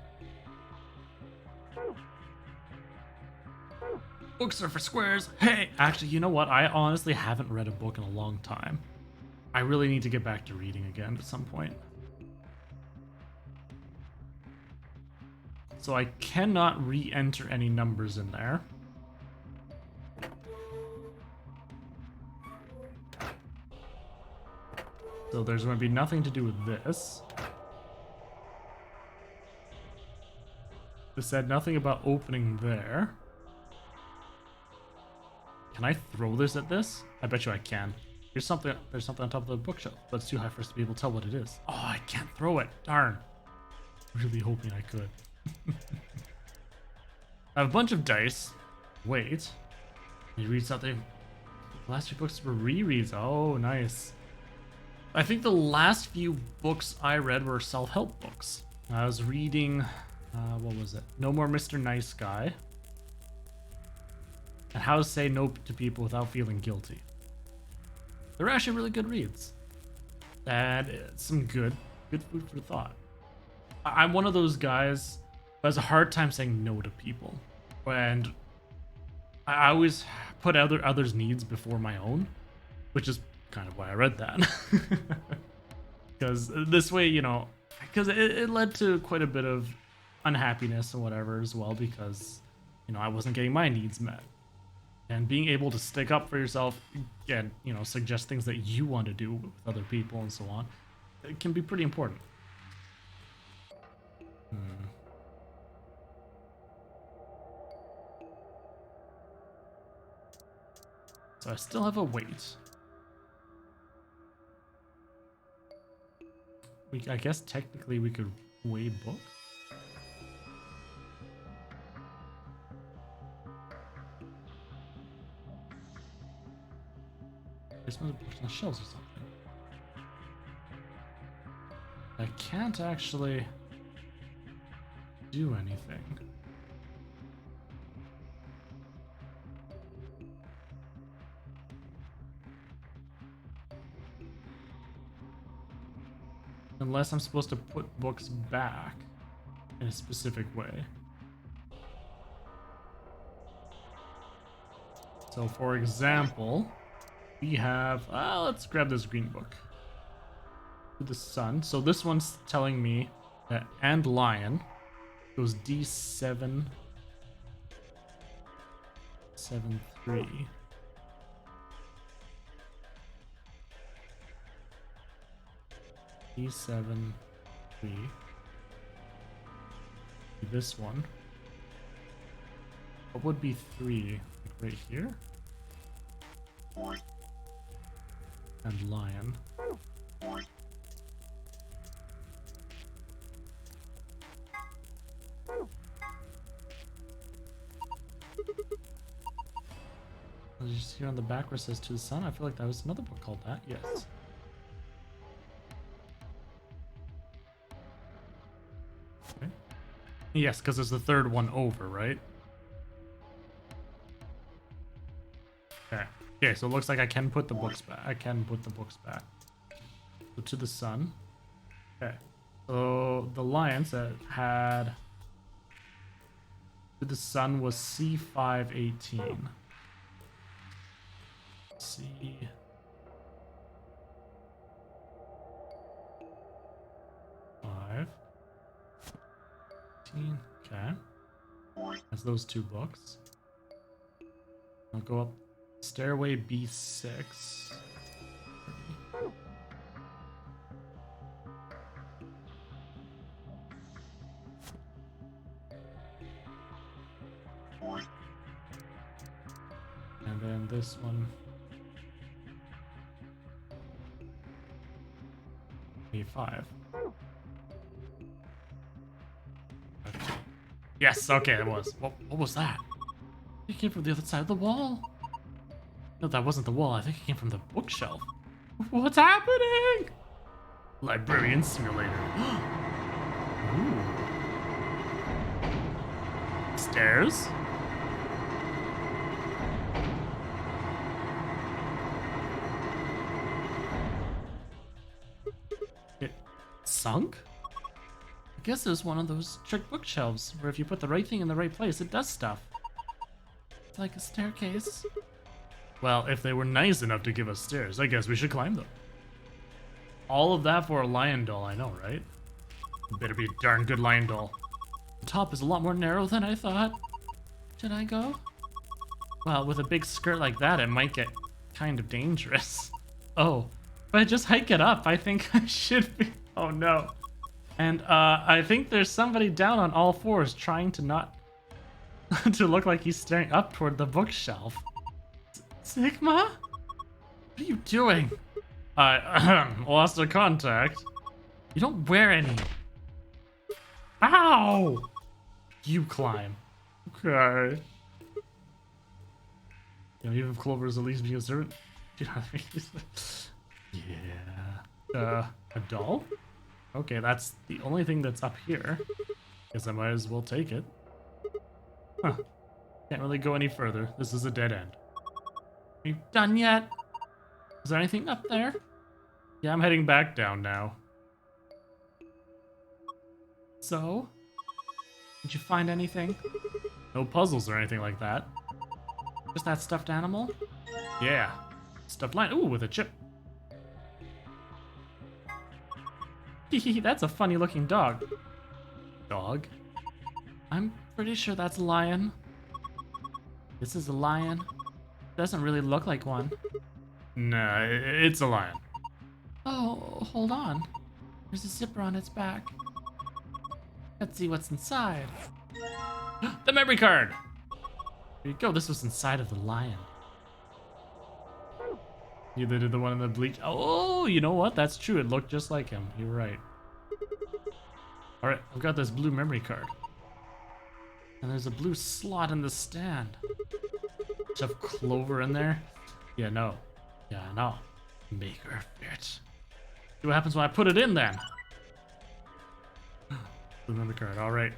Books are for squares. Hey, actually, you know what? I honestly haven't read a book in a long time. I really need to get back to reading again at some point. So I cannot re-enter any numbers in there. So there's going to be nothing to do with this. This said nothing about opening there. Can I throw this at this? I bet you I can. There's something on top of the bookshelf, but it's too high for us to be able to tell what it is. Oh, I can't throw it. Darn. Really hoping I could. I have a bunch of dice. Wait. You read something? The last few books were rereads. Oh, nice. I think the last few books I read were self-help books. I was reading, what was it? No More Mr. Nice Guy. And How to Say No to People Without Feeling Guilty. They're actually really good reads. And some good food for thought. I'm one of those guys who has a hard time saying no to people. And I always put others' needs before my own, which is kind of why I read that. Because this way, you know, because it led to quite a bit of unhappiness and whatever as well, because, you know, I wasn't getting my needs met. And being able to stick up for yourself and, you know, suggest things that you want to do with other people and so on, it can be pretty important. So I still have a wait. I guess technically we could weigh books. This one's on shelves or something. I can't actually do anything. Unless I'm supposed to put books back in a specific way. So for example, we have, let's grab this green book. The sun. So this one's telling me that and lion goes D7. 7-3. E7-3. This one. What would be 3? Like right here? And lion. Did you see on the back where it says to the sun? I feel like that was another book called that. Yes. Okay. Yes, because it's the third one over, right? Okay. Okay, so it looks like I can put the books back. I can put the books back. So to the sun. Okay. So the lions that had to the sun was C518. C. Five. 18. Okay. That's those two books. I'll go up Stairway B6. And then this one. A5. Yes, okay, it was. What was that? It came from the other side of the wall. No, that wasn't the wall. I think it came from the bookshelf. What's happening? Librarian simulator. Ooh. Stairs? It sunk? I guess it was one of those trick bookshelves where if you put the right thing in the right place, it does stuff. It's like a staircase. Well, if they were nice enough to give us stairs, I guess we should climb them. All of that for a lion doll, I know, right? It better be a darn good lion doll. The top is a lot more narrow than I thought. Should I go? Well, with a big skirt like that, it might get kind of dangerous. Oh, if I just hike it up, I think I should be. Oh no. And I think there's somebody down on all fours trying to not to look like he's staring up toward the bookshelf. Sigma? What are you doing? I lost a contact. You don't wear any. Ow! You climb. Okay. You know, even if Clover is at least being a servant. You know what I mean? Yeah. A doll? Okay, that's the only thing that's up here. Guess I might as well take it. Huh. Can't really go any further. This is a dead end. Are you done yet? Is there anything up there? Yeah, I'm heading back down now. So? Did you find anything? No puzzles or anything like that. Just that stuffed animal? Yeah. Stuffed lion. Ooh, with a chip. That's a funny looking dog. Dog? I'm pretty sure that's a lion. This is a lion. Doesn't really look like one. Nah, it's a lion. Oh, hold on. There's a zipper on its back. Let's see what's inside. The memory card! There you go, this was inside of the lion. You did the one in the bleach. Oh, you know what? That's true. It looked just like him. You're right. Alright, I've got this blue memory card. And there's a blue slot in the stand. Shove Clover in there? Yeah, no. Yeah, no. Make her fit. See what happens when I put it in then. Blue memory card, alright.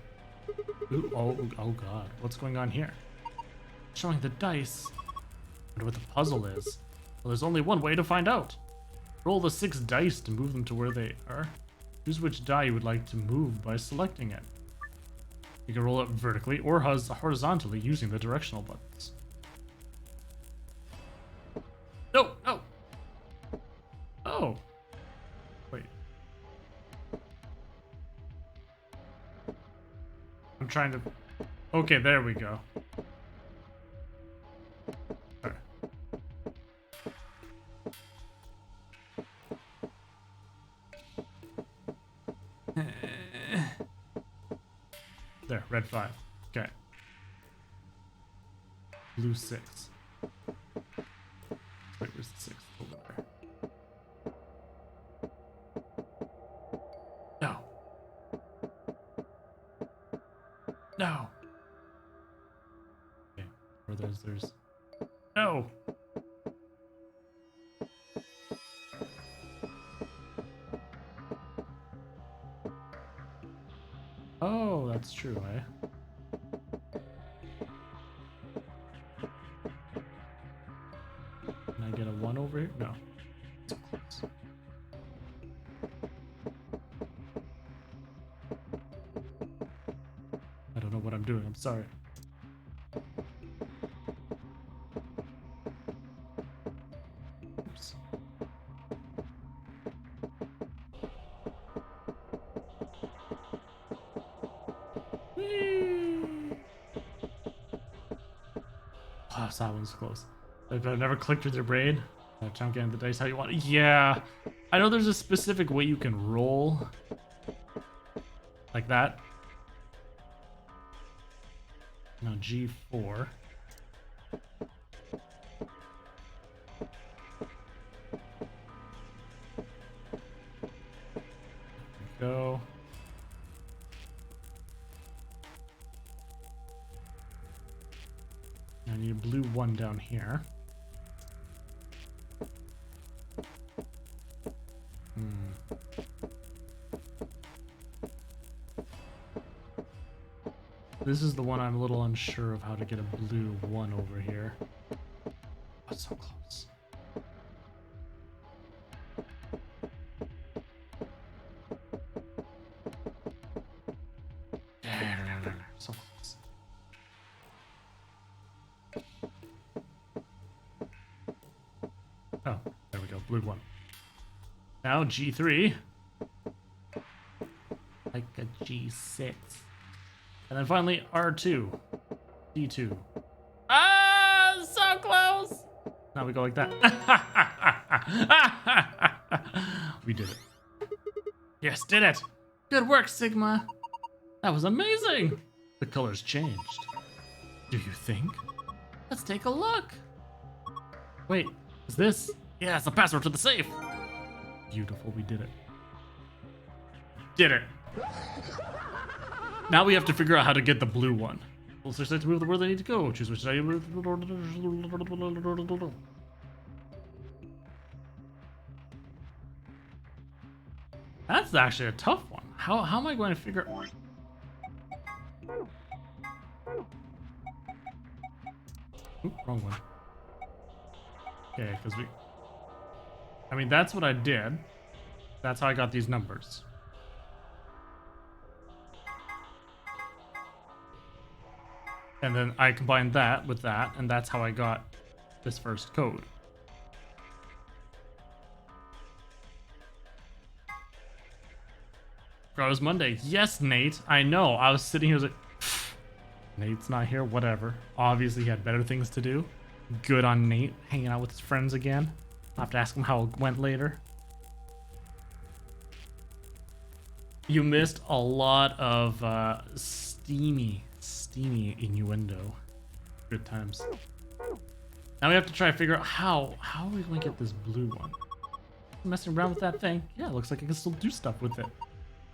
Oh god. What's going on here? Showing the dice. Wonder what the puzzle is. Well, there's only one way to find out. Roll the 6 dice to move them to where they are. Choose which die you would like to move by selecting it. You can roll it vertically or horizontally using the directional buttons. No, no. Oh. Wait. I'm trying to... Okay, there we go. There, red 5. Okay. Blue 6. Wait, where's the 6? Over there. No. No. Okay. Or there's. No. Oh, that's true, eh? Can I get a 1 over here? No. So close. I don't know what I'm doing. I'm sorry. Oops. Whee! Oh, that one's close. I've never clicked with your brain. Chunking the dice how you want. Yeah, I know there's a specific way you can roll like that. Now G4. Go. I need a blue 1 down here. This is the one I'm a little unsure of how to get a blue 1 over here. Oh, it's so close. So close. Oh, there we go. Blue 1. Now G3. Like a G6. And then finally R2. D2. Ah, so close! Now we go like that. We did it. Yes, did it! Good work, Sigma. That was amazing! The colors changed. Do you think? Let's take a look. Wait, is this? Yeah, it's the password to the safe. Beautiful, we did it. Did it. Now we have to figure out how to get the blue 1. Well, so to move where they need to go. Choose which side. That's actually a tough one. How am I going to figure? Oop, wrong one. Okay, because I mean, that's what I did. That's how I got these numbers. And then I combined that with that, and that's how I got this first code. It was Monday. Yes, Nate. I know. I was sitting here, I was like, Nate's not here. Whatever. Obviously, he had better things to do. Good on Nate, hanging out with his friends again. I'll have to ask him how it went later. You missed a lot of steamy innuendo. Good times. Now we have to try to figure out how are we going to get this blue 1? Messing around with that thing? Yeah, it looks like I can still do stuff with it.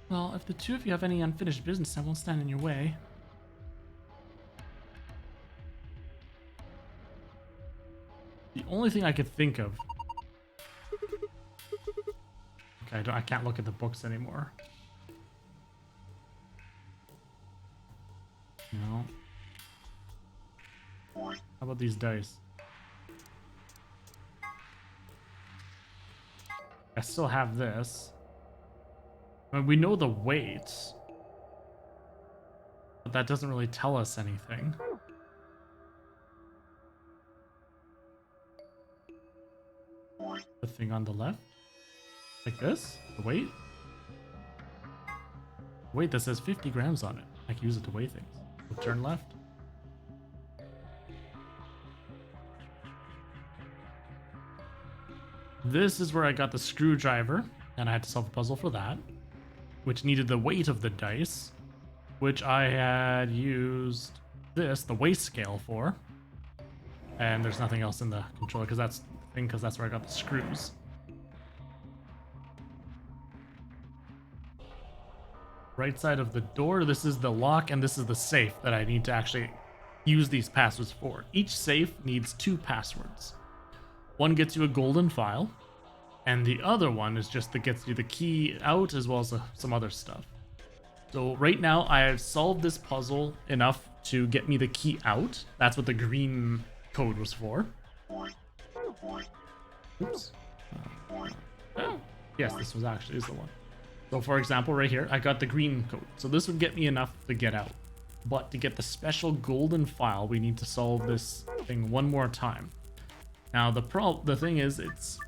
Well, if the two of you have any unfinished business, I won't stand in your way. The only thing I could think of... Okay, I can't look at the books anymore. No. How about these dice? I still have this. I mean, we know the weight, but that doesn't really tell us anything. The thing on the left? Like this? The weight? Wait, that says 50 grams on it. I can use it to weigh things. We'll turn left. This is where I got the screwdriver, and I had to solve a puzzle for that, which needed the weight of the dice, which I had used the waist scale for. And there's nothing else in the controller because that's where I got the screws. Right side of the door, this is the lock and this is the safe that I need to actually use these passwords for. Each safe needs 2 passwords. One gets you a golden file, and the other one is just that gets you the key out as well as some other stuff. So right now I have solved this puzzle enough to get me the key out. That's what the green code was for. Oops. Oh, yes, this was actually is the one. So for example, right here, I got the green code. So this would get me enough to get out. But to get the special golden file, we need to solve this thing one more time. Now the thing is, it's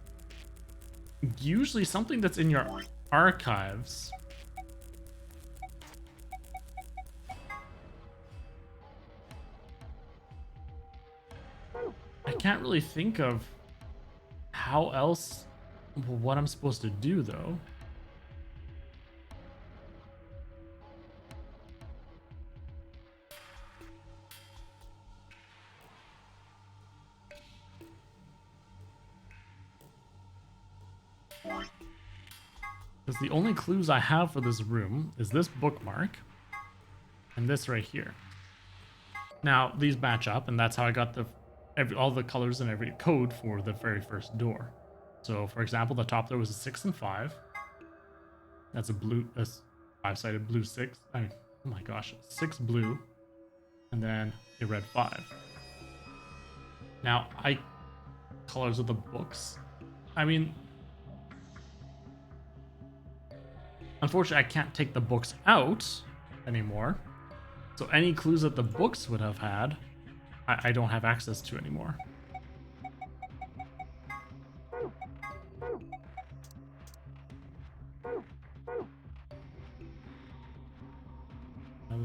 usually something that's in your archives. I can't really think of how else, what I'm supposed to do though. Because the only clues I have for this room is this bookmark and this right here. Now these match up, and that's how I got all the colors and every code for the very first door. So for example, the top there was a 6 and 5. That's a 5-sided blue 6. Oh my gosh, 6 blue, and then a red 5. Now colors of the books. I mean, unfortunately, I can't take the books out anymore. So any clues that the books would have had, I don't have access to anymore.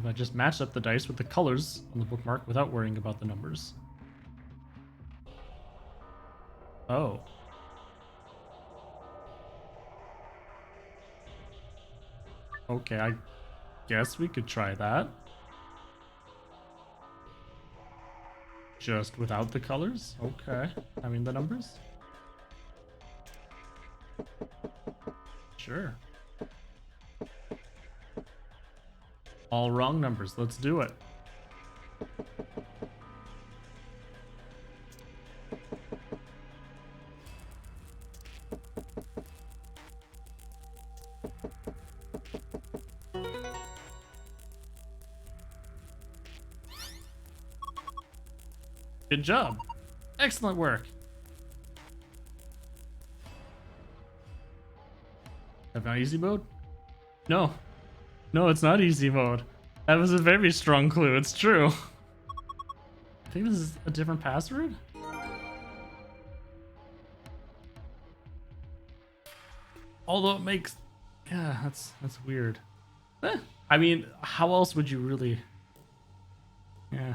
I just matched up the dice with the colors on the bookmark without worrying about the numbers. Oh. Okay, I guess we could try that. Just without the colors? Okay. I mean the numbers? Sure. All wrong numbers. Let's do it. Good job. Excellent work. Have not easy mode? No. No, it's not easy mode. That was a very strong clue. It's true. I think this is a different password. Although it makes... Yeah, that's weird. I mean, how else would you really... Yeah.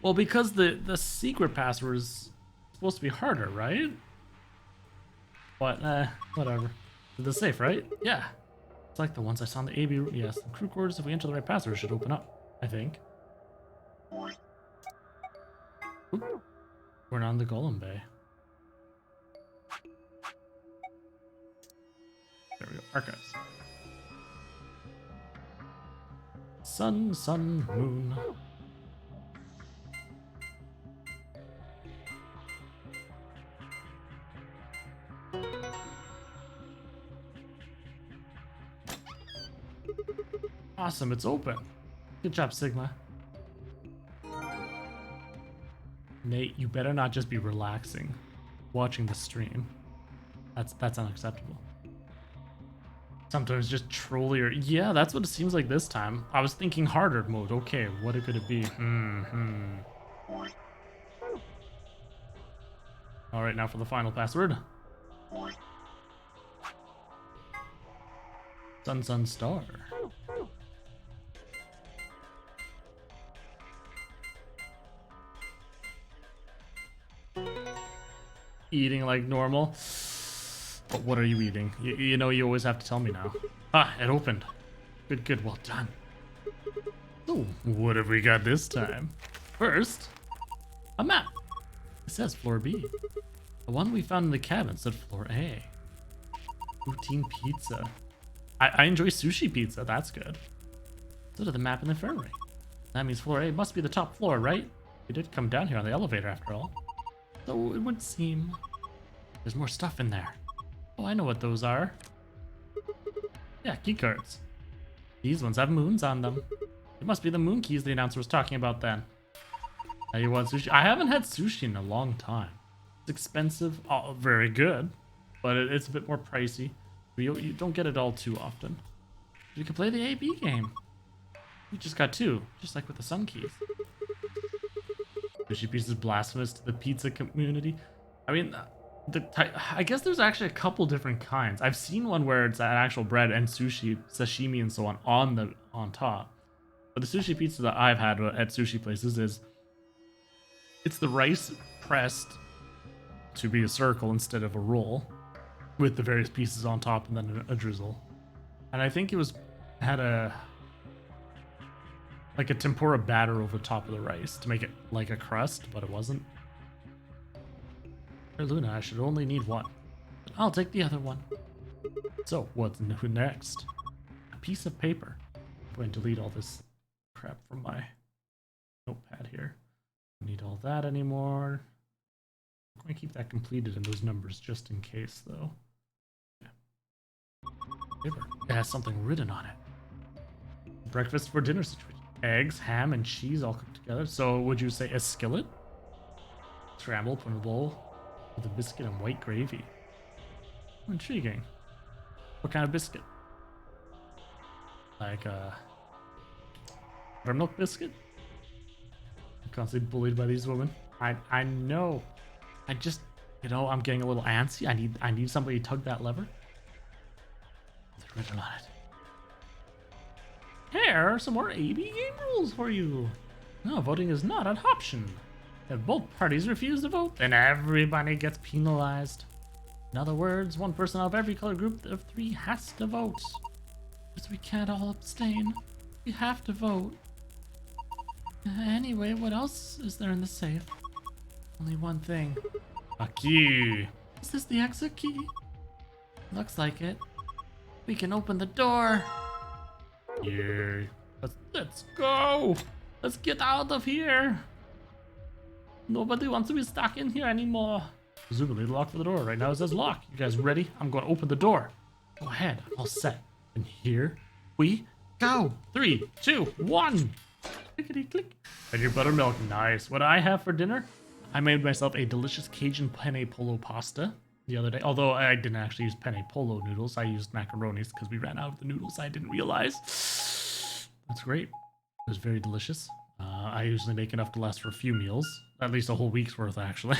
Well, because the secret password is supposed to be harder, right? But, whatever. The safe, right? Yeah. It's like the ones I saw in the AB. Yes, the crew quarters, if we enter the right password, should open up, I think. Oop. We're not in the Golem Bay. There we go. Archives. Sun, sun, moon. Awesome, it's open. Good job, Sigma. Nate, you better not just be relaxing, watching the stream. That's unacceptable. Sometimes just troll your... Yeah, that's what it seems like this time. I was thinking harder mode. Okay, what could it be? Alright, now for the final password. Sun, sun, star. Eating like normal. But what are you eating? You know, you always have to tell me now. Ah, it opened. Good, good, well done. So, what have we got this time? First, a map. It says floor B. The one we found in the cabin said floor A. Poutine pizza. I enjoy sushi pizza, that's good. So did the map in the infirmary. That means floor A must be the top floor, right? We did come down here on the elevator after all. So it would seem there's more stuff in there. Oh, I know what those are. Yeah, key cards. These ones have moons on them. It must be the moon keys the announcer was talking about then. Now you want sushi? I haven't had sushi in a long time. It's expensive, oh, very good, but it's a bit more pricey. You don't get it all too often. You can play the AB game. We just got 2, just like with the Sun Keys. Sushi pizza is blasphemous to the pizza community. I mean, I guess there's actually a couple different kinds. I've seen one where it's an actual bread and sushi, sashimi, and so on top. But the sushi pizza that I've had at sushi places is it's the rice pressed to be a circle instead of a roll, with the various pieces on top and then a drizzle. And I think it had a tempura batter over top of the rice to make it like a crust, but it wasn't. Hey Luna, I should only need one. But I'll take the other one. So, what's new next? A piece of paper. I'm going to delete all this crap from my notepad here. Don't need all that anymore. I'm going to keep that completed in those numbers just in case, though. Paper. It has something written on it. Breakfast for dinner situation. Eggs, ham, and cheese all cooked together. So would you say a skillet? Scramble, put in a bowl with a biscuit and white gravy. Intriguing. What kind of biscuit? Like a buttermilk biscuit? I'm constantly bullied by these women. I know. I just, I'm getting a little antsy. I need somebody to tug that lever. What's written on it? Here are some more AB game rules for you. No, voting is not an option. If both parties refuse to vote, then everybody gets penalized. In other words, one person out of every color group of 3 has to vote. Because we can't all abstain. We have to vote. Anyway, what else is there in the safe? Only one thing. A key. Is this the exit key? Looks like it. We can open the door. Yeah. Let's go. Let's get out of here. Nobody wants to be stuck in here anymore. Presumably lock for the door. Right now it says lock. You guys ready? I'm going to open the door. Go ahead. I'm all set. And here we go. 3, 2, 1. Clickety click. And your buttermilk. Nice. What I have for dinner? I made myself a delicious Cajun penne polo pasta the other day. Although I didn't actually use penne polo noodles. I used macaronis because we ran out of the noodles. I didn't realize. That's great. It was very delicious. I usually make enough to last for a few meals. At least a whole week's worth, actually.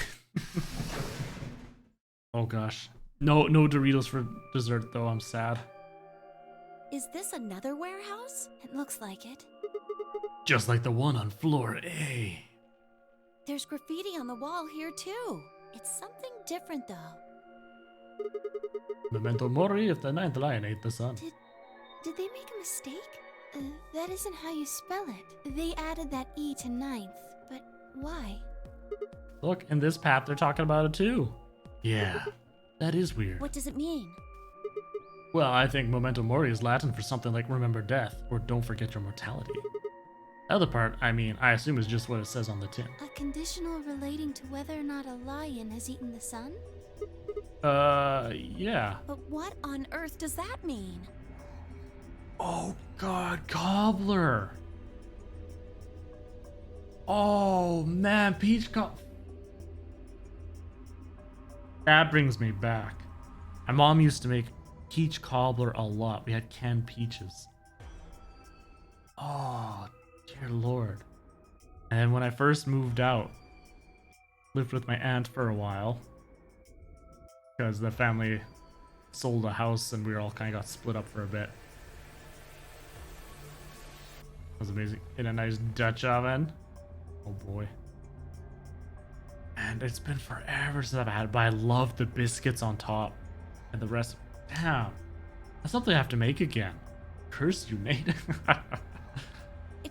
Oh gosh. No Doritos for dessert, though. I'm sad. Is this another warehouse? It looks like it. Just like the one on floor A. There's graffiti on the wall here, too. It's something different, though. Memento mori if the ninth lion ate the sun. Did they make a mistake? That isn't how you spell it. They added that E to ninth, but why? Look, in this path, they're talking about it too. Yeah, that is weird. What does it mean? Well, I think memento mori is Latin for something like remember death, or don't forget your mortality. The other part, I assume is just what it says on the tin. A conditional relating to whether or not a lion has eaten the sun? Yeah. But what on earth does that mean? Oh god, Cobbler! Oh man, Peach That brings me back. My mom used to make peach cobbler a lot. We had canned peaches. Oh, dear lord. And when I first moved out, lived with my aunt for a while, because the family sold a house and we all kind of got split up for a bit. That was amazing. In a nice Dutch oven. Oh boy. And it's been forever since I've had it, but I love the biscuits on top. And the rest, damn. That's something I have to make again. Curse you, Nate.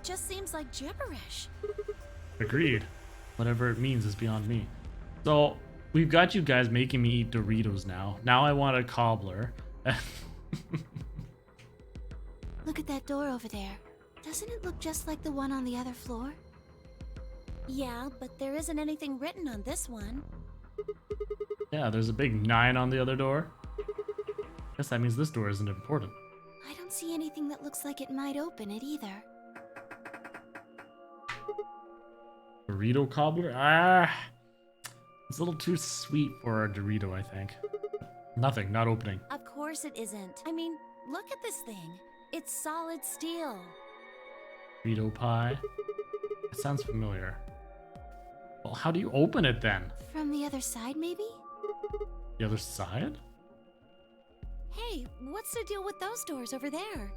just seems like gibberish. Agreed. Whatever it means is beyond me. So, we've got you guys making me eat Doritos now. Now I want a cobbler. Look at that door over there. Doesn't it look just like the one on the other floor? Yeah, but there isn't anything written on this one. Yeah, there's a big 9 on the other door. Guess that means this door isn't important. I don't see anything that looks like it might open it either. Dorito cobbler? Ah! It's a little too sweet for a Dorito, I think. Nothing, not opening. Of course it isn't. I mean, look at this thing. It's solid steel. Dorito pie? It sounds familiar. Well, how do you open it then? From the other side, maybe? The other side? Hey, what's the deal with those doors over there?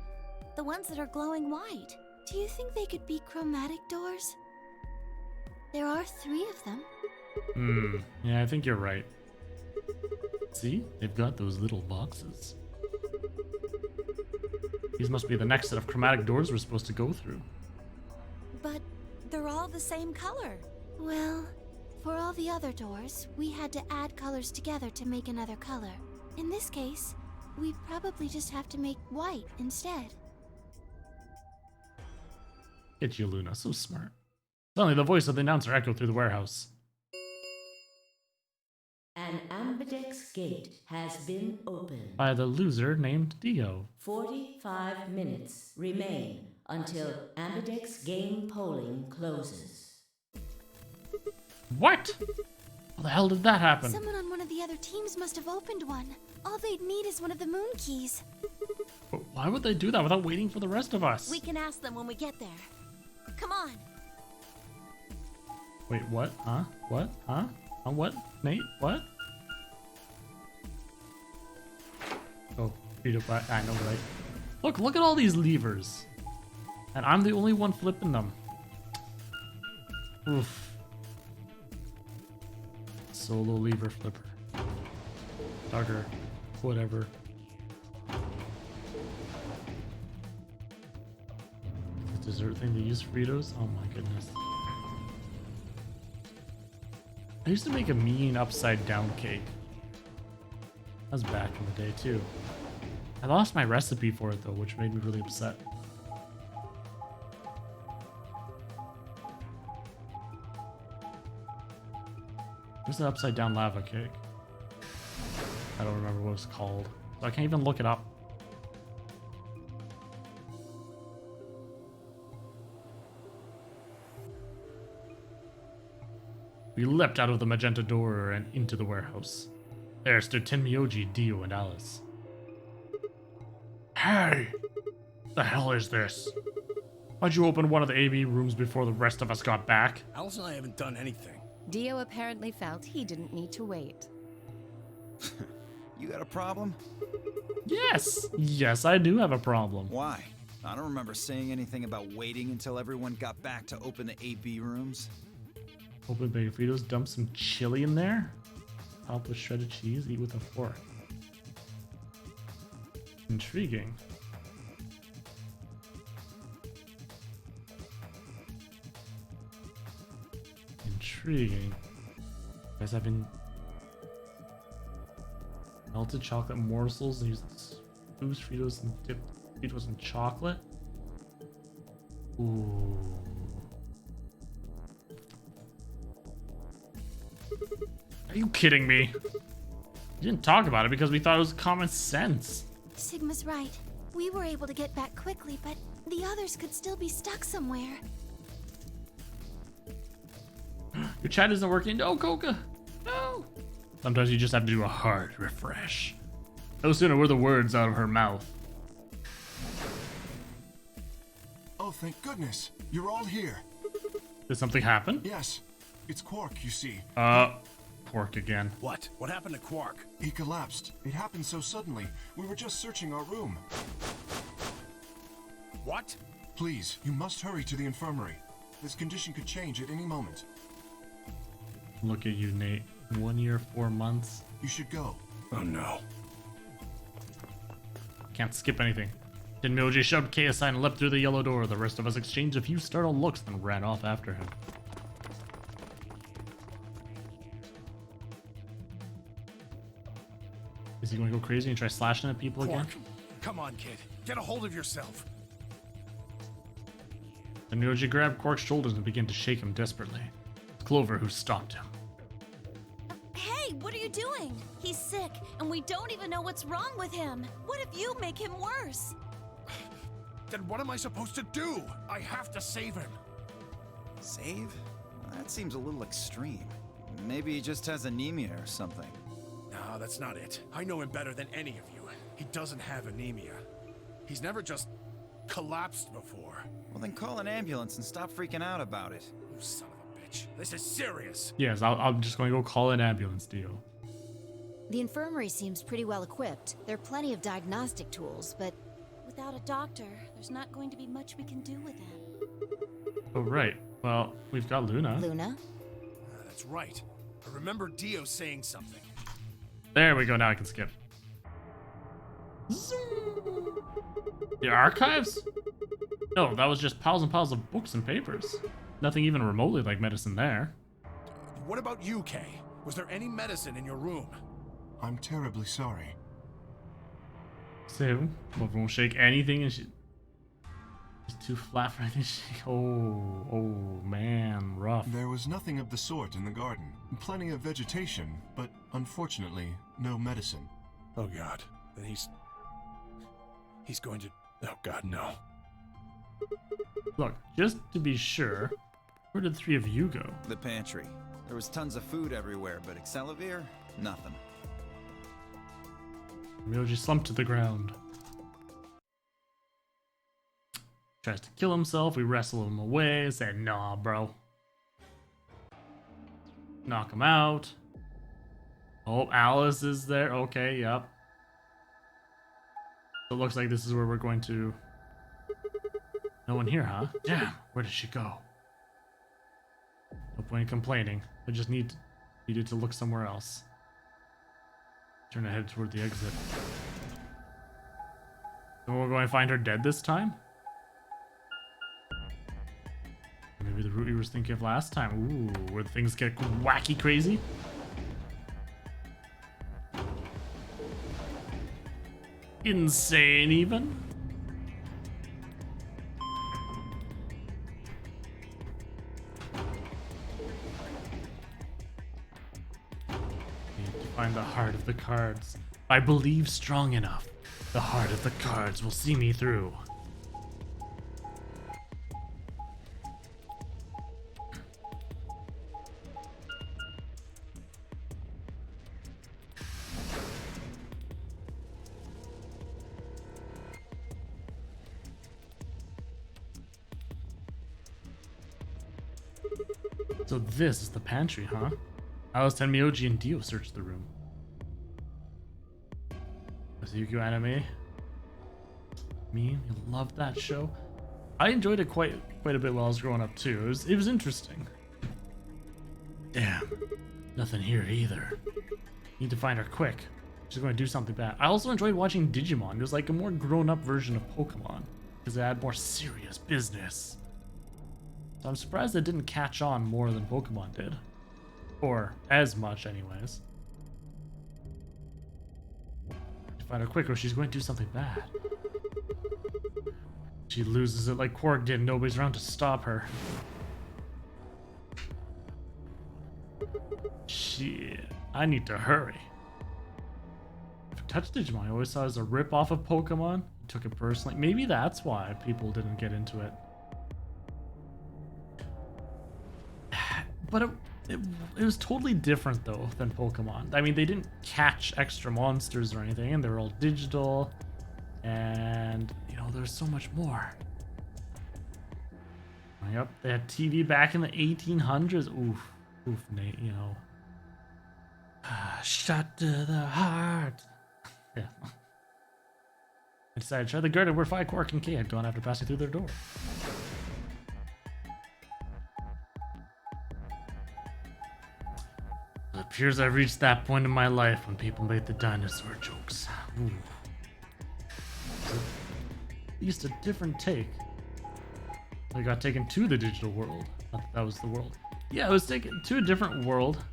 The ones that are glowing white. Do you think they could be chromatic doors? There are 3 of them. Yeah, I think you're right. See? They've got those little boxes. These must be the next set of chromatic doors we're supposed to go through. But they're all the same color. Well, for all the other doors, we had to add colors together to make another color. In this case, we probably just have to make white instead. Get you, Luna. So smart. Suddenly, the voice of the announcer echoed through the warehouse. An ambidex gate has been opened. By the loser named Dio. 45 minutes remain until ambidex game polling closes. What? How the hell did that happen? Someone on one of the other teams must have opened one. All they'd need is one of the moon keys. But why would they do that without waiting for the rest of us? We can ask them when we get there. Come on. Wait, what? Huh? What? Huh? What? Nate? What? Oh, Dorito pie. I know, right? Look at all these levers. And I'm the only one flipping them. Oof. Solo lever flipper. Dugger. Whatever. Is the dessert thing to use Fritos? Oh my goodness. I used to make a mean upside down cake. That was back in the day too. I lost my recipe for it though, which made me really upset. Where's the upside down lava cake? I don't remember what it's called. So I can't even look it up. We leapt out of the magenta door and into the warehouse. There stood Tenmyoji, Dio, and Alice. Hey! The hell is this? Why'd you open one of the AB rooms before the rest of us got back? Alice and I haven't done anything. Dio apparently felt he didn't need to wait. You got a problem? Yes! Yes, I do have a problem. Why? I don't remember saying anything about waiting until everyone got back to open the AB rooms. Open baked Fritos, dump some chili in there. Top with shredded cheese, eat with a fork. Intriguing. Intriguing. Guys, I've been melted chocolate morsels and used boost Fritos and dip Fritos in chocolate. Ooh. Are you kidding me? We didn't talk about it because we thought it was common sense. Sigma's right. We were able to get back quickly, but the others could still be stuck somewhere. Your chat isn't working. No, Coca. No. Sometimes you just have to do a hard refresh. No sooner were the words out of her mouth. Oh, thank goodness. You're all here. Did something happen? Yes. It's Quark, you see. Pork again. What? What happened to Quark? He collapsed. It happened so suddenly. We were just searching our room. What? Please, you must hurry to the infirmary. This condition could change at any moment. Look at you, Nate. 1 year, 4 months. You should go. Oh no. Can't skip anything. Tenmyoji shoved Kay aside and leapt through the yellow door. The rest of us exchanged a few startled looks, then ran off after him. Is he going to go crazy and try slashing at people again? Come on, kid. Get a hold of yourself. Tenmyoji grabbed Quark's shoulders and began to shake him desperately. Clover, who stopped him. Hey, what are you doing? He's sick, and we don't even know what's wrong with him. What if you make him worse? Then what am I supposed to do? I have to save him. Save? That seems a little extreme. Maybe he just has anemia or something. No, that's not it. I know him better than any of you. He doesn't have anemia. He's never just collapsed before. Well, then call an ambulance and stop freaking out about it. You son of a bitch. This is serious. Yes, I'm just going to go call an ambulance, deal. The infirmary seems pretty well equipped. There are plenty of diagnostic tools, but Without a doctor, there's not going to be much we can do with him. Oh, right. Well, we've got Luna. Luna? That's right. I remember Dio saying something. There we go. Now I can skip. The archives? No, that was just piles and piles of books and papers. Nothing even remotely like medicine there. What about you, Kay? Was there any medicine in your room? I'm terribly sorry. So, Clover won't shake anything and she's too flat for anything to shake. Oh, man, rough. There was nothing of the sort in the garden. Plenty of vegetation, but unfortunately, no medicine. Oh god. Then he's going to... Oh god, no. Look, just to be sure, where did the three of you go? The pantry. There was tons of food everywhere, but Excelivir? Nothing. Myoji slumped to the ground. Tries to kill himself, we wrestle him away, said, nah, bro. Knock him out. Oh, Alice is there. Okay, yep. So it looks like this is where we're going to... No one here, huh? Damn, where did she go? No point in complaining. I just needed to look somewhere else. Turn ahead toward the exit. And we're going to find her dead this time? Maybe the route you were thinking of last time. Ooh, where things get wacky crazy. Insane even. Need to find the heart of the cards. If I believe strong enough, the heart of the cards will see me through. So this is the pantry, huh? Alice, Tenmyoji, and Dio searched the room. Yukio anime. Me, you loved that show. I enjoyed it quite a bit while I was growing up too. It was interesting. Damn, nothing here either. Need to find her quick. She's going to do something bad. I also enjoyed watching Digimon. It was like a more grown-up version of Pokemon because it had more serious business. So I'm surprised it didn't catch on more than Pokemon did. Or as much anyways. To find her quick or she's going to do something bad. She loses it like Quark did. Nobody's around to stop her. Shit. I need to hurry. If I touched Digimon, I always saw it as a rip-off of Pokemon. I took it personally. Maybe that's why people didn't get into it. But it was totally different though than Pokemon. I mean, they didn't catch extra monsters or anything, and they were all digital, and you know, there's so much more. Yep, they had TV back in the 1800s. Oof, Nate, you know. Shot to the heart. Yeah. I decided to try the garden where Phi, Quark, and Kay had gone after passing through their door. It appears I've reached that point in my life when people make the dinosaur jokes. Ooh. least a different take. I got taken to the digital world. Not that was the world. Yeah, I was taken to a different world.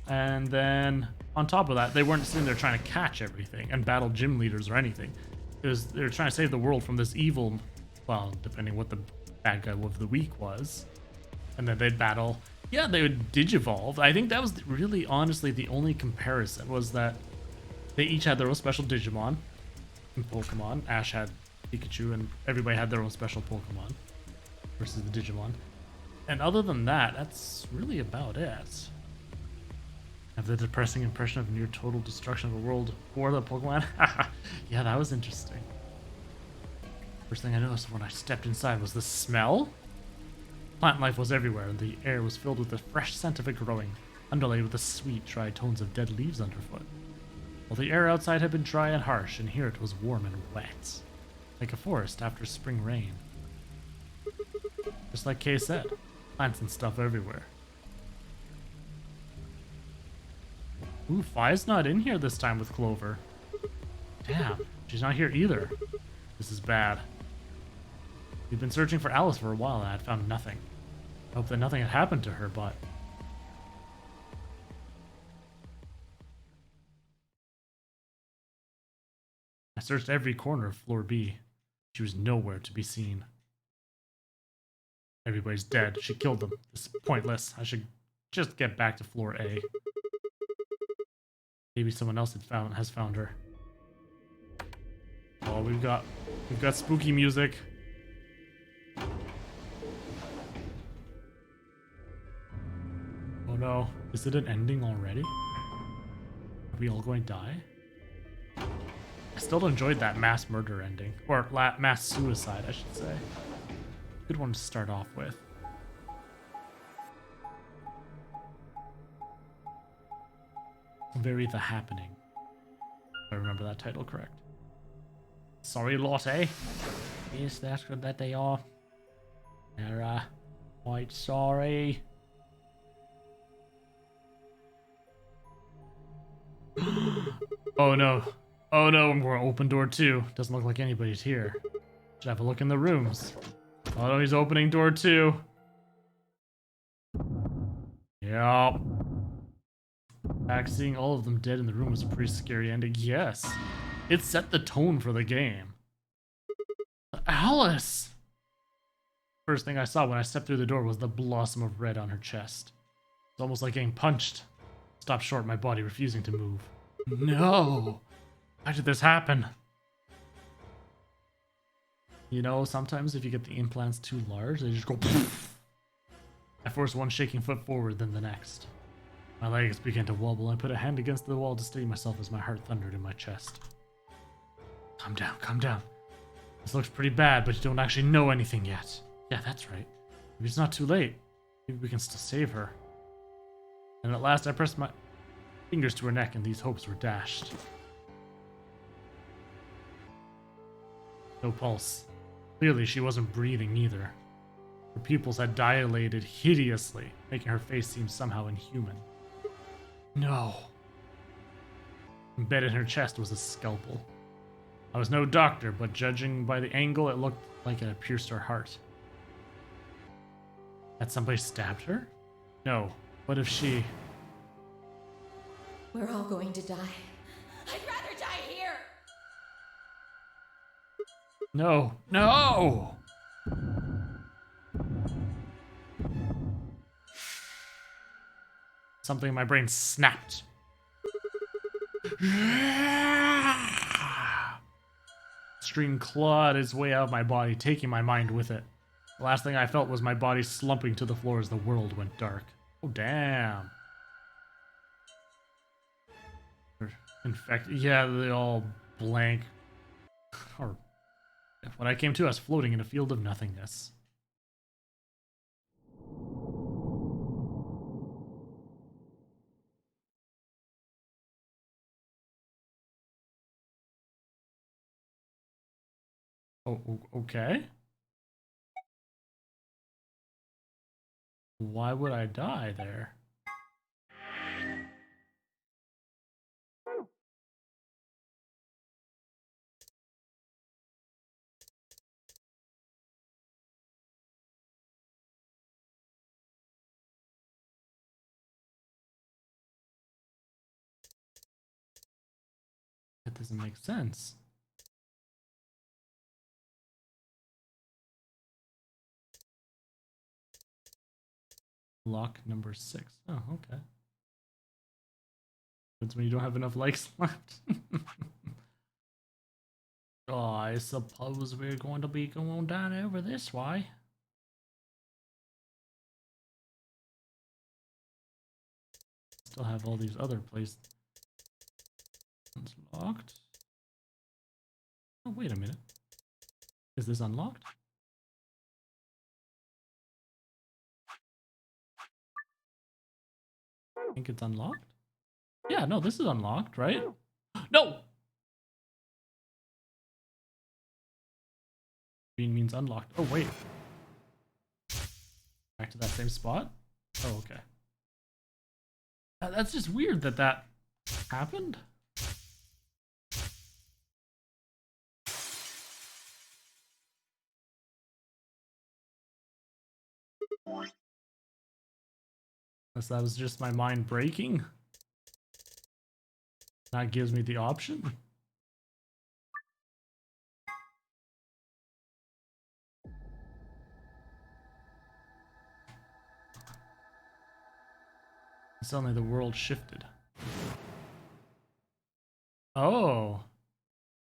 And then on top of that, they weren't sitting there trying to catch everything and battle gym leaders or anything. They were trying to save the world from this evil, well, depending what the bad guy of the week was. And then they'd battle. Yeah, they would digivolve. I think that was really, honestly, the only comparison was that they each had their own special Digimon in Pokemon. Ash had Pikachu, and everybody had their own special Pokemon versus the Digimon. And other than that, that's really about it. I have the depressing impression of near total destruction of the world for the Pokemon. Yeah, that was interesting. First thing I noticed when I stepped inside was the smell. Plant life was everywhere, and the air was filled with the fresh scent of it growing, underlaid with the sweet, dry tones of dead leaves underfoot. While the air outside had been dry and harsh, in here it was warm and wet, like a forest after spring rain. Just like Kay said, plants and stuff everywhere. Ooh, Fi's not in here this time with Clover. Damn, she's not here either. This is bad. We've been searching for Alice for a while and I had found nothing. I hope that nothing had happened to her, but... I searched every corner of floor B. She was nowhere to be seen. Everybody's dead. She killed them. This is pointless. I should just get back to floor A. Maybe someone else has found her. Oh, we've got spooky music. Oh no, is it an ending already? Are we all going to die? I still enjoyed that mass murder ending. Or mass suicide, I should say. Good one to start off with. Very The Happening. If I remember that title correct. Sorry, Lotte. Yes, that's good that they are. They're, quite sorry. Oh no. Oh no, we're gonna open door 2. Doesn't look like anybody's here. Should have a look in the rooms. Oh no, he's opening door 2. Yep. Back seeing all of them dead in the room was a pretty scary ending. Yes. It set the tone for the game. Alice! First thing I saw when I stepped through the door was the blossom of red on her chest. It's almost like getting punched. Stopped short, my body refusing to move. No! Why did this happen? You know, sometimes if you get the implants too large, they just go poof. I forced one shaking foot forward, then the next. My legs began to wobble, and I put a hand against the wall to steady myself as my heart thundered in my chest. Calm down, calm down. This looks pretty bad, but you don't actually know anything yet. Yeah, that's right. Maybe it's not too late. Maybe we can still save her. And at last I pressed my fingers to her neck, and these hopes were dashed. No pulse. Clearly, she wasn't breathing either. Her pupils had dilated hideously, making her face seem somehow inhuman. No. Embedded in her chest was a scalpel. I was no doctor, but judging by the angle, it looked like it had pierced her heart. Had somebody stabbed her? No. What if she... We're all going to die. I'd rather die here! No. No! Something in my brain snapped. Stream clawed its way out of my body, taking my mind with it. The last thing I felt was my body slumping to the floor as the world went dark. Oh, damn. Infected. Yeah, they all blank. Or when I came to, I was floating in a field of nothingness. Oh, okay. Why would I die there? That doesn't make sense. Lock number 6. Oh, okay. That's when you don't have enough likes left. Oh, I suppose we're going to be going down over this way. Still have all these other places. It's locked. Oh, wait a minute. Is this unlocked? I think it's unlocked. Yeah, no, this is unlocked, right? No! Green means unlocked. Oh, wait. Back to that same spot? Oh, okay. That's just weird that that happened. Unless that was just my mind breaking. That gives me the option. Suddenly the world shifted. Oh.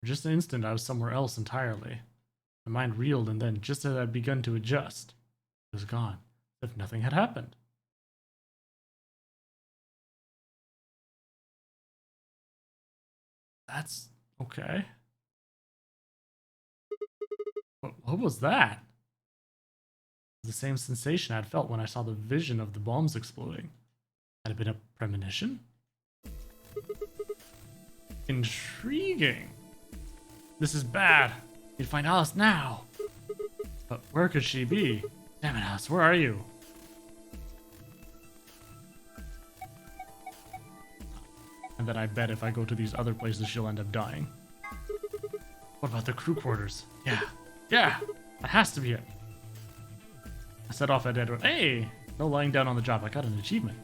For just an instant I was somewhere else entirely. My mind reeled, and then, just as I'd begun to adjust, it was gone, as if nothing had happened. That's okay. What was that? It was the same sensation I had felt when I saw the vision of the bombs exploding. Had it been a premonition? Intriguing. This is bad. Need to find Alice now. But where could she be? Damn it, Alice, where are you? And then I bet if I go to these other places, she'll end up dying. What about the crew quarters? Yeah, that has to be it. I set off at Edward. Hey, no lying down on the job. I got an achievement.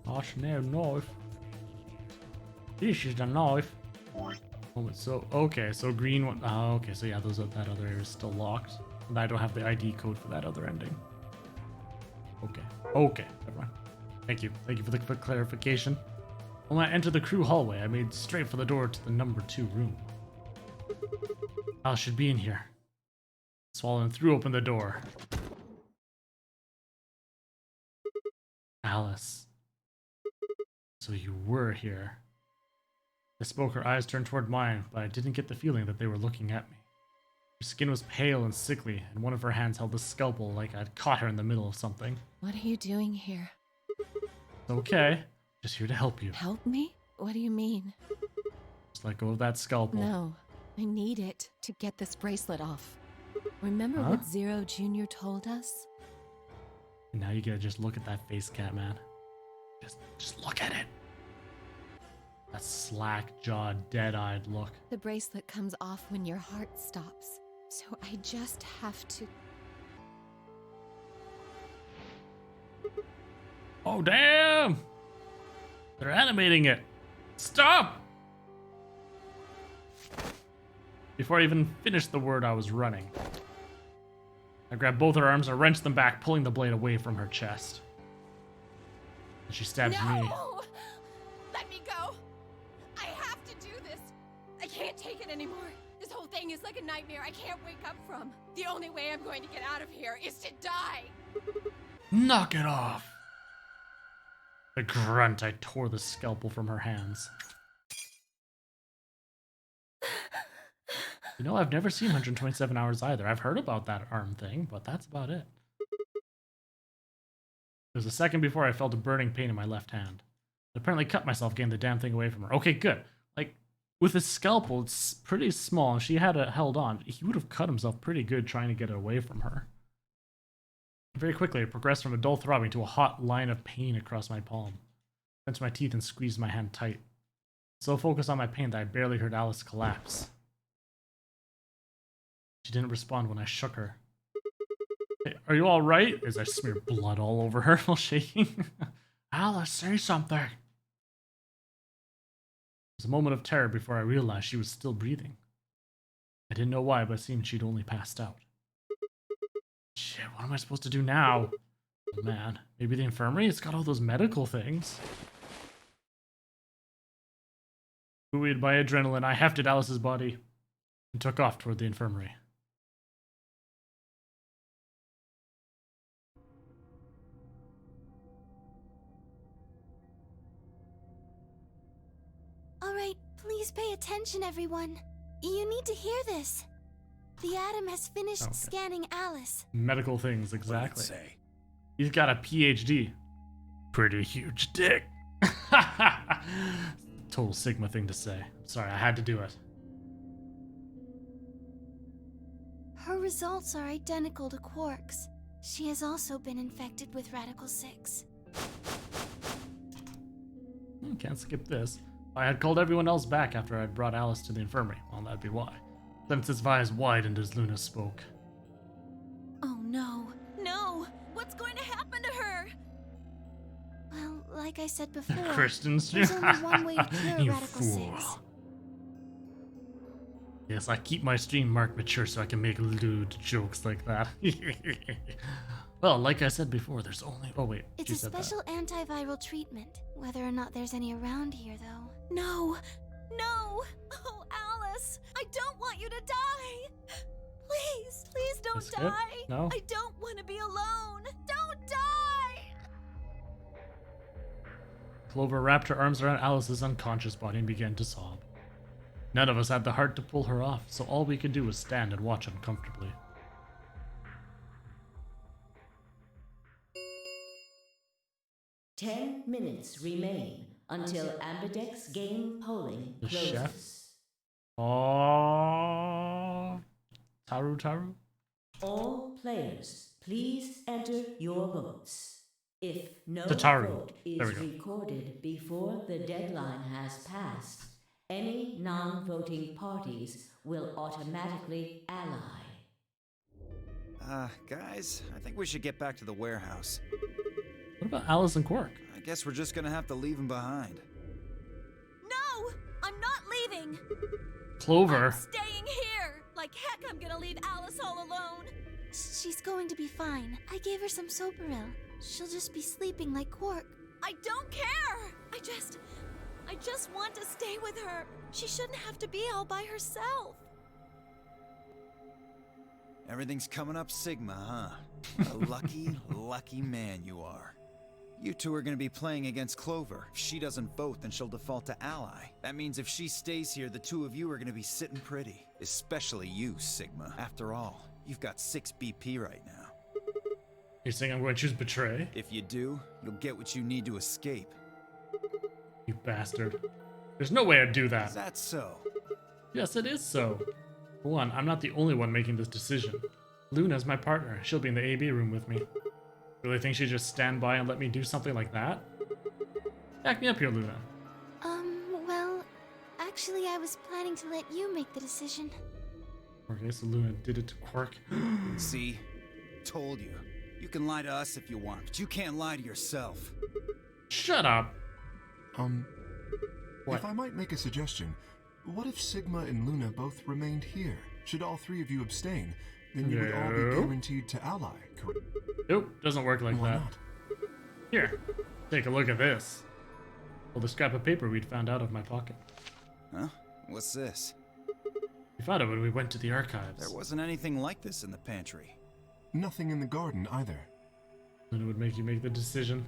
Gosh, no knife. This is the knife. Oh, so okay, so green one. Oh, okay, so yeah, that other area is still locked, and I don't have the ID code for that other ending. Okay, never mind. Thank you for the quick clarification. When I entered the crew hallway, I made straight for the door to the number 2 room. Alice should be in here. Swallowing threw open the door. Alice. So you were here. I spoke, her eyes turned toward mine, but I didn't get the feeling that they were looking at me. Her skin was pale and sickly, and one of her hands held the scalpel like I'd caught her in the middle of something. What are you doing here? It's okay. Just here to help you. Help me? What do you mean? Just let go of that scalpel. No, I need it to get this bracelet off. Remember what Zero Jr. told us? And now you gotta just look at that face, Catman. Just look at it. That slack-jawed, dead-eyed look. The bracelet comes off when your heart stops. So I just have to... Oh, damn! They're animating it. Stop! Before I even finished the word, I was running. I grabbed both her arms and wrenched them back, pulling the blade away from her chest. And she stabbed me. Let me go! I have to do this! I can't take it anymore. This whole thing is like a nightmare I can't wake up from. The only way I'm going to get out of here is to die! Knock it off! The grunt, I tore the scalpel from her hands. You know, I've never seen 127 hours either. I've heard about that arm thing, but that's about it. It was a second before I felt a burning pain in my left hand. I apparently cut myself getting the damn thing away from her. Okay, good. Like, with a scalpel, it's pretty small, and she had it held on. He would have cut himself pretty good trying to get it away from her. Very quickly, it progressed from a dull throbbing to a hot line of pain across my palm. Clenched my teeth and squeezed my hand tight. So focused on my pain that I barely heard Alice collapse. She didn't respond when I shook her. Hey, are you alright? As I smeared blood all over her while shaking. Alice, say something. It was a moment of terror before I realized she was still breathing. I didn't know why, but it seemed she'd only passed out. Shit, what am I supposed to do now? Oh man, maybe the infirmary? It's got all those medical things. Buoyed by adrenaline, I hefted Alice's body and took off toward the infirmary. Alright, please pay attention, everyone. You need to hear this. The Atom has finished scanning Alice. Medical things, exactly. What did it say? He's got a PhD. Pretty huge dick. Total Sigma thing to say. Sorry, I had to do it. Her results are identical to Quark's. She has also been infected with Radical 6. Can't skip this. I had called everyone else back after I'd brought Alice to the infirmary. Well, that'd be why. Sense's eyes widened as Luna spoke. Oh no. No! What's going to happen to her? Well, like I said before, Christians. there's only one way to cure You Radical fool. 6. Yes, I keep my stream marked mature so I can make lewd jokes like that. Well, like I said before, there's only... Oh, wait. It's a special antiviral treatment. Whether or not there's any around here, though. No! No! Oh, Alice! I don't want you to die! Please, please don't Is it? die! No? I don't want to be alone! Don't die! Clover wrapped her arms around Alice's unconscious body and began to sob. None of us had the heart to pull her off, so all we could do was stand and watch uncomfortably. Ten minutes remain until Ambidex game polling The closes. chef? Oh, Taru? All players, please enter your votes. If no Tataru. vote There we is go. recorded before the deadline has passed, any non-voting parties will automatically ally. Guys, I think we should get back to the warehouse. What about Alice and Quark? I guess we're just gonna have to leave them behind. No! I'm not leaving! Clover. I'm staying here! Like heck, I'm gonna leave Alice all alone! She's going to be fine. I gave her some Soparil. She'll just be sleeping like Quark. I don't care! I just want to stay with her. She shouldn't have to be all by herself. Everything's coming up Sigma, huh? What a lucky, lucky man you are. You two are gonna be playing against Clover. If she doesn't vote, then she'll default to ally. That means if she stays here, the two of you are gonna be sitting pretty. Especially you, Sigma. After all, you've got 6 BP right now. You're saying I'm going to choose Betray? If you do, you'll get what you need to escape. You bastard. There's no way I'd do Is that. that so? Yes, it is so. For one, I'm not the only one making this decision. Luna's my partner. She'll be in the AB room with me. Really think she'd just stand by and let me do something like that? Back me up here, Luna. Well, actually I was planning to let you make the decision. Okay, so Luna did it to Quark. See? Told you. You can lie to us if you want, but you can't lie to yourself. Shut up! What? If I might make a suggestion, what if Sigma and Luna both remained here? Should all 3 of you abstain, then you would all be No. guaranteed to ally, correct? Nope, doesn't work like Why that. not? Here, take a look at this. Pull the scrap of paper we'd found out of my pocket. Huh? What's this? We found it when we went to the archives. There wasn't anything like this in the pantry. Nothing in the garden either. Luna would make you make the decision.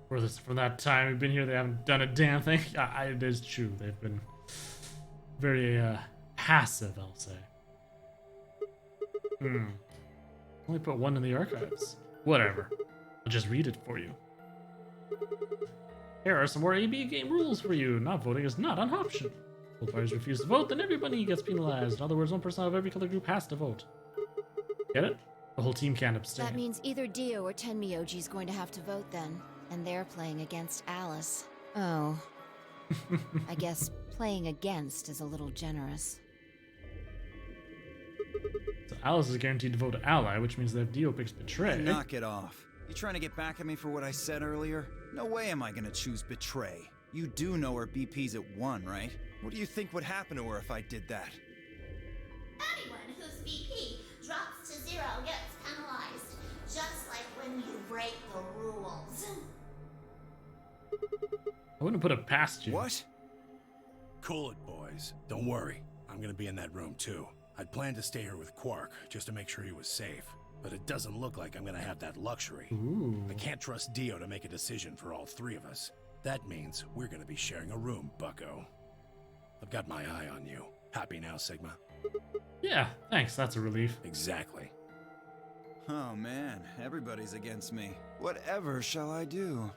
From that time we've been here, they haven't done a damn thing. It is true, they've been very passive, I'll say. Only put 1 in the archives. Whatever. I'll just read it for you. Here are some more AB game rules for you. Not voting is not an option. If players refuse to vote, then everybody gets penalized. In other words, 1 person out of every color group has to vote. Get it? The whole team can't abstain. That means either Dio or Tenmyoji is going to have to vote then. And they're playing against Alice. Oh. I guess playing against is a little generous. So Alice is guaranteed to vote ally, which means that if Dio picks Betray... Knock it off. You trying to get back at me for what I said earlier? No way am I gonna choose Betray. You do know her BP's at 1, right? What do you think would happen to her if I did that? Anyone whose BP drops to 0 gets penalized, just like when you break the rules. I wouldn't put it past you. What? Cool it, boys. Don't worry. I'm gonna be in that room, too. I'd planned to stay here with Quark, just to make sure he was safe. But it doesn't look like I'm gonna have that luxury. Ooh. I can't trust Dio to make a decision for all three of us. That means we're gonna be sharing a room, bucko. I've got my eye on you. Happy now, Sigma? Yeah, thanks. That's a relief. Exactly. Oh man, everybody's against me. Whatever shall I do?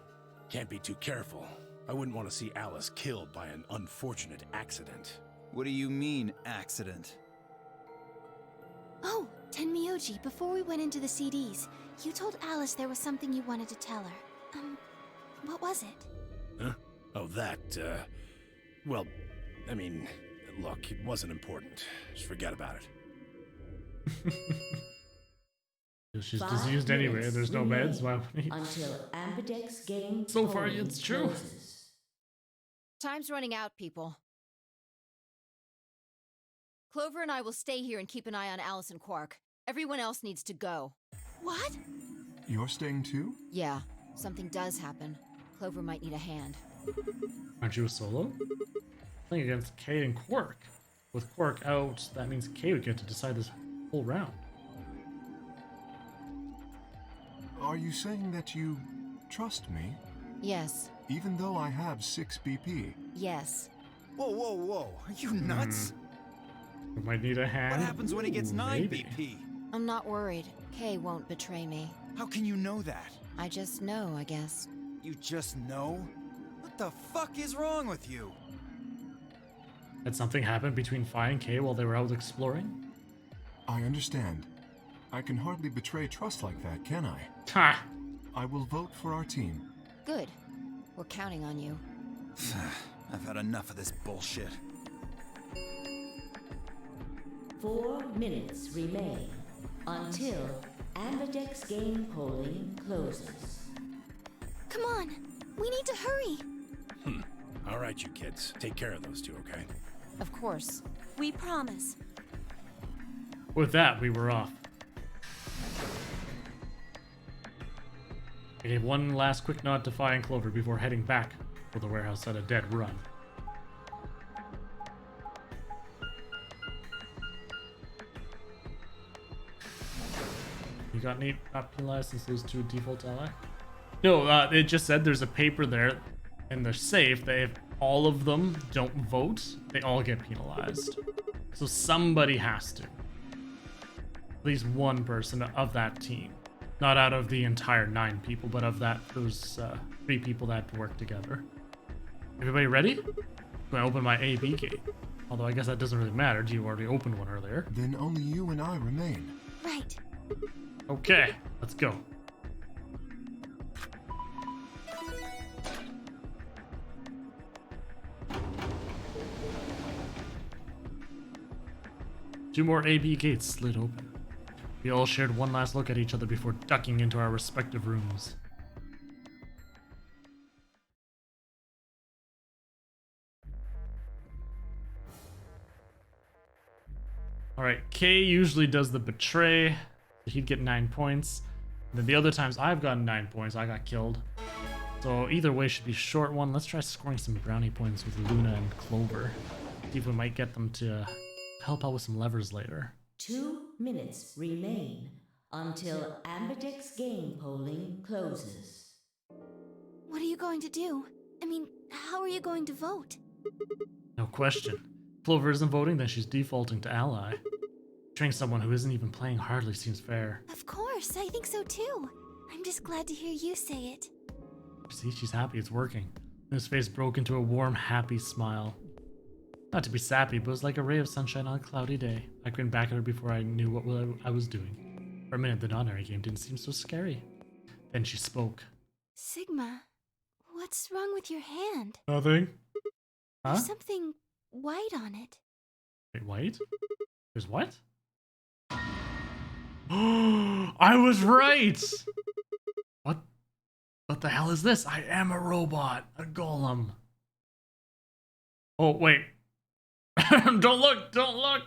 Can't be too careful. I wouldn't want to see Alice killed by an unfortunate accident. What do you mean, accident? Oh, Tenmyoji, before we went into the CDs, you told Alice there was something you wanted to tell her. What was it? Huh? Oh, that, well, I mean, look, it wasn't important. Just forget about it. She's 5 diseased anyway. minutes There's no remain meds. Why would he? Until Ambidex game So far, polling it's true. closes. Time's running out, people. Clover and I will stay here and keep an eye on Alice and Quark. Everyone else needs to go. What? You're staying too? Yeah, something does happen. Clover might need a hand. Aren't you a solo? Playing against Kay and Quark. With Quark out, that means Kay would get to decide this whole round. Are you saying that you trust me? Yes. Even though I have 6 BP? Yes. Whoa, whoa, whoa. Are you nuts? We might need a hand. What happens when he gets Ooh, 9 maybe. BP? I'm not worried. Kay won't betray me. How can you know that? I just know, I guess. You just know? What the fuck is wrong with you? Had something happened between Fi and Kay while they were out exploring? I understand. I can hardly betray trust like that, can I? Ha! I will vote for our team. Good. We're counting on you. I've had enough of this bullshit. 4 minutes remain until Ambidex game polling closes. Come on, we need to hurry. All right, you kids. Take care of those two, okay? Of course. We promise. With that, we were off. I gave one last quick nod to Fi and Clover before heading back for the warehouse at a dead run. You got any not penalized since those two default ally? No, it just said there's a paper there in the safe that if all of them don't vote, they all get penalized. So somebody has to. At least one person of that team. Not out of the entire 9 people, but of those 3 people that work together. Everybody ready? I'm gonna open my AB gate. Although I guess that doesn't really matter. You already opened one earlier. Then only you and I remain. Right. Okay, let's go. Two more AB gates slid open. We all shared one last look at each other before ducking into our respective rooms. Alright, Kay usually does the betray. He'd get 9 points. And then the other times I've gotten 9 points, I got killed. So either way should be a short one. Let's try scoring some brownie points with Luna and Clover. See if we might get them to help out with some levers later. 2 minutes remain until Ambidex game polling closes. What are you going to do? I mean, how are you going to vote? No question. Clover isn't voting, then she's defaulting to ally. Betraying someone who isn't even playing hardly seems fair. Of course, I think so too. I'm just glad to hear you say it. See, she's happy it's working. His face broke into a warm, happy smile. Not to be sappy, but it was like a ray of sunshine on a cloudy day. I grinned back at her before I knew what I was doing. For a minute, the non-airy game didn't seem so scary. Then she spoke. Sigma, What's wrong with your hand? Nothing. Huh? There's something white on it. Wait, white? There's what? I was right! What the hell is this? I am a robot. A golem. Oh, wait. Don't look! Don't look!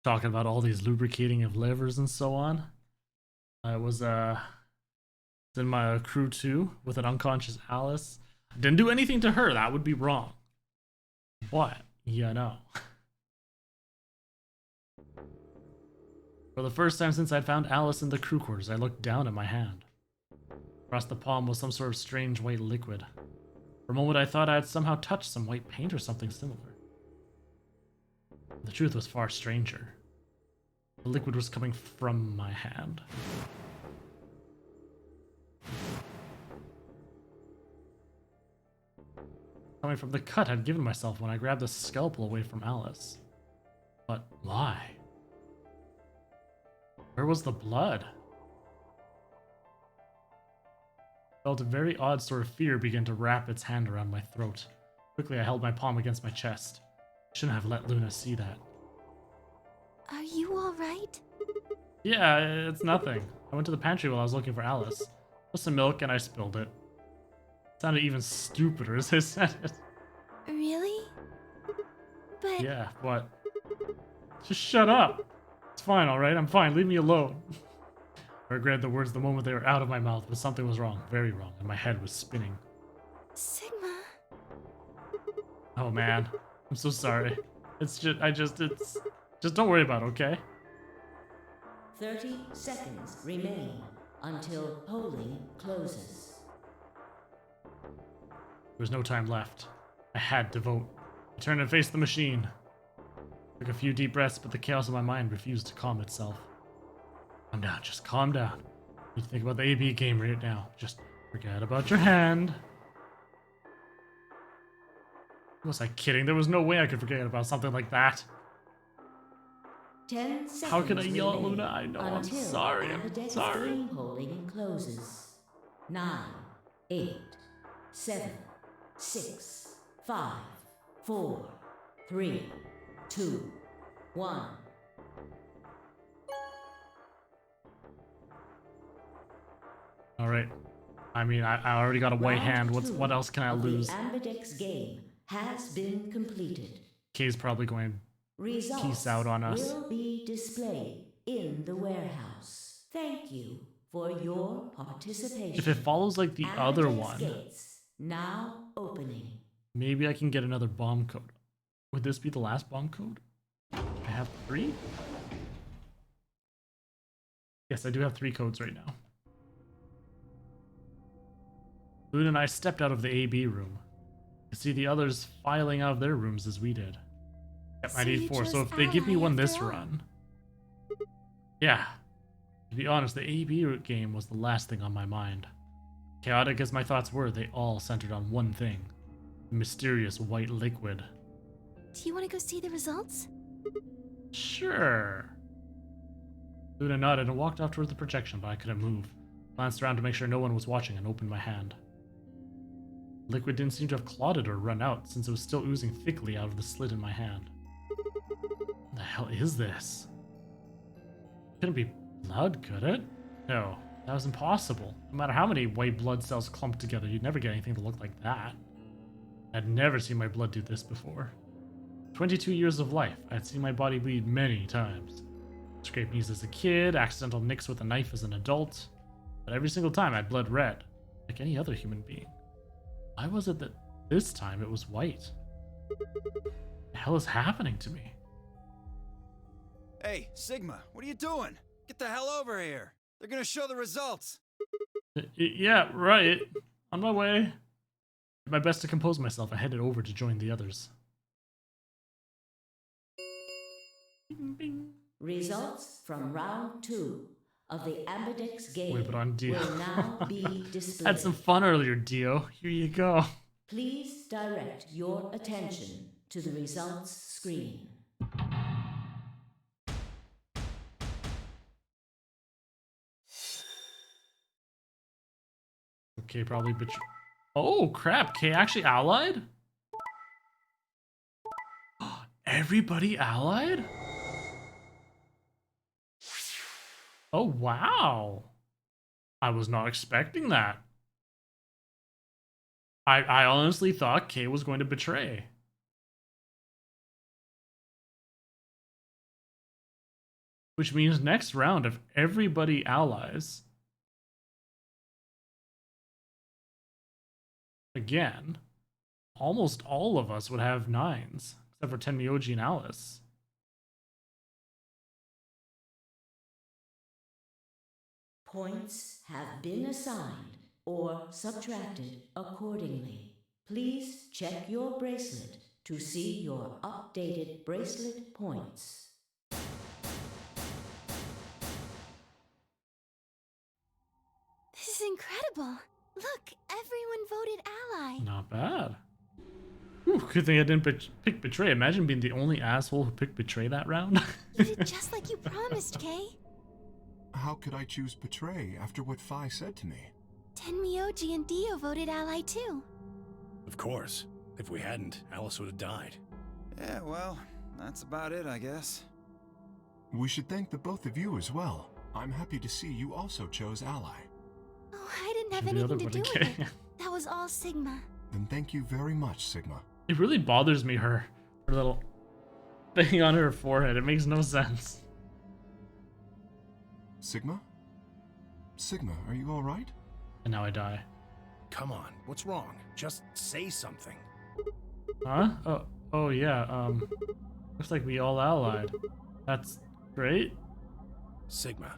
Talking about all these lubricating of levers and so on. I was in my crew too with an unconscious Alice. Didn't do anything to her, that would be wrong. But, yeah, no. For the first time since I'd found Alice in the crew quarters, I looked down at my hand. Across the palm was some sort of strange white liquid. For a moment I thought I had somehow touched some white paint or something similar. The truth was far stranger. The liquid was coming from my hand. Coming from the cut I'd given myself when I grabbed the scalpel away from Alice. But why? Where was the blood? I felt a very odd sort of fear begin to wrap its hand around my throat. Quickly I held my palm against my chest. I shouldn't have let Luna see that. Are you alright? Yeah, it's nothing. I went to the pantry while I was looking for Alice. With some milk and I spilled it. It sounded even stupider as I said it. Really? But... Yeah, what? Just shut up. It's fine, alright? I'm fine. Leave me alone. I regretted the words the moment they were out of my mouth, but something was wrong. Very wrong, and my head was spinning. Sigma... Oh man. I'm so sorry. It's just don't worry about it, okay? 30 seconds remain until polling closes. There was no time left. I had to vote. I turned and faced the machine. Took a few deep breaths, but the chaos in my mind refused to calm itself. Calm down, just calm down. You think about the AB game right now. Just forget about your hand. Was I kidding? There was no way I could forget about something like that. 10 seconds. How could I yell at Luna? I know, I'm until sorry, I'm Ambidex sorry. game polling closes. 9, 8, 7, 6, 5, 4, 3, 2, 1. Alright. I mean, I already got a white hand. What else can I lose? The Ambidex game has been completed. Kay's probably going Results peace out on us. will be displayed in the warehouse. Thank you for your participation. If it follows like the other Ambidex one, gates now opening. maybe I can get another bomb code. Would this be the last bomb code? I have 3? Yes, I do have 3 codes right now. Luna and I stepped out of the AB room. You see the others filing out of their rooms as we did. Yep, I need 4, so if they give me one this run... Yeah. To be honest, the AB game was the last thing on my mind. Chaotic as my thoughts were, they all centered on one thing. The mysterious white liquid. Do you want to go see the results? Sure. Luna nodded and walked off towards the projection, but I couldn't move. Glanced around to make sure no one was watching and opened my hand. Liquid didn't seem to have clotted or run out, since it was still oozing thickly out of the slit in my hand. What the hell is this? Couldn't be blood, could it? No, that was impossible. No matter how many white blood cells clumped together, you'd never get anything to look like that. I'd never seen my blood do this before. 22 years of life, I'd seen my body bleed many times. Scraped knees as a kid, accidental nicks with a knife as an adult. But every single time I'd bled red, like any other human being. Why was it that this time it was white? What the hell is happening to me? Hey, Sigma, what are you doing? Get the hell over here. They're gonna show the results. Yeah, right. On my way. Did my best to compose myself, I headed over to join the others. Bing, bing. Results from round 2 of the Ambidex game Wait, but on Dio. will now be displayed. Had some fun earlier, Dio. Here you go. Please direct your attention to the results screen. K probably betrayed. Oh crap! K actually allied? Everybody allied? Oh wow! I was not expecting that. I honestly thought K was going to betray. Which means next round, if everybody allies, again, almost all of us would have 9s, except for Tenmyoji and Alice. Points have been assigned or subtracted accordingly. Please check your bracelet to see your updated bracelet points. This is incredible. Look, everyone voted ally. Not bad. Whew, good thing I didn't pick Betray. Imagine being the only asshole who picked Betray that round. You did just like you promised, Kay. How could I choose Betray after what Phi said to me? Tenmyoji and Dio voted ally too. Of course. If we hadn't, Alice would have died. Yeah, well, that's about it, I guess. We should thank the both of you as well. I'm happy to see you also chose ally. Oh, I didn't have And the anything other to do one, with it. That was all Sigma. Then thank you very much, Sigma. It really bothers me, her little thing on her forehead. It makes no sense. Sigma? Sigma, are you alright? And now I die. Come on, what's wrong? Just say something. Huh? Oh yeah, looks like we all allied. That's great. Sigma.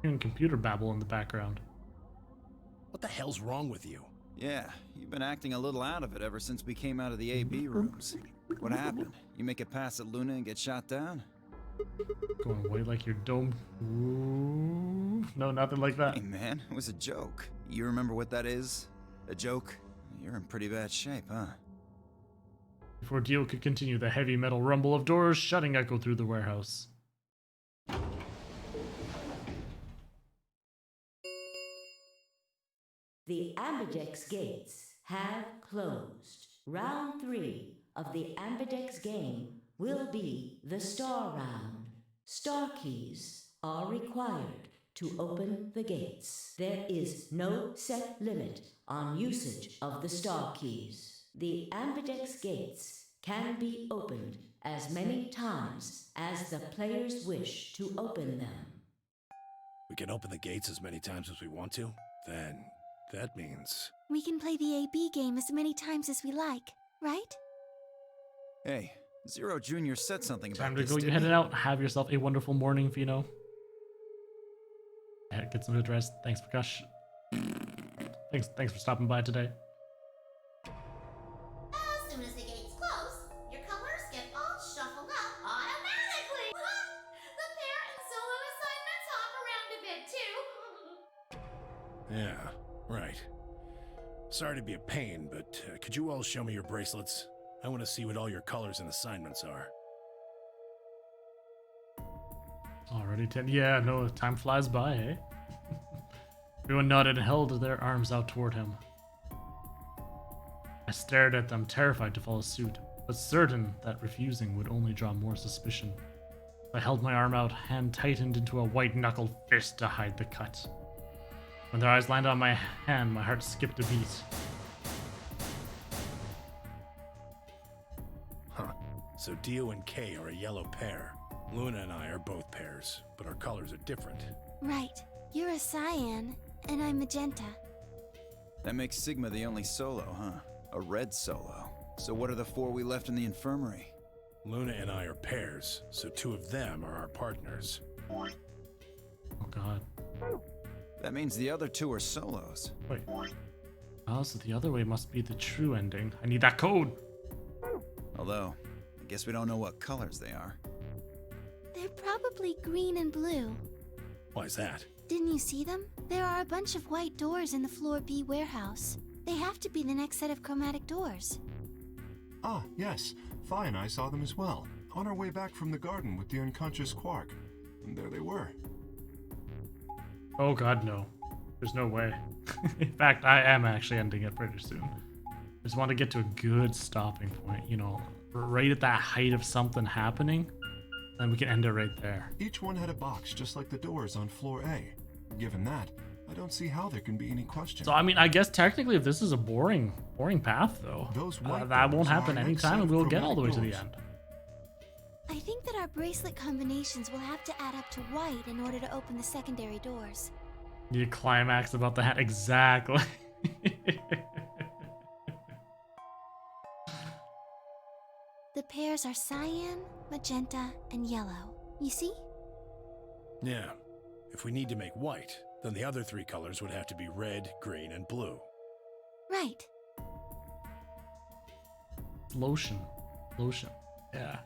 Hearing computer babble in the background. What the hell's wrong with you? Yeah, you've been acting a little out of it ever since we came out of the AB rooms. What happened? You make it past at Luna and get shot down? Going away like you're domed. Ooh. No, nothing like that. Hey man, it was a joke. You remember what that is? A joke? You're in pretty bad shape, huh? Before Dio could continue, the heavy metal rumble of doors shutting echoed through the warehouse. The Ambidex gates have closed. Round 3 of the Ambidex game will be the Star Round. Star keys are required to open the gates. There is no set limit on usage of the Star keys. The Ambidex gates can be opened as many times as the players wish to open them. We can open the gates as many times as we want to? Then that means... We can play the AB game as many times as we like, right? Hey, Zero Jr. said something about Time to this, go. You're didn't heading he? out. Have yourself a wonderful morning, Fino. Yeah, get some good rest. Thanks, Prakash. Thanks for stopping by today. As soon as the gates close, your colors get all shuffled up automatically. The pair and solo assignments hop around a bit too. Yeah, right. Sorry to be a pain, but could you all show me your bracelets? I want to see what all your colors and assignments are. Already 10. Yeah, no, time flies by, eh? Everyone nodded and held their arms out toward him. I stared at them, terrified to follow suit, but certain that refusing would only draw more suspicion. I held my arm out, hand tightened into a white-knuckled fist to hide the cut. When their eyes landed on my hand, my heart skipped a beat. Huh. So Dio and Kay are a yellow pair. Luna and I are both pairs, but our colors are different. Right. You're a cyan, and I'm magenta. That makes Sigma the only solo, huh? A red solo. So what are the 4 we left in the infirmary? Luna and I are pairs, so 2 of them are our partners. Oh god. That means the other 2 are solos. Wait. Oh, so the other way must be the true ending. I need that code! Although, I guess we don't know what colors they are. They're probably green and blue. Why's that? Didn't you see them? There are a bunch of white doors in the Floor B warehouse. They have to be the next set of chromatic doors. Ah, yes. Phi and I saw them as well, on our way back from the garden with the unconscious Quark. And there they were. Oh god, no. There's no way. In fact, I am actually ending it pretty soon. I just want to get to a good stopping point, you know, right at that height of something happening, then we can end it right there. Each one had a box just like the doors on floor A. Given that, I don't see how there can be any question. So I mean, I guess technically if this is a boring path though, that won't happen anytime and we'll get all the way to the end. I think that our bracelet combinations will have to add up to white in order to open the secondary doors. You climax about the hat, exactly. The pairs are cyan, magenta, and yellow. You see? Yeah. If we need to make white, then the other 3 colors would have to be red, green, and blue. Right. Lotion.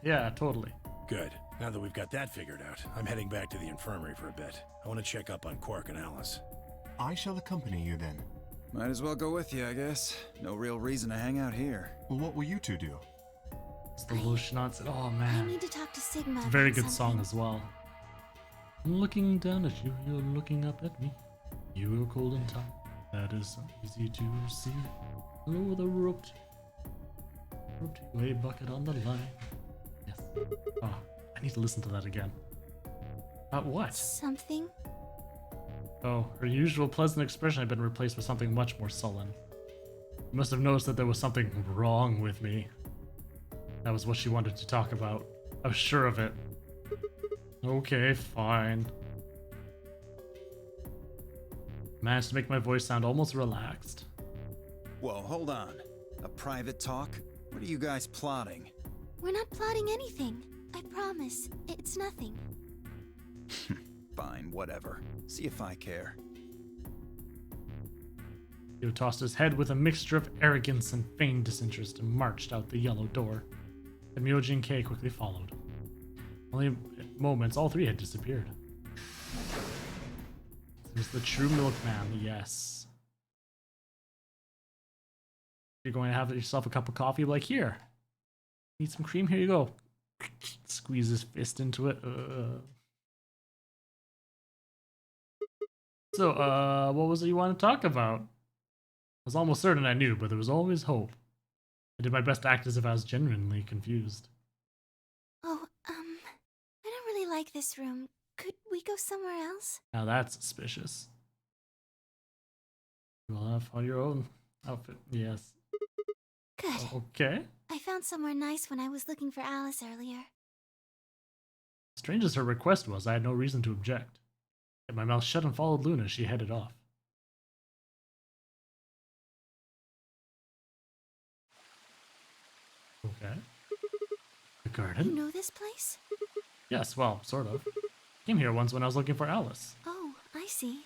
Yeah, totally. Good. Now that we've got that figured out, I'm heading back to the infirmary for a bit. I want to check up on Quark and Alice. I shall accompany you then. Might as well go with you, I guess. No real reason to hang out here. Well, what will you two do? It's the lotion on. Oh I man, need to talk to Sigma. it's a very about good song something. as well. I'm looking down at you, you're looking up at me. You are cold and tight, that is so easy to see. Lower the rope to a bucket on the line. Yes. Oh, I need to listen to that again. About what? Something? Oh, her usual pleasant expression had been replaced with something much more sullen. You must have noticed that there was something wrong with me. That was what she wanted to talk about. I was sure of it. Okay, fine. Managed to make my voice sound almost relaxed. Whoa, hold on. A private talk? What are you guys plotting? We're not plotting anything. I promise. It's nothing. Fine, whatever. See if I care. He tossed his head with a mixture of arrogance and feigned disinterest and marched out the yellow door. The Myoji and Kei quickly followed. Only moments, all 3 had disappeared. It was the true milkman, yes. You're going to have yourself a cup of coffee, like, here. Need some cream? Here you go. Squeeze his fist into it. So, what was it you want to talk about? I was almost certain I knew, but there was always hope. I did my best to act as if I was genuinely confused. Oh, I don't really like this room. Could we go somewhere else? Now that's suspicious. You'll have on your own outfit, yes. Good. Okay. I found somewhere nice when I was looking for Alice earlier. Strange as her request was, I had no reason to object. Yet my mouth shut and followed Luna as she headed off. Okay. The garden? You know this place? Yes, well, sort of. Came here once when I was looking for Alice. Oh, I see.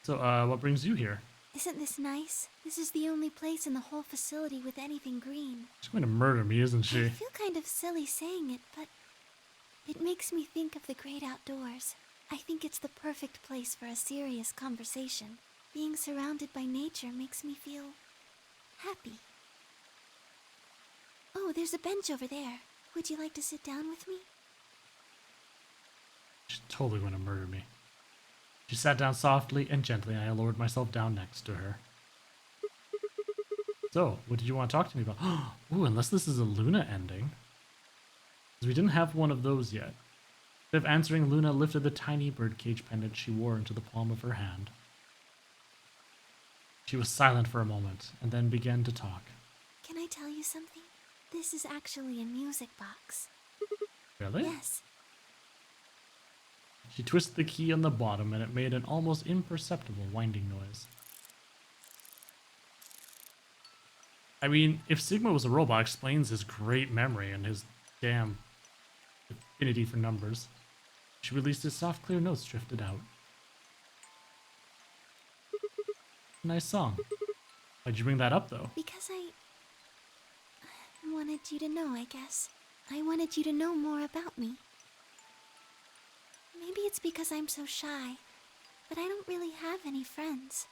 So, what brings you here? Isn't this nice? This is the only place in the whole facility with anything green. She's going to murder me, isn't she? I feel kind of silly saying it, but it makes me think of the great outdoors. I think it's the perfect place for a serious conversation. Being surrounded by nature makes me feel happy. Oh, there's a bench over there. Would you like to sit down with me? She's totally going to murder me. She sat down softly and gently, and I lowered myself down next to her. So, what did you want to talk to me about? Ooh, unless this is a Luna ending. Because we didn't have one of those yet. Instead of answering, Luna lifted the tiny birdcage pendant she wore into the palm of her hand. She was silent for a moment, and then began to talk. Can I tell you something? This is actually a music box. Really? Yes. She twisted the key on the bottom, and it made an almost imperceptible winding noise. I mean, if Sigma was a robot, explains his great memory and his damn affinity for numbers. She released his soft, clear notes drifted out. Nice song. Why'd you bring that up, though? Because I wanted you to know, I guess. I wanted you to know more about me. Maybe it's because I'm so shy, but I don't really have any friends.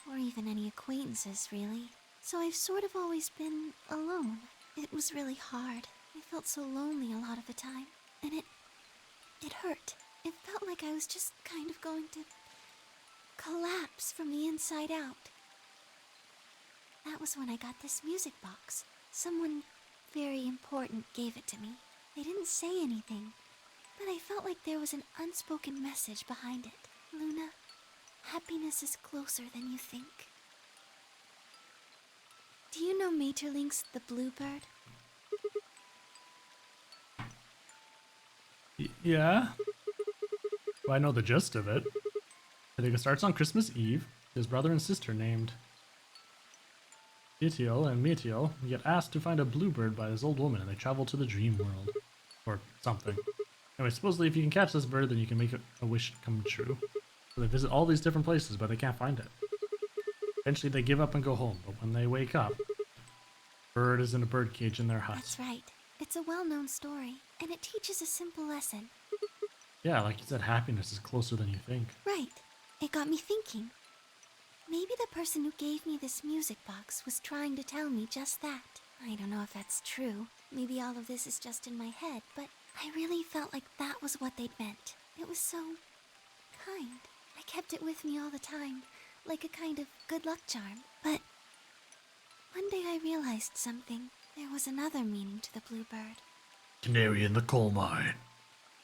Or even any acquaintances, really. So I've sort of always been alone. It was really hard. I felt so lonely a lot of the time. And it hurt. It felt like I was just kind of going to collapse from the inside out. That was when I got this music box. Someone very important gave it to me. They didn't say anything, but I felt like there was an unspoken message behind it. Luna, happiness is closer than you think. Do you know Maeterlinck's The Bluebird? Yeah? Well, I know the gist of it. I think it starts on Christmas Eve. His brother and sister named Itiel and Metiel get asked to find a bluebird by this old woman, and they travel to the dream world. Or something. Anyway, supposedly if you can catch this bird, then you can make a wish come true. So they visit all these different places, but they can't find it. Eventually they give up and go home, but when they wake up, bird is in a bird cage in their hut. That's right. It's a well-known story, and it teaches a simple lesson. Yeah, like you said, happiness is closer than you think. Right. It got me thinking. Maybe the person who gave me this music box was trying to tell me just that. I don't know if that's true. Maybe all of this is just in my head, but I really felt like that was what they'd meant. It was so kind. I kept it with me all the time, like a kind of good luck charm. But one day I realized something. There was another meaning to the bluebird. Canary in the coal mine.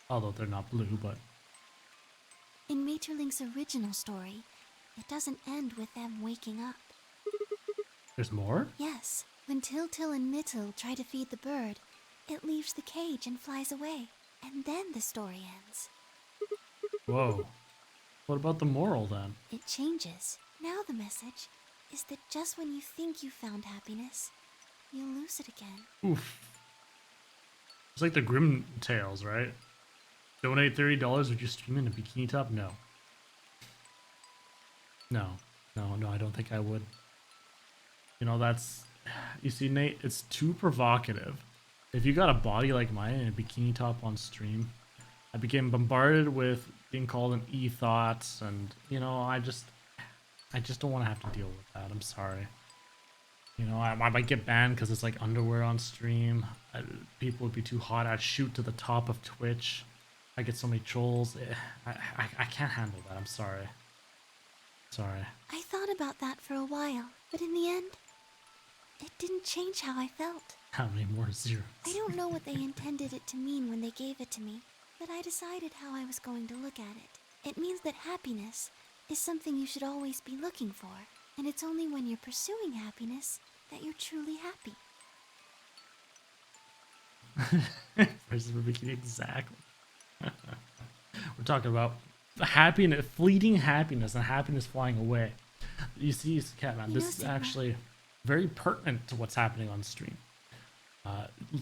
Although they're not blue, but... In Maeterlinck's original story, it doesn't end with them waking up. There's more? Yes. When Tiltil and Mittel try to feed the bird, it leaves the cage and flies away. And then the story ends. Whoa. What about the moral then? It changes. Now the message is that just when you think you found happiness, you'll lose it again. Oof. It's like the Grim Tales, right? Donate $30, would you stream in a bikini top? No. No, I don't think I would. You know, that's... You see, Nate, it's too provocative. If you got a body like mine in a bikini top on stream, I became bombarded with being called an e-thoughts, and, you know, I just don't want to have to deal with that. I'm sorry. You know, I might get banned because it's like underwear on stream. People would be too hot. I'd shoot to the top of Twitch. I get so many trolls. I can't handle that. I'm sorry. Sorry. I thought about that for a while, but in the end, it didn't change how I felt. How many more zeros? I don't know what they intended it to mean when they gave it to me, but I decided how I was going to look at it. It means that happiness is something you should always be looking for, and it's only when you're pursuing happiness that you're truly happy. Versus bikini, exactly. We're talking about happiness, fleeting happiness, and happiness flying away. You see, Catman, this is actually very pertinent to what's happening on stream.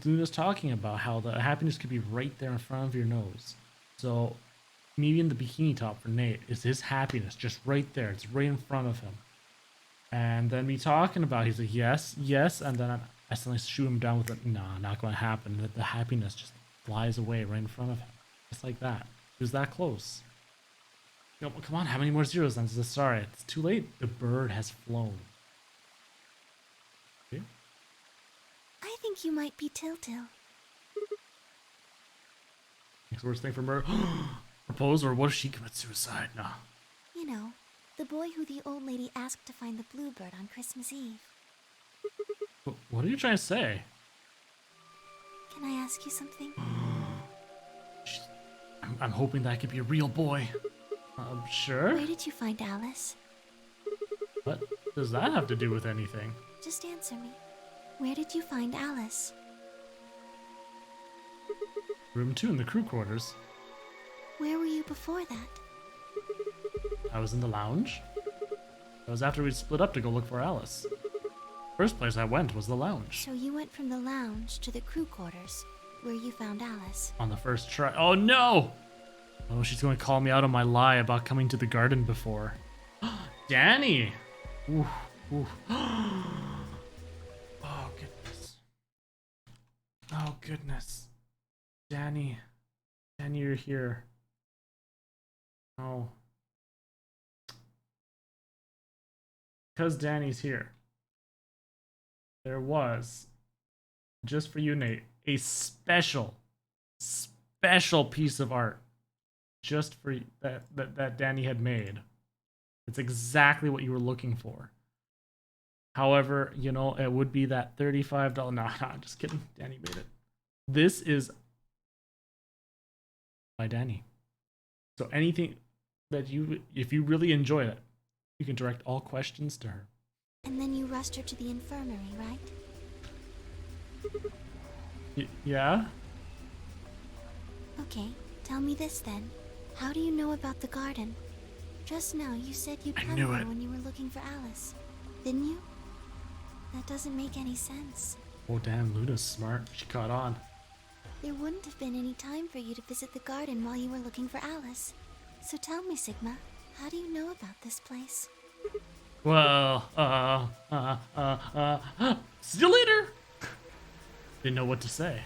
Luna's talking about how the happiness could be right there in front of your nose. So maybe in the bikini top for Nate is his happiness just right there. It's right in front of him. And then me talking about, he's like, yes, and then I suddenly shoot him down with a, nah, not going to happen. The happiness just flies away right in front of him. Just like that. It was that close. Yo, come on, how many more zeros then? Sorry, it's too late. The bird has flown. Okay. I think you might be Tiltil. Next worst thing from her. Propose, or what if she commits suicide? No. You know, the boy who the old lady asked to find the bluebird on Christmas Eve. What are you trying to say? Can I ask you something? I'm hoping that could be a real boy. Sure. Where did you find Alice? What does that have to do with anything? Just answer me. Where did you find Alice? Room 2 in the crew quarters. Where were you before that? I was in the lounge. That was after we split up to go look for Alice. First place I went was the lounge. So you went from the lounge to the crew quarters, where you found Alice. On the first try. Oh no! Oh, she's going to call me out on my lie about coming to the garden before. Danny! Ooh, ooh. Oh, goodness. Oh, goodness. Danny. Danny, you're here. Oh. Because Danny's here. There was, just for you, Nate, a special piece of art just for that Danny had made. It's exactly what you were looking for. However, you know, it would be that $35. No, just kidding. Danny made it. This is by Danny. So anything that if you really enjoy it, you can direct all questions to her. And then you rushed her to the infirmary, right? Yeah? Okay, tell me this then. How do you know about the garden? Just now you said you'd come here when you were looking for Alice. Didn't you? That doesn't make any sense. Oh damn, Luna's smart. She caught on. There wouldn't have been any time for you to visit the garden while you were looking for Alice. So tell me, Sigma, how do you know about this place? Well, see you later! Didn't know what to say.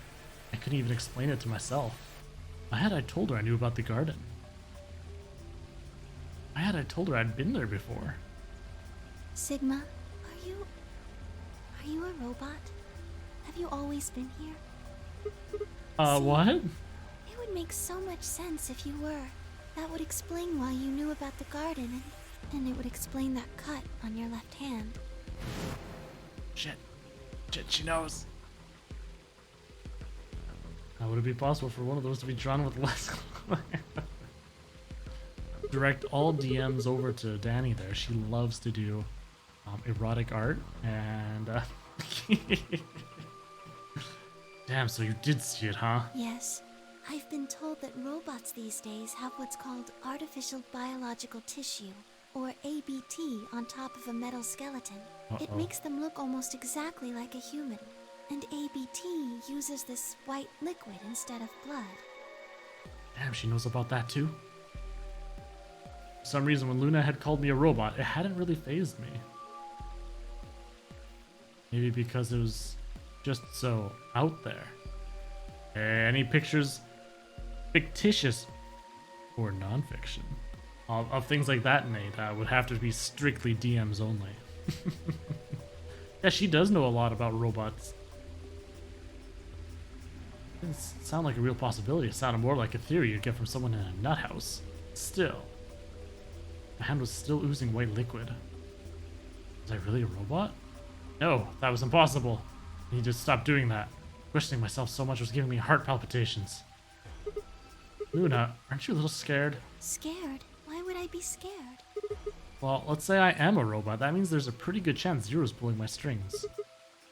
I couldn't even explain it to myself. I told her I knew about the garden. I told her I'd been there before. Sigma, are you a robot? Have you always been here? What? It would make so much sense if you were. That would explain why you knew about the garden, and it would explain that cut on your left hand. Shit, she knows. How would it be possible for one of those to be drawn with less? Direct all DMs over to Danny there. She loves to do erotic art, and damn, so you did see it, huh? Yes. I've been told that robots these days have what's called artificial biological tissue, or ABT, on top of a metal skeleton. It makes them look almost exactly like a human. And ABT uses this white liquid instead of blood. Damn, she knows about that too? For some reason, when Luna had called me a robot, it hadn't really fazed me. Maybe because it was just so out there. Any pictures, fictitious or non-fiction, of things like that, Nate, would have to be strictly DMs only. Yeah, she does know a lot about robots. Doesn't sound like a real possibility. It sounded more like a theory you'd get from someone in a nut house. Still, my hand was still oozing white liquid. Was I really a robot? No, that was impossible. I need to stop doing that. Questioning myself so much was giving me heart palpitations. Luna, aren't you a little scared? Scared? Why would I be scared? Well, let's say I am a robot. That means there's a pretty good chance Zero's pulling my strings.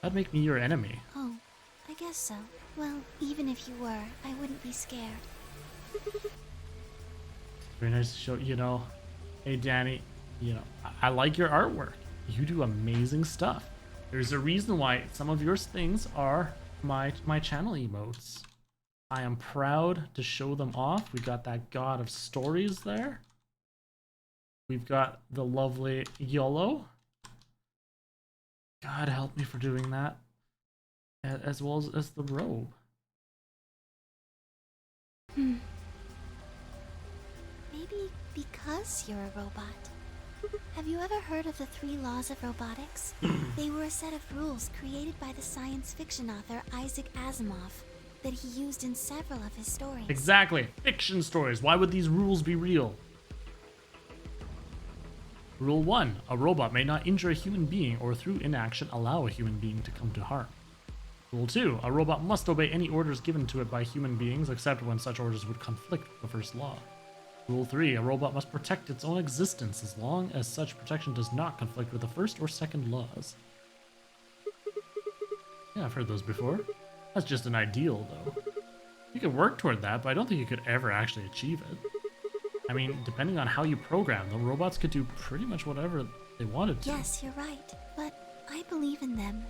That'd make me your enemy. Oh, I guess so. Well, even if you were, I wouldn't be scared. Very nice to show, you know. Hey, Danny, you know, I like your artwork. You do amazing stuff. There's a reason why some of your things are my channel emotes. I am proud to show them off. We got that God of Stories there. We've got the lovely YOLO. God help me for doing that. As well as the robe. Maybe because you're a robot. Have you ever heard of the 3 laws of robotics? They were a set of rules created by the science fiction author Isaac Asimov that he used in several of his stories. Exactly. Fiction stories. Why would these rules be real? Rule 1. A robot may not injure a human being or through inaction allow a human being to come to harm. Rule 2. A robot must obey any orders given to it by human beings except when such orders would conflict with the first law. Rule 3. A robot must protect its own existence as long as such protection does not conflict with the first or second laws. Yeah, I've heard those before. That's just an ideal, though. You could work toward that, but I don't think you could ever actually achieve it. I mean, depending on how you program them, robots could do pretty much whatever they wanted to. Yes, you're right, but I believe in them.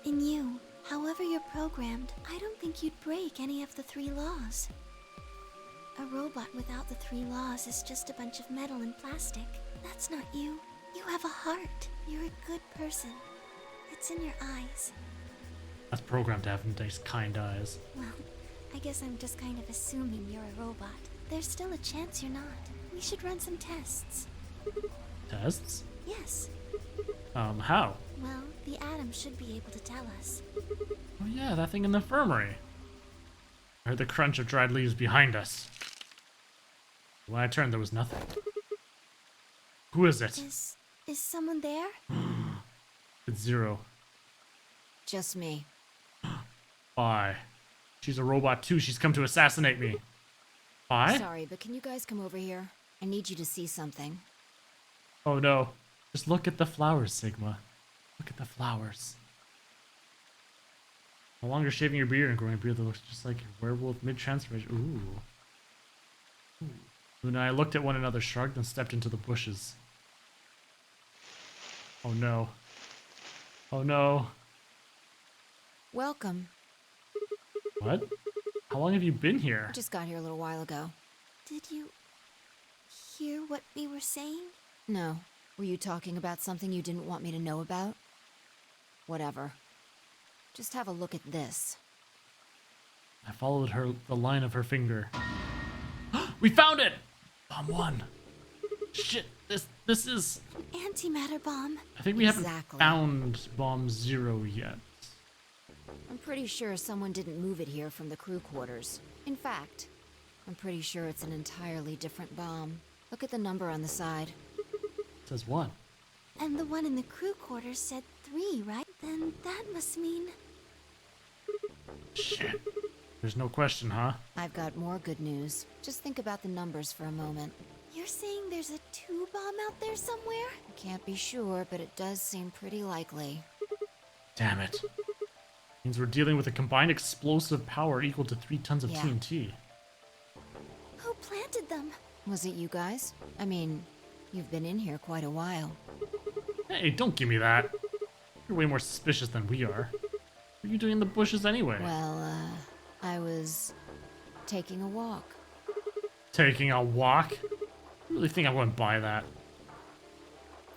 In you. However you're programmed, I don't think you'd break any of the 3 laws. A robot without the 3 laws is just a bunch of metal and plastic. That's not you. You have a heart. You're a good person. It's in your eyes. That's programmed to have nice, kind eyes. Well, I guess I'm just kind of assuming you're a robot. There's still a chance you're not. We should run some tests. Tests? Yes. How? Well, the Atom should be able to tell us. Oh yeah, that thing in the infirmary. I heard the crunch of dried leaves behind us. When I turned, there was nothing. Who is it? Is someone there? It's Zero. Just me. Bye. She's a robot too. She's come to assassinate me. Bye? Sorry, but can you guys come over here? I need you to see something. Oh no. Just look at the flowers, Sigma. Look at the flowers. No longer shaving your beard and growing a beard that looks just like a werewolf mid-transformation. Ooh. Luna and I looked at one another, shrugged, and stepped into the bushes. Oh no. Oh no. Welcome. What? How long have you been here? I just got here a little while ago. Did you hear what we were saying? No. Were you talking about something you didn't want me to know about? Whatever. Just have a look at this. I followed the line of her finger. We found it! Bomb 1. Shit, this is... Antimatter bomb. I think we haven't Exactly. found Bomb 0 yet. I'm pretty sure someone didn't move it here from the crew quarters. In fact, I'm pretty sure it's an entirely different bomb. Look at the number on the side. It says 1. And the one in the crew quarters said 3, right? Then that must mean... Shit. There's no question, huh? I've got more good news. Just think about the numbers for a moment. You're saying there's a 2 bomb out there somewhere? I can't be sure, but it does seem pretty likely. Damn it. Means we're dealing with a combined explosive power equal to 3 tons of Yeah. TNT. Who planted them? Was it you guys? I mean, you've been in here quite a while. Hey, don't give me that. You're way more suspicious than we are. What are you doing in the bushes anyway? Well, I was taking a walk. Taking a walk? You really think I wouldn't buy that?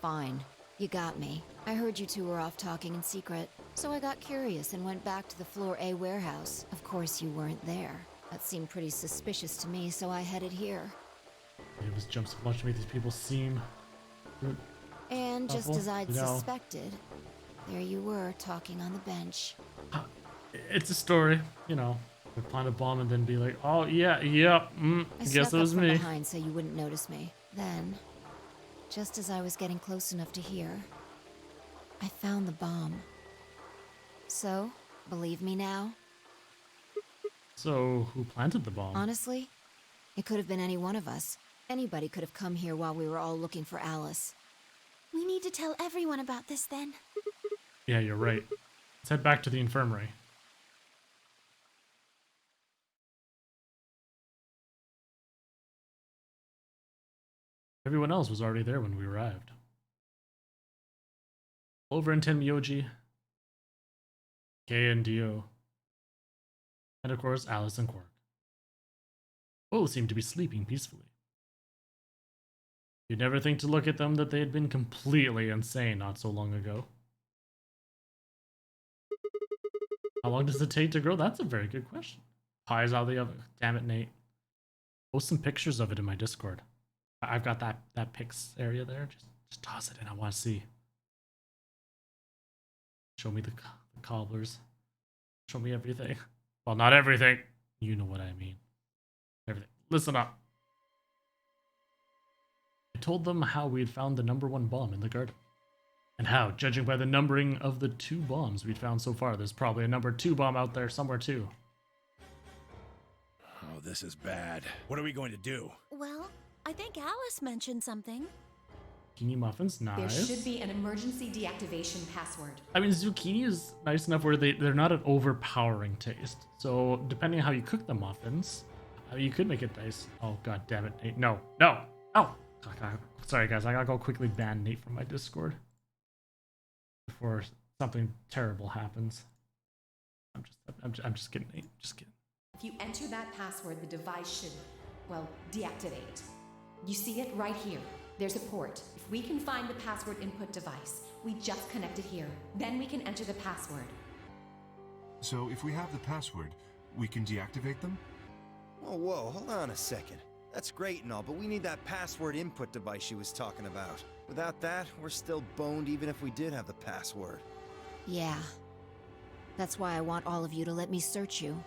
Fine. You got me. I heard you two were off talking in secret, so I got curious and went back to the Floor A warehouse. Of course, you weren't there. That seemed pretty suspicious to me, so I headed here. It was jumps so much to make these people seem... And just Awful. as I'd No. suspected, there you were, talking on the bench. It's a story, you know. We plant a bomb and then be like, oh yeah, yep, I guess snuck it up was from me. behind so you wouldn't notice me. Then, just as I was getting close enough to hear, I found the bomb. So, believe me now? So, who planted the bomb? Honestly, it could have been any one of us. Anybody could have come here while we were all looking for Alice. We need to tell everyone about this then. Yeah, you're right. Let's head back to the infirmary. Everyone else was already there when we arrived. Clover and Tenmyoji, Kay and Dio, and of course Alice and Quark. Both seemed to be sleeping peacefully. You'd never think to look at them that they had been completely insane not so long ago. How long does it take to grow? That's a very good question. Pies out of the oven. Damn it, Nate. Post some pictures of it in my Discord. I've got that pics area there. Just toss it in. I want to see. Show me the cobblers. Show me everything. Well, not everything. You know what I mean. Everything. Listen up. I told them how we had found the #1 bomb in the garden. And how, judging by the numbering of the 2 bombs we'd found so far, there's probably a #2 bomb out there somewhere too. Oh, this is bad. What are we going to do? Well, I think Alice mentioned something. Zucchini muffins, There nice. should be an emergency deactivation password. I mean, zucchini is nice enough where they're not an overpowering taste. So depending on how you cook the muffins, you could make it nice. Oh, god damn it, Nate. No. Oh! Sorry, guys. I gotta go quickly ban Nate from my Discord before something terrible happens. I'm just kidding, Nate. Just kidding. If you enter that password, the device should, well, deactivate. You see it right here. There's a port. If we can find the password input device, we just connect it here. Then we can enter the password. So if we have the password, we can deactivate them? Whoa, hold on a second. That's great and all, but we need that password input device she was talking about. Without that, we're still boned even if we did have the password. Yeah. That's why I want all of you to let me search you.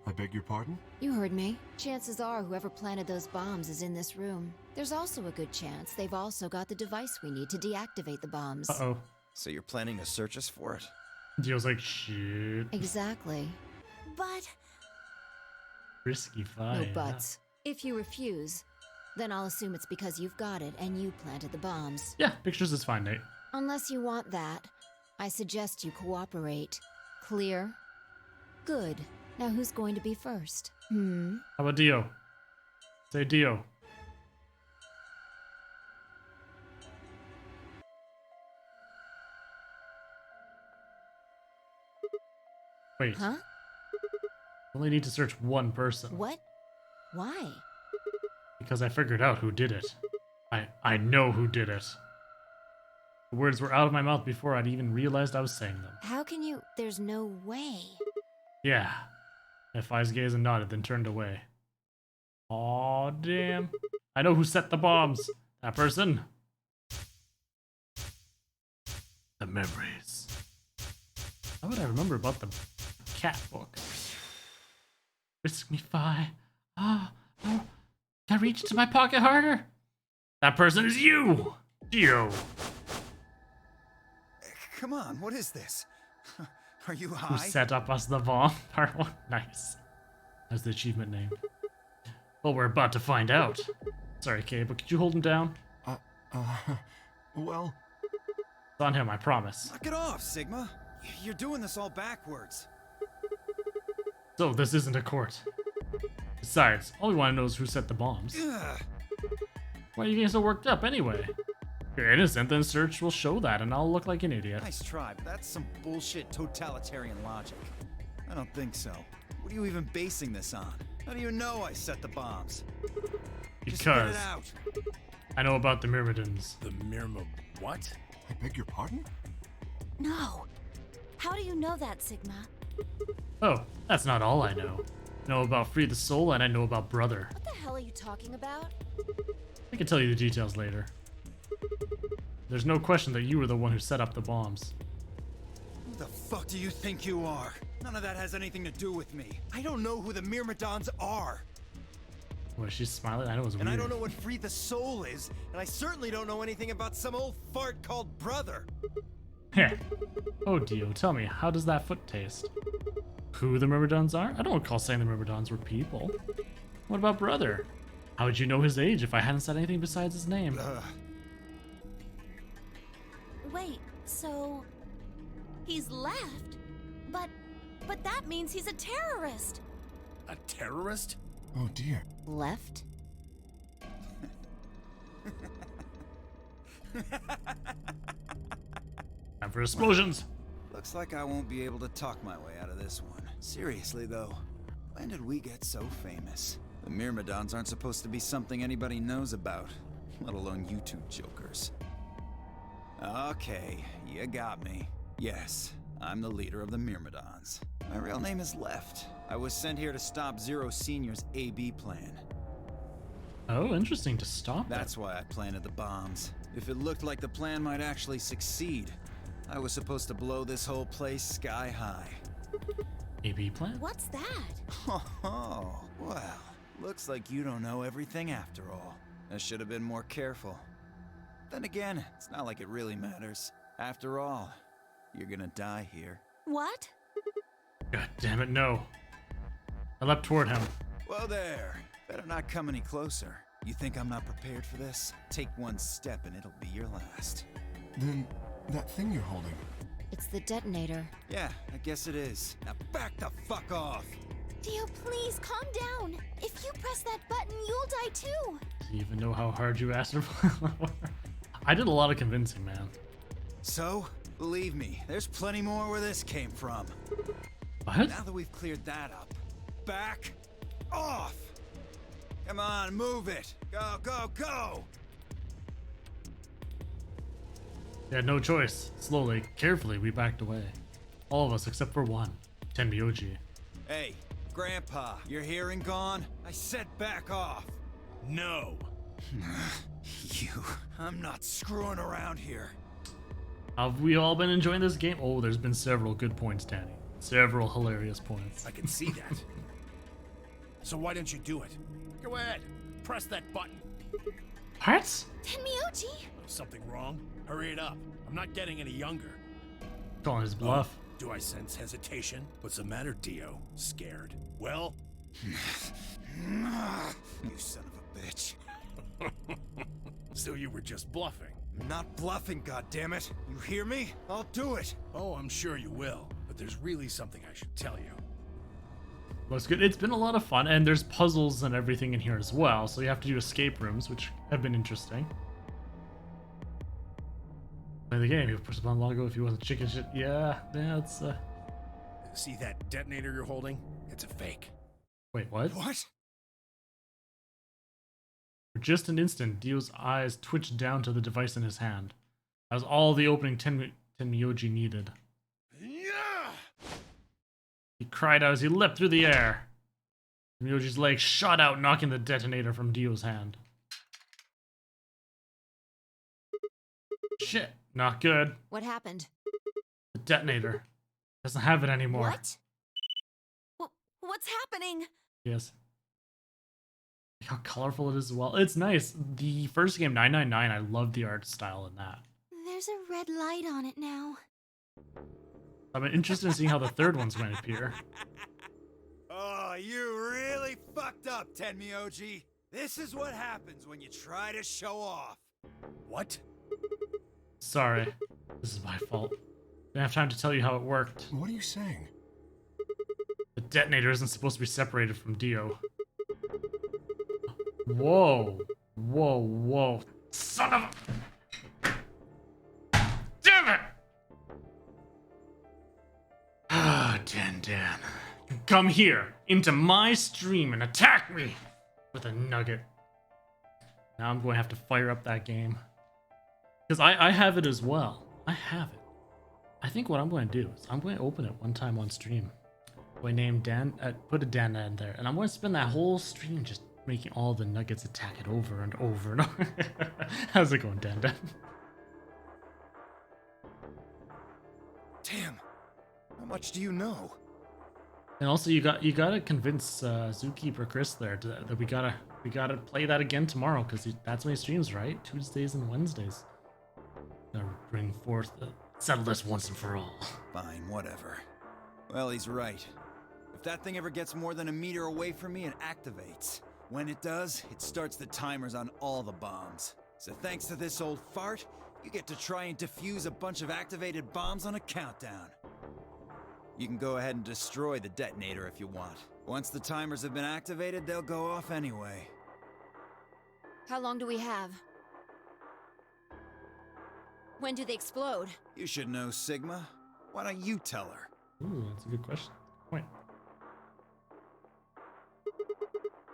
I beg your pardon? You heard me. Chances are whoever planted those bombs is in this room. There's also a good chance they've also got the device we need to deactivate the bombs. Uh-oh. So you're planning to search us for it? Dio's like, shit. Exactly. But Risky fight. No buts. If you refuse, then I'll assume it's because you've got it and you planted the bombs. Yeah, pictures is fine, Nate. Unless you want that, I suggest you cooperate. Clear? Good. Now who's going to be first? How about Dio? Say Dio. Wait. Huh? Only need to search one person. What? Why? Because I figured out who did it. I know who did it. The words were out of my mouth before I'd even realized I was saying them. How can you? There's no way. Yeah. If eyes gazed and nodded, then turned away. Aw, damn. I know who set the bombs. That person. The memories. How would I remember about the cat book? Risk me fi. Ah, oh. Can I reach into my pocket harder? That person is you! Dio. Come on, what is this? Are you Who high? set up us the bomb? Part 1. Nice. That's the achievement name. Well, we're about to find out. Sorry, Kay, but could you hold him down? Well... It's on him, I promise. Knock it off, Sigma. You're doing this all backwards. So, this isn't a court. Besides, all we want to know is who set the bombs. Ugh. Why are you getting so worked up anyway? If you're innocent, then search will show that, and I'll look like an idiot. Nice try, but that's some bullshit totalitarian logic. I don't think so. What are you even basing this on? How do you know I set the bombs? Just spit Because it out. I know about the Myrmidons. The Myrma what? I beg your pardon? no. How do you know that, Sigma? Oh, that's not all I know. I know about Free the Soul, and I know about Brother. What the hell are you talking about? I can tell you the details later. There's no question that you were the one who set up the bombs. Who the fuck do you think you are? None of that has anything to do with me. I don't know who the Myrmidons are. Boy, she's smiling. I know it was weird. And I don't know what Free the Soul is, and I certainly don't know anything about some old fart called Brother. Heh. Oh, Dio, tell me, how does that foot taste? Who the Myrmidons are? I don't recall saying the Myrmidons were people. What about Brother? How would you know his age if I hadn't said anything besides his name? Wait, so he's left? But that means he's a terrorist. A terrorist? Oh dear. Left? Time for explosions! Looks like I won't be able to talk my way out of this one. Seriously, though, when did we get so famous? The Myrmidons aren't supposed to be something anybody knows about, let alone you two jokers. Okay, you got me. Yes, I'm the leader of the Myrmidons. My real name is Left. I was sent here to stop Zero Senior's AB plan. Oh, interesting, to stop That's why I planted the bombs. If it looked like the plan might actually succeed, I was supposed to blow this whole place sky high. AB plan? What's that? Oh, well, looks like you don't know everything after all. I should have been more careful. Then again, it's not like it really matters. After all, you're gonna die here. What? God damn it, no. I leapt toward him. Whoa there. Better not come any closer. You think I'm not prepared for this? Take one step and it'll be your last. Then, that thing you're holding. It's the detonator. Yeah, I guess it is. Now back the fuck off! Dio, please calm down. If you press that button, you'll die too. Do you even know how hard you asked her for? I did a lot of convincing, man. So, believe me, there's plenty more where this came from. What? Now that we've cleared that up, back off! Come on, move it! Go, go, go! We had no choice. Slowly, carefully, we backed away. All of us except for one, Tenmyoji. Hey, Grandpa, your hearing gone? I said back off! No. I'm not screwing around here. Have we all been enjoying this game? Oh, there's been several good points, Danny. Several hilarious points. I can see that. So why don't you do it? Go ahead. Press that button. What? Tenmyoji! Something wrong? Hurry it up. I'm not getting any younger. Calling his bluff. Do I sense hesitation? What's the matter, Dio? Scared? Well? You son of a bitch. So you were just bluffing? I'm not bluffing, goddammit. You hear me? I'll do it. Oh, I'm sure you will. But there's really something I should tell you. Looks good. It's been a lot of fun, and there's puzzles and everything in here as well, so you have to do escape rooms, which have been interesting. Play the game. You push the button long ago if you want the chicken shit. Yeah, it's See that detonator you're holding? It's a fake. Wait, what? What? For just an instant, Dio's eyes twitched down to the device in his hand. That was all the opening Tenmyoji needed. Yeah! He cried out as he leapt through the air. Tenmyoji's leg shot out, knocking the detonator from Dio's hand. Shit, not good. What happened? The detonator doesn't have it anymore. What? What's happening? Yes. Look how colorful it is as well. It's nice. The first game, 999, I loved the art style in that. There's a red light on it now. I'm interested in seeing how the third one's going to appear. Oh, you really fucked up, Tenmyoji. This is what happens when you try to show off. What? Sorry. This is my fault. Didn't have time to tell you how it worked. What are you saying? The detonator isn't supposed to be separated from Dio. Whoa. Whoa, whoa. Son of a... Damn it! Ah, Dan. You come here, into my stream, and attack me with a nugget. Now I'm going to have to fire up that game. Because I have it as well. I have it. I think what I'm going to do is I'm going to open it one time on stream. I name Dan, put a Dan in there, and I'm going to spend that whole stream just making all the nuggets attack it over and over and over. How's it going, Dan? Damn. How much do you know? And also, you gotta convince Zookeeper Chris there that we gotta play that again tomorrow, because that's when he streams, right? Tuesdays and Wednesdays. Gotta bring forth settle this once and for all. Fine, whatever. Well, he's right. If that thing ever gets more than a meter away from me, it activates. When it does, it starts the timers on all the bombs. So thanks to this old fart, you get to try and defuse a bunch of activated bombs on a countdown. You can go ahead and destroy the detonator if you want. Once the timers have been activated, they'll go off anyway. How long do we have? When do they explode? You should know, Sigma. Why don't you tell her? Ooh, that's a good question. Point.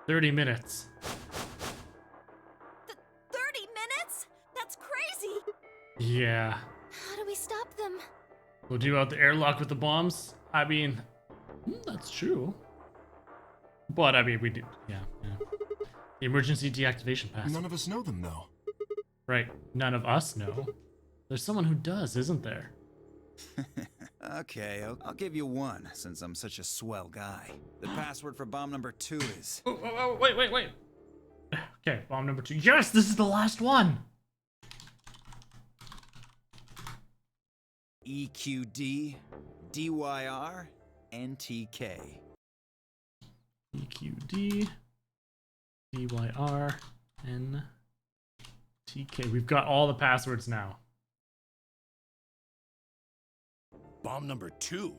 30 minutes. 30 minutes? That's crazy! Yeah. How do we stop them? We'll do out the airlock with the bombs. I mean, that's true. But I mean, we do. Yeah. The emergency deactivation pass. None of us know them, though. Right. None of us know. There's someone who does, isn't there? Okay, I'll give you one, since I'm such a swell guy. The password for bomb number 2 is... Oh, wait. Okay, bomb number 2. Yes, this is the last one! EQD DYR NTK. EQD DYR NTK. We've got all the passwords now. Bomb number 2?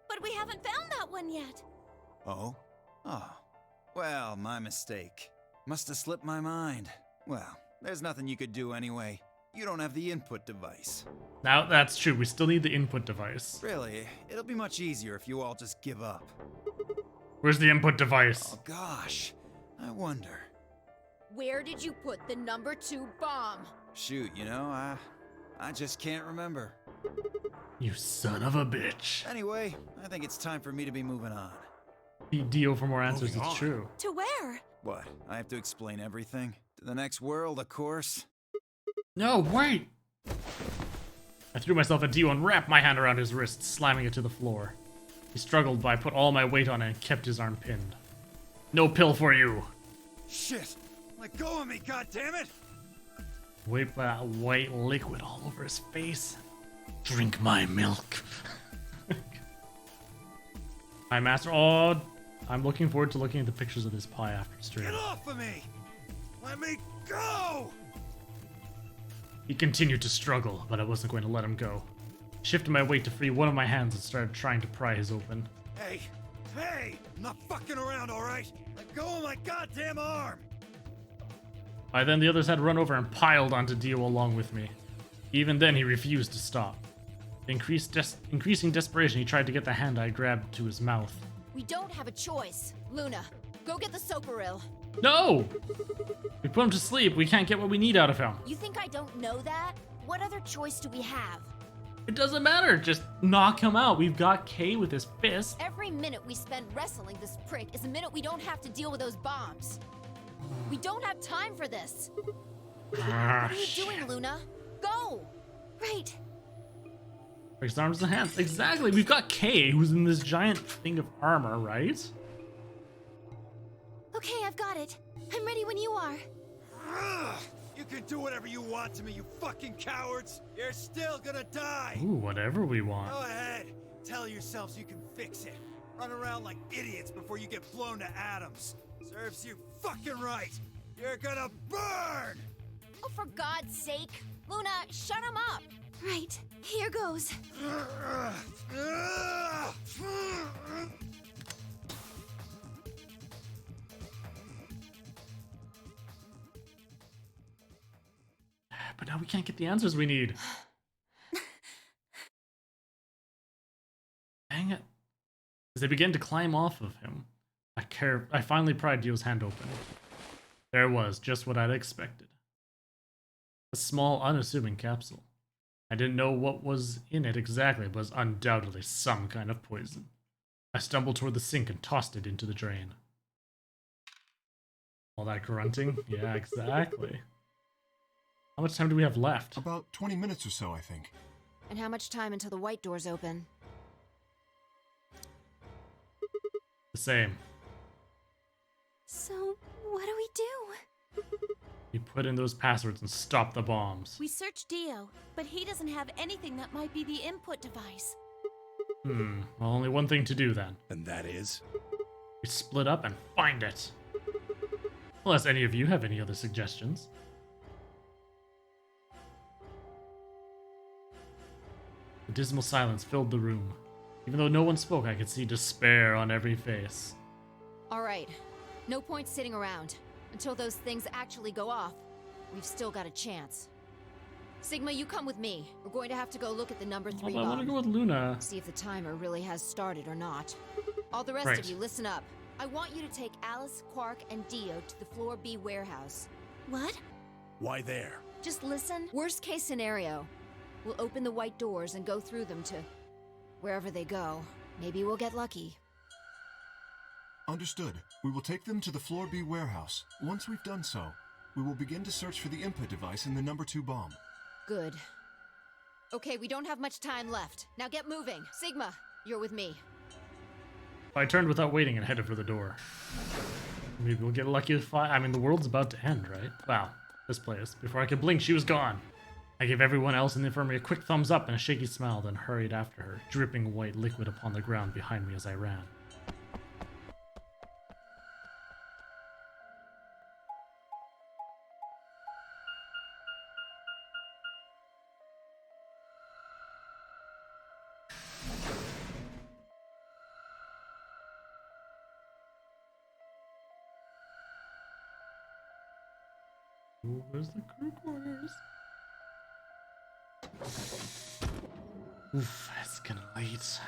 But we haven't found that one yet. Oh? Oh. Well, my mistake. Must have slipped my mind. Well, there's nothing you could do anyway. You don't have the input device. Now, that's true. We still need the input device. Really, it'll be much easier if you all just give up. Where's the input device? Oh gosh, I wonder. Where did you put the number 2 bomb? Shoot, you know, I just can't remember. You son of a bitch. Anyway, I think it's time for me to be moving on. Beat Dio for more answers, Moving it's on. true. To where? What, I have to explain everything? To the next world, of course? No, wait! I threw myself at Dio and wrapped my hand around his wrist, slamming it to the floor. He struggled, but I put all my weight on it and kept his arm pinned. No pill for you. Shit! Let go of me, goddammit! Wipe that white liquid all over his face. Drink my milk. Hi, Master. Oh, I'm looking forward to looking at the pictures of this pie after stream. Get off of me! Let me go! He continued to struggle, but I wasn't going to let him go. Shifted my weight to free one of my hands and started trying to pry his open. Hey! Hey! I'm not fucking around, alright? Let go of my goddamn arm! By then, the others had run over and piled onto Dio along with me. Even then, he refused to stop. Increasing desperation, he tried to get the hand I grabbed to his mouth. We don't have a choice. Luna, go get the soparil. No! We put him to sleep. We can't get what we need out of him. You think I don't know that? What other choice do we have? It doesn't matter. Just knock him out. We've got Kay with his fist. Every minute we spend wrestling this prick is a minute we don't have to deal with those bombs. We don't have time for this. What are you doing, Luna? Go! Right. Breaks arms and hands. Exactly. We've got Kay, who's in this giant thing of armor, right? Okay, I've got it. I'm ready when you are. You can do whatever you want to me, you fucking cowards! You're still gonna die! Ooh, whatever we want. Go ahead! Tell yourselves you can fix it. Run around like idiots before you get blown to atoms. Serves you fucking right! You're gonna burn! Oh, for God's sake! Luna, shut him up! Right. Here goes. But now we can't get the answers we need. Dang it. As they began to climb off of him, I finally pried Dio's hand open. There was just what I'd expected. A small, unassuming capsule. I didn't know what was in it exactly, but it was undoubtedly some kind of poison. I stumbled toward the sink and tossed it into the drain. All that grunting? Yeah, exactly. How much time do we have left? About 20 minutes or so, I think. And how much time until the white doors open? The same. So, what do we do? You put in those passwords and stop the bombs. We searched Dio, but he doesn't have anything that might be the input device. Well, only one thing to do then. And that is? We split up and find it. Unless any of you have any other suggestions. A dismal silence filled the room. Even though no one spoke, I could see despair on every face. All right. No point sitting around. Until those things actually go off, we've still got a chance. Sigma, you come with me. We're going to have to go look at the number 3 I want to bomb. go with Luna. See if the timer really has started or not. All the rest Right. of you, listen up. I want you to take Alice, Quark, and Dio to the Floor B warehouse. What? Why there? Just listen. Worst case scenario. We'll open the white doors and go through them to wherever they go. Maybe we'll get lucky. Understood. We will take them to the Floor B warehouse. Once we've done so, we will begin to search for the input device in the number 2 bomb. Good. Okay, we don't have much time left. Now get moving. Sigma, you're with me. I turned without waiting and headed for the door. Maybe we'll get lucky if I mean, the world's about to end, right? Wow, this place. Before I could blink, she was gone. I gave everyone else in the infirmary a quick thumbs up and a shaky smile, then hurried after her, dripping white liquid upon the ground behind me as I ran. Ooh, where's the crew quarters? Oof, it's getting late.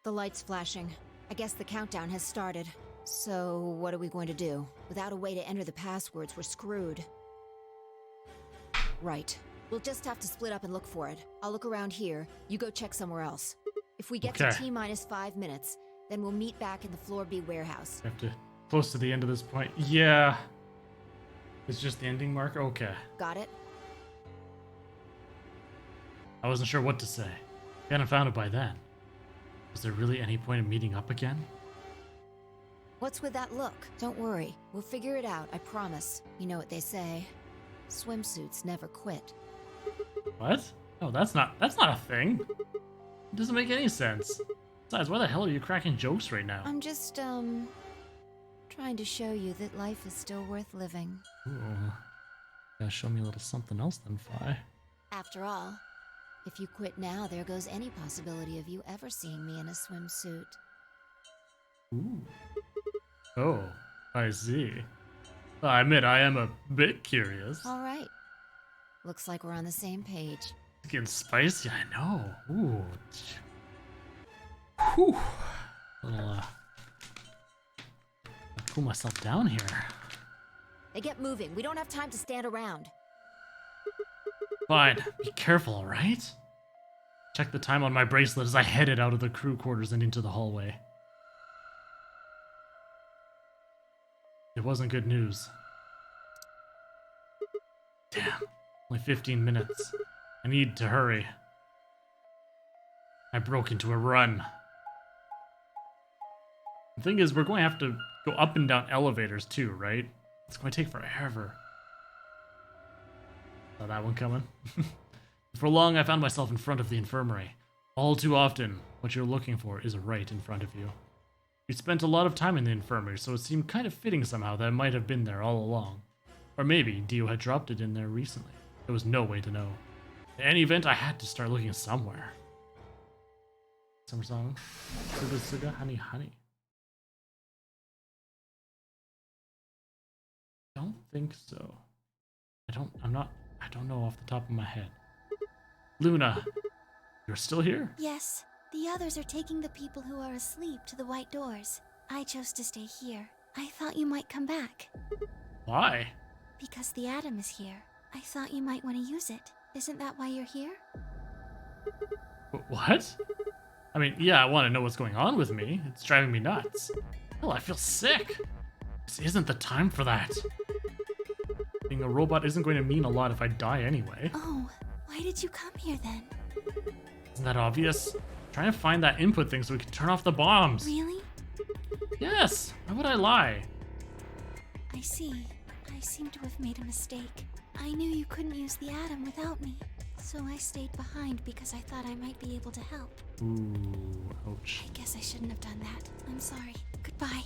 The light's flashing. I guess the countdown has started. So, what are we going to do? Without a way to enter the passwords, we're screwed. Right. We'll just have to split up and look for it. I'll look around here. You go check somewhere else. If we get to T-minus 5 minutes, then we'll meet back in the Floor B warehouse. We have to close to the end of this point. Yeah. It's just the ending marker? Okay. Got it? I wasn't sure what to say. We hadn't found it by then. Was there really any point in meeting up again? What's with that look? Don't worry. We'll figure it out, I promise. You know what they say. Swimsuits never quit. What? No, that's not a thing. It doesn't make any sense. Besides, why the hell are you cracking jokes right now? I'm just, trying to show you that life is still worth living. Ooh. Gotta show me a little something else then, Fi. After all, if you quit now, there goes any possibility of you ever seeing me in a swimsuit. Ooh. Oh, I see. I admit I am a bit curious. All right. Looks like we're on the same page. It's getting spicy, I know. Ooh. Whew. Little, cool myself down here. Hey, get moving. We don't have time to stand around. Fine. Be careful, alright? Check the time on my bracelet as I headed out of the crew quarters and into the hallway. It wasn't good news. Damn. Only 15 minutes. I need to hurry. I broke into a run. The thing is, we're going to have to go up and down elevators too, right? It's going to take forever. Saw that one coming. For long, I found myself in front of the infirmary. All too often, what you're looking for is right in front of you. We spent a lot of time in the infirmary, so it seemed kind of fitting somehow that it might have been there all along. Or maybe Dio had dropped it in there recently. There was no way to know. In any event, I had to start looking somewhere. Summer song. Suga Suga Honey Honey. Don't think so. I don't know off the top of my head. Luna, you're still here? Yes. The others are taking the people who are asleep to the white doors. I chose to stay here. I thought you might come back. Why? Because the atom is here. I thought you might want to use it. Isn't that why you're here? What? I mean, yeah, I want to know what's going on with me. It's driving me nuts. Hell, I feel sick. This isn't the time for that. Being a robot isn't going to mean a lot if I die anyway. Oh, why did you come here then? Isn't that obvious? Trying to find that input thing so we can turn off the bombs. Really? Yes. Why would I lie? I see. I seem to have made a mistake. I knew you couldn't use the atom without me, so I stayed behind because I thought I might be able to help. Ooh, ouch. I guess I shouldn't have done that. I'm sorry. Goodbye.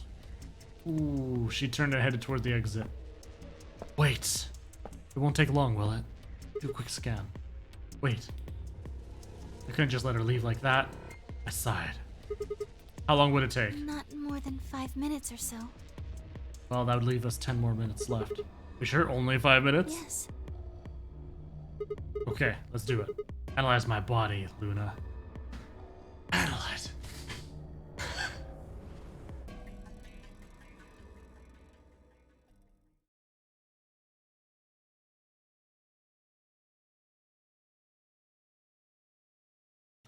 Ooh, she turned and headed toward the exit. Wait. It won't take long, will it? Do a quick scan. Wait. I couldn't just let her leave like that. I sighed. How long would it take? Not more than 5 minutes or so. Well, that would leave us 10 more minutes left. You sure? Only 5 minutes? Yes. Okay, let's do it. Analyze my body, Luna. Analyze.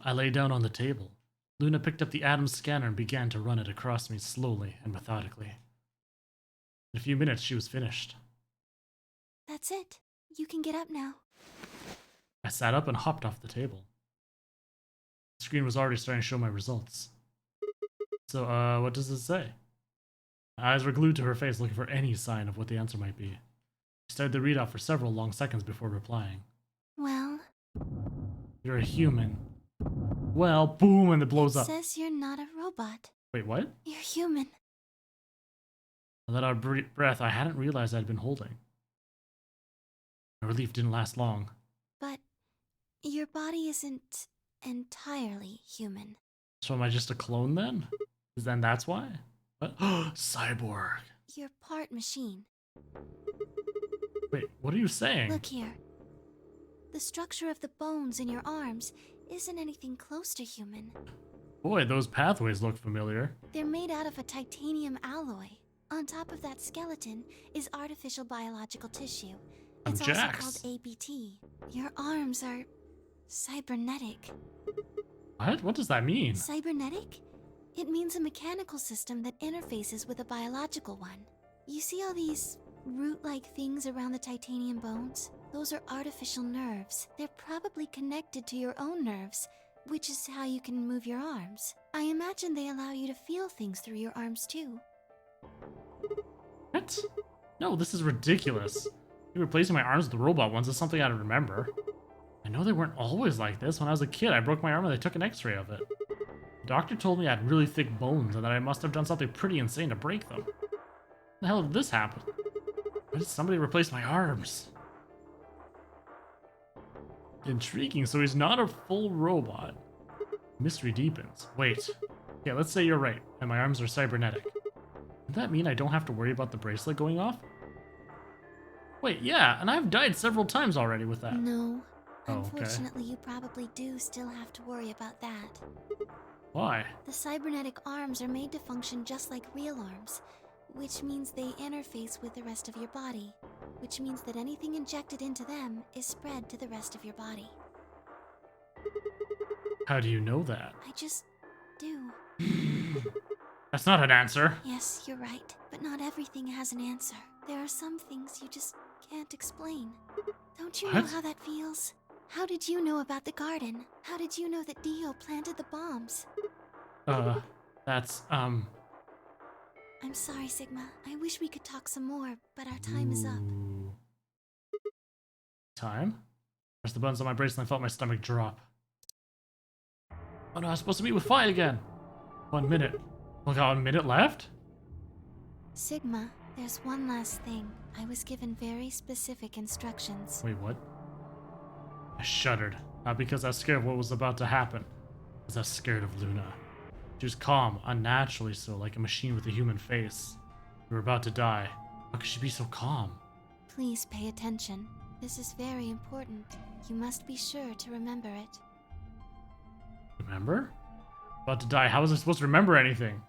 I lay down on the table. Luna picked up the atom scanner and began to run it across me slowly and methodically. In a few minutes, she was finished. That's it. You can get up now. I sat up and hopped off the table. The screen was already starting to show my results. So, what does it say? My eyes were glued to her face, looking for any sign of what the answer might be. She studied the readout for several long seconds before replying. Well... You're a human. Well, boom, and it blows up. It says you're not a robot. Wait, what? You're human. I let out a breath I hadn't realized I'd been holding. My relief didn't last long. But your body isn't entirely human. So am I just a clone then? Then that's why? What? Cyborg. You're part machine. Wait, what are you saying? Look here. The structure of the bones in your arms isn't anything close to human. Boy, those pathways look familiar. They're made out of a titanium alloy. On top of that skeleton is artificial biological tissue. It's also called ABT. Your arms are cybernetic. What? What does that mean? Cybernetic? It means a mechanical system that interfaces with a biological one. You see all these root-like things around the titanium bones? Those are artificial nerves. They're probably connected to your own nerves, which is how you can move your arms. I imagine they allow you to feel things through your arms too. What? No, this is ridiculous. You replacing my arms with the robot ones is something I remember. I know they weren't always like this. When I was a kid, I broke my arm and they took an x-ray of it. The doctor told me I had really thick bones and that I must have done something pretty insane to break them. How the hell did this happen? Why did somebody replace my arms? Intriguing, so he's not a full robot. Mystery deepens. Wait. Okay, let's say you're right, and my arms are cybernetic. Does that mean I don't have to worry about the bracelet going off? Wait, yeah, and I've died several times already with that. No. Oh, okay. Unfortunately, you probably do still have to worry about that. Why? The cybernetic arms are made to function just like real arms, which means they interface with the rest of your body, which means that anything injected into them is spread to the rest of your body. How do you know that? I just do. That's not an answer. Yes, you're right, but not everything has an answer. There are some things you just can't explain. Don't you know What? how that feels? How did you know about the garden? How did you know that Dio planted the bombs? That's, I'm sorry, Sigma. I wish we could talk some more, but our time is up. Ooh. Time? Pressed the buttons on my bracelet and I felt my stomach drop. Oh no, I was supposed to meet with Fi again. 1 minute. We got 1 minute left? Sigma, there's one last thing. I was given very specific instructions. Wait, what? I shuddered. Not because I was scared of what was about to happen. Because I was scared of Luna. She was calm, unnaturally so, like a machine with a human face. We were about to die. How could she be so calm? Please pay attention. This is very important. You must be sure to remember it. Remember? About to die. How was I supposed to remember anything?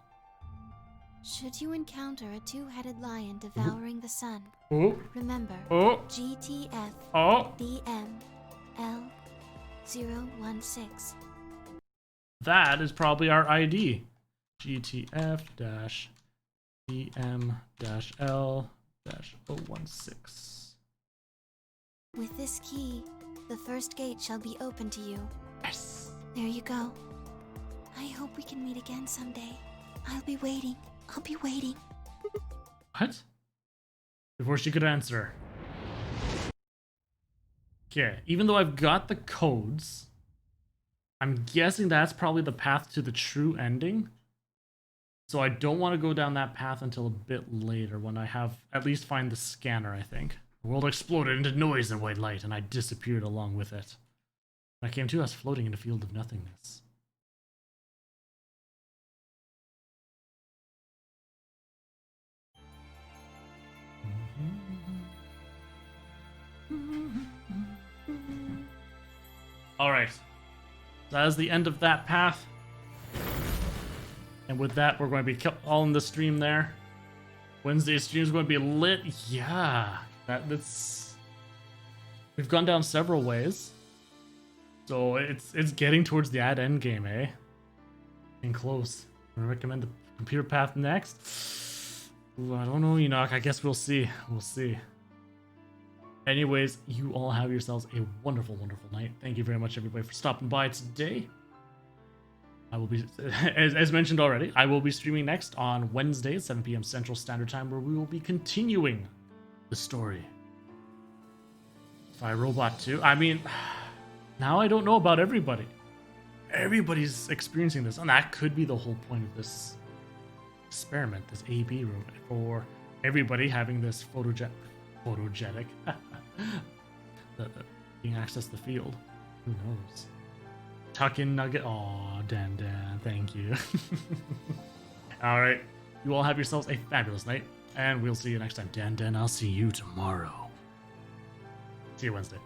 Should you encounter a two-headed lion devouring the sun, Oh. remember Oh. GTF Oh. DML016. That is probably our ID. GTF-DM-L-016. With this key, the first gate shall be open to you. Yes. There you go. I hope we can meet again someday. I'll be waiting. I'll be waiting. What? Before she could answer. Okay, even though I've got the codes, I'm guessing that's probably the path to the true ending. So I don't want to go down that path until a bit later when I have at least find the scanner, I think. The world exploded into noise and white light, and I disappeared along with it. When I came to, I was floating in a field of nothingness. Alright. That is the end of that path. And with that, we're going to be all in the stream there. Wednesday's stream is going to be lit. Yeah. That's... We've gone down several ways. So it's getting towards the end game, eh? Getting close. I recommend the computer path next. Ooh, I don't know, Enoch. I guess we'll see. We'll see. Anyways, you all have yourselves a wonderful, wonderful night. Thank you very much, everybody, for stopping by today. I will be, as mentioned already, I will be streaming next on Wednesday at 7 p.m. Central Standard Time, where we will be continuing the story. Spy Robot 2. I mean, now I don't know about everybody. Everybody's experiencing this, and that could be the whole point of this experiment, this AB robot, for everybody having this photogenic being access the field. Who knows? Tuck in nugget. Aw, Dan, thank you. All right, you all have yourselves a fabulous night, and we'll see you next time. Dan, I'll see you tomorrow. See you Wednesday.